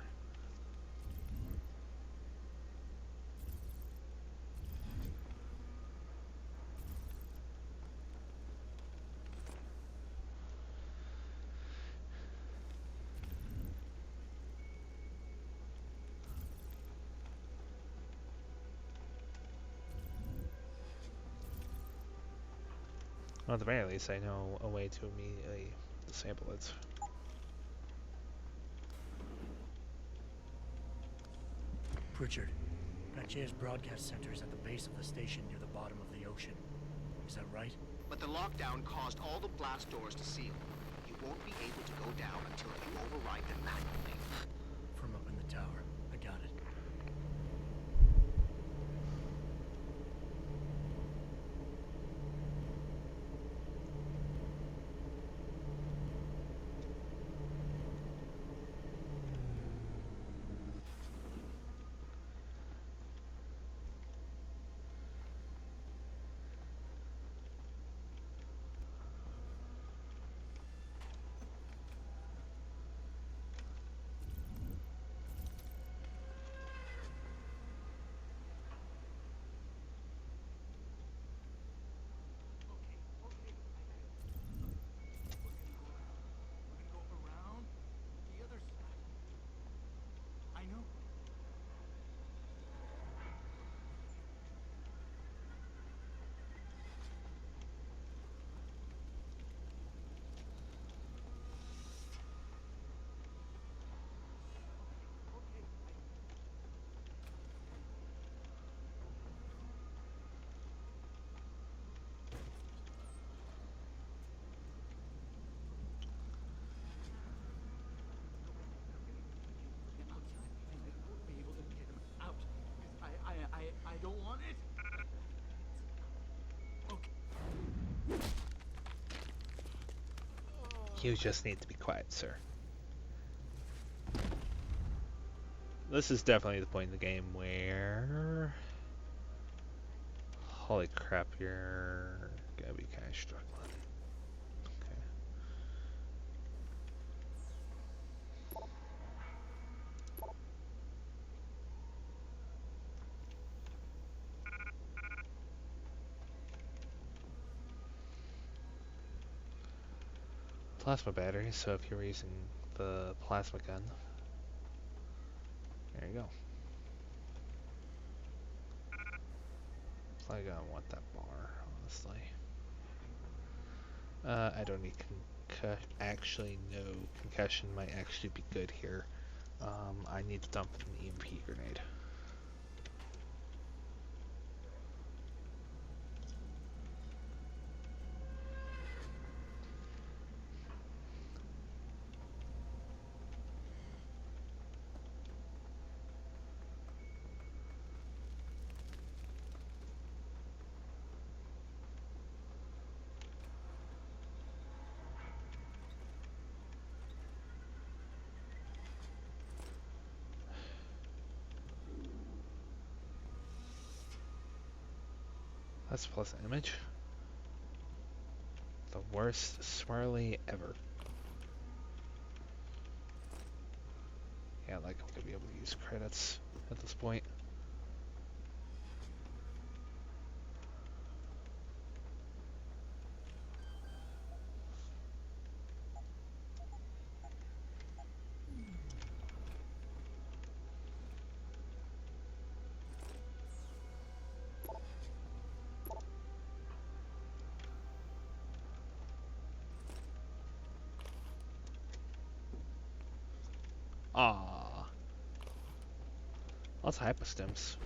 Well, at the very least, I know a way to immediately disable it. Pritchard, Panchea's broadcast center is at the base of the station near the bottom of the ocean. Is that right? But the lockdown caused all the blast doors to seal. You won't be able to go down until you override them manually. From up in the tower. I got it. You just need to be quiet, sir. This is definitely the point in the game where... Holy crap, you're gonna be kind of struggling. Okay. Plasma battery, so if you're using the plasma gun, there you go. I don't want that bar, honestly. I don't need actually, no, concussion might actually be good here. I need to dump an EMP grenade. That's a pleasant image. The worst swirly ever. Yeah, like I'm gonna be able to use credits at this point. Ah, lots of hypostims.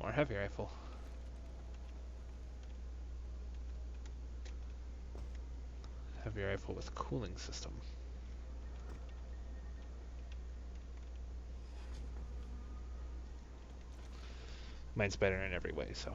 More heavy rifle. Heavy rifle with cooling system. Mine's better in every way, so.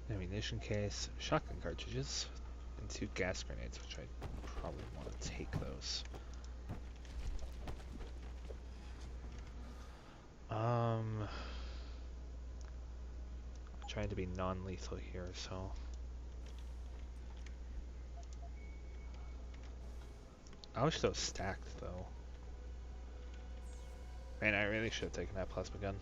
Ammunition case, shotgun cartridges, and 2 gas grenades, which I probably want to take those. I'm trying to be non-lethal here, so. I wish those stacked though. Man, I really should have taken that plasma gun.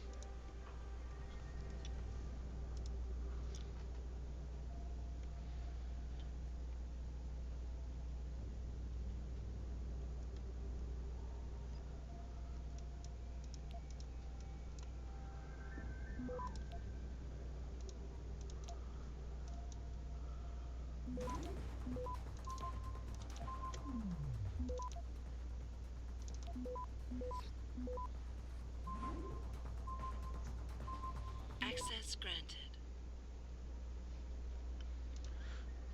Access granted.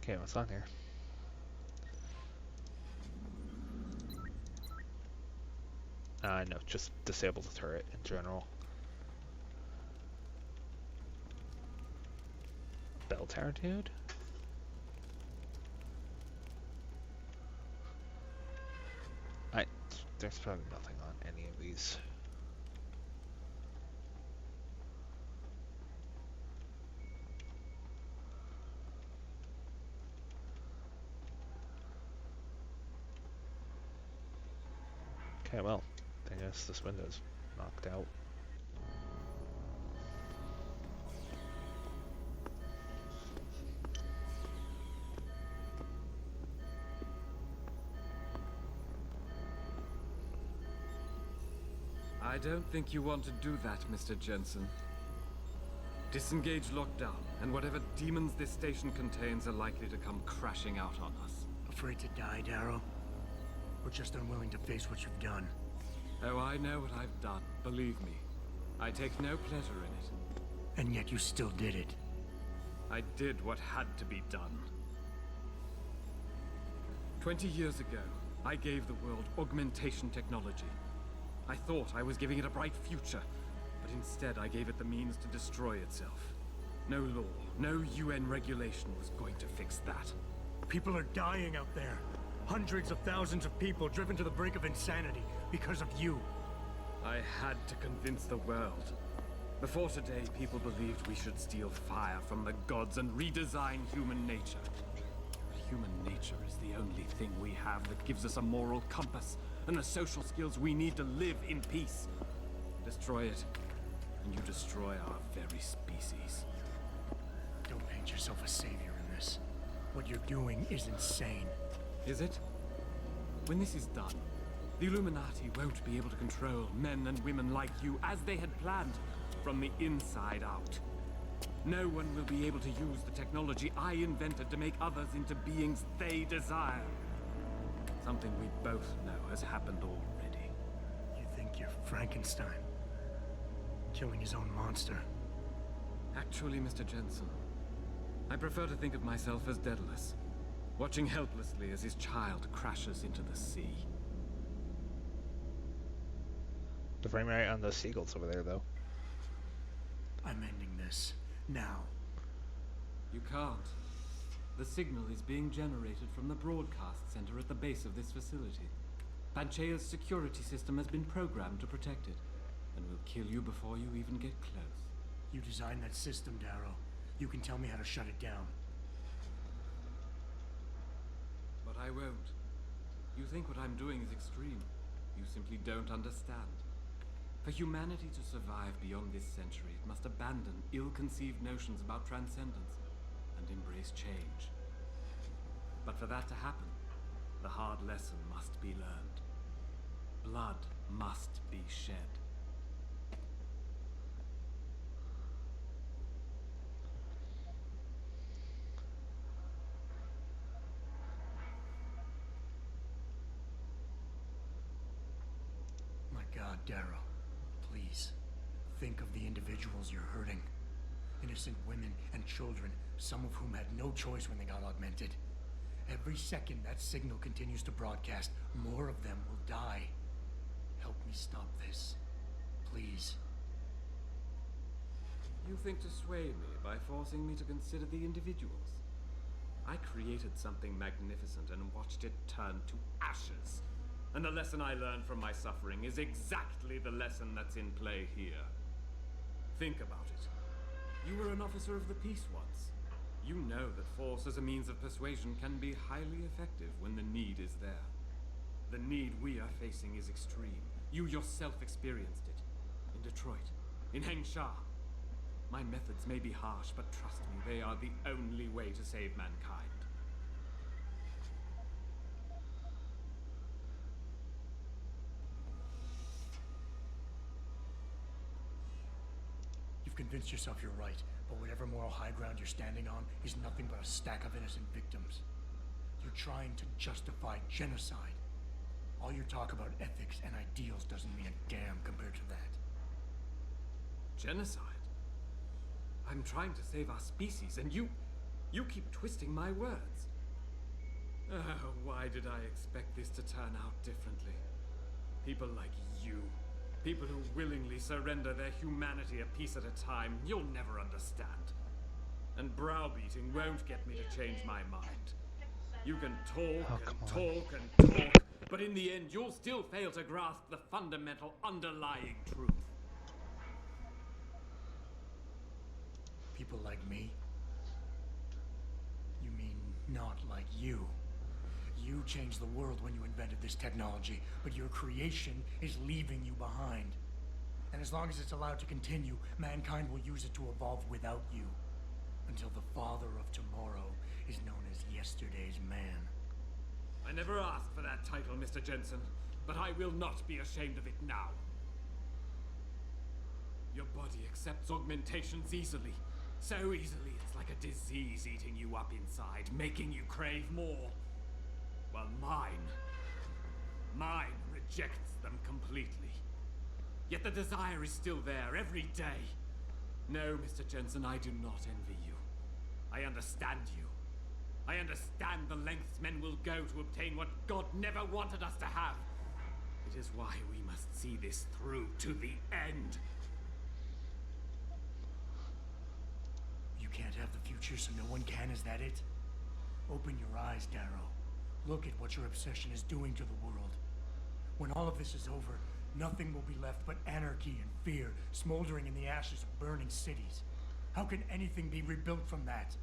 Okay, what's on here? No, just disable the turret in general. Bell tower, dude? There's probably nothing on any of these. Okay, well, then guess this window's knocked out. I don't think you want to do that, Mr. Jensen. Disengage lockdown, and whatever demons this station contains are likely to come crashing out on us. Afraid to die, Darrow? Or just unwilling to face what you've done? Oh, I know what I've done. Believe me. I take no pleasure in it. And yet you still did it. I did what had to be done. 20 years ago, I gave the world augmentation technology. I thought I was giving it a bright future, but instead I gave it the means to destroy itself. No law, no UN regulation was going to fix that. People are dying out there. Hundreds of thousands of people driven to the brink of insanity because of you. I had to convince the world. Before today, people believed we should steal fire from the gods and redesign human nature. But human nature is the only thing we have that gives us a moral compass and the social skills we need to live in peace. Destroy it, and you destroy our very species. Don't paint yourself a savior in this. What you're doing is insane. Is it? When this is done, the Illuminati won't be able to control men and women like you as they had planned, from the inside out. No one will be able to use the technology I invented to make others into beings they desire. Something we both know has happened already. You think you're Frankenstein? Killing his own monster? Actually, Mr. Jensen, I prefer to think of myself as Daedalus, watching helplessly as his child crashes into the sea. The frame rate on the seagulls over there, though. I'm ending this. Now. You can't. The signal is being generated from the broadcast center at the base of this facility. Panchea's security system has been programmed to protect it, and will kill you before you even get close. You designed that system, Darrow. You can tell me how to shut it down. But I won't. You think what I'm doing is extreme. You simply don't understand. For humanity to survive beyond this century, it must abandon ill-conceived notions about transcendence and embrace change. But for that to happen, the hard lesson must be learned. Blood must be shed. My God, Darrow. Please. Think of the individuals you're hurting. Innocent women and children, some of whom had no choice when they got augmented. Every second that signal continues to broadcast, more of them will die. Help me stop this. Please. You think to sway me by forcing me to consider the individuals? I created something magnificent and watched it turn to ashes. And the lesson I learned from my suffering is exactly the lesson that's in play here. Think about it. You were an officer of the peace once. You know that force as a means of persuasion can be highly effective when the need is there. The need we are facing is extreme. You yourself experienced it. In Detroit. In Hengsha. My methods may be harsh, but trust me, they are the only way to save mankind. You've convinced yourself you're right, but whatever moral high ground you're standing on is nothing but a stack of innocent victims. You're trying to justify genocide. All your talk about ethics and ideals doesn't mean a damn compared to that. Genocide? I'm trying to save our species, and you keep twisting my words. Oh, why did I expect this to turn out differently? People like you, people who willingly surrender their humanity a piece at a time, you'll never understand. And browbeating won't get me to change my mind. You can talk and talk and talk, but in the end, you'll still fail to grasp the fundamental underlying truth. People like me? You mean not like you? You changed the world when you invented this technology, but your creation is leaving you behind. And as long as it's allowed to continue, mankind will use it to evolve without you. Until the father of tomorrow is known as yesterday's man. I never asked for that title, Mr. Jensen, but I will not be ashamed of it now. Your body accepts augmentations easily. So easily, it's like a disease eating you up inside, making you crave more. While mine rejects them completely. Yet the desire is still there every day. No, Mr. Jensen, I do not envy you. I understand you. I understand the lengths men will go to obtain what God never wanted us to have. It is why we must see this through to the end. You can't have the future, so no one can, is that it? Open your eyes, Darrow. Look at what your obsession is doing to the world. When all of this is over, nothing will be left but anarchy and fear, smoldering in the ashes of burning cities. How can anything be rebuilt from that?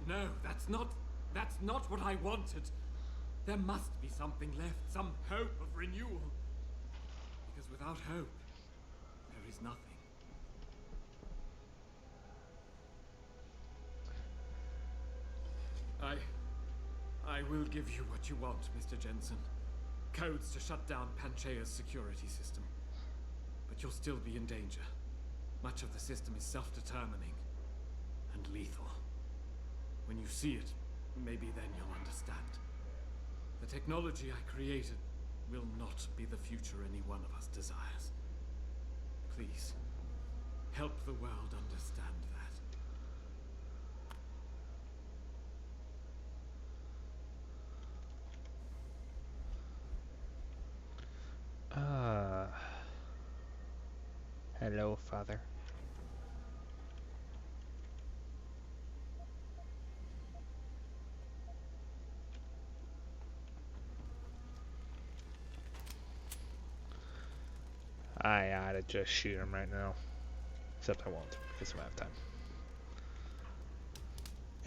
No, that's not what I wanted. There must be something left, some hope of renewal. Because without hope, there is nothing. I will give you what you want, Mr. Jensen. Codes to shut down Panchaea's security system. But you'll still be in danger. Much of the system is self-determining and lethal. When you see it, maybe then you'll understand. The technology I created will not be the future any one of us desires. Please, help the world understand that. Hello, Father. I ought to just shoot him right now. Except I won't, because I'm out of time.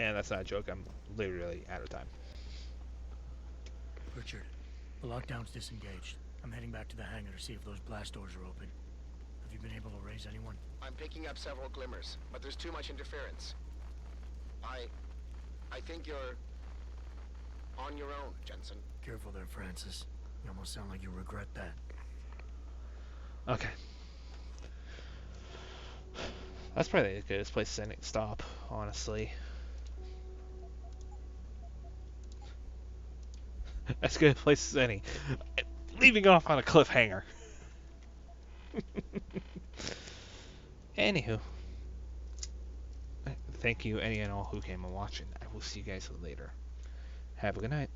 And that's not a joke, I'm literally out of time. Richard, the lockdown's disengaged. I'm heading back to the hangar to see if those blast doors are open. Have you been able to raise anyone? I'm picking up several glimmers, but there's too much interference. I think you're on your own, Jensen. Careful there, Francis. You almost sound like you regret that. Okay. That's probably the greatest place to stop, honestly. That's a good place as any. Leaving off on a cliffhanger. Anywho. Thank you any and all who came and watching. I will see you guys later. Have a good night.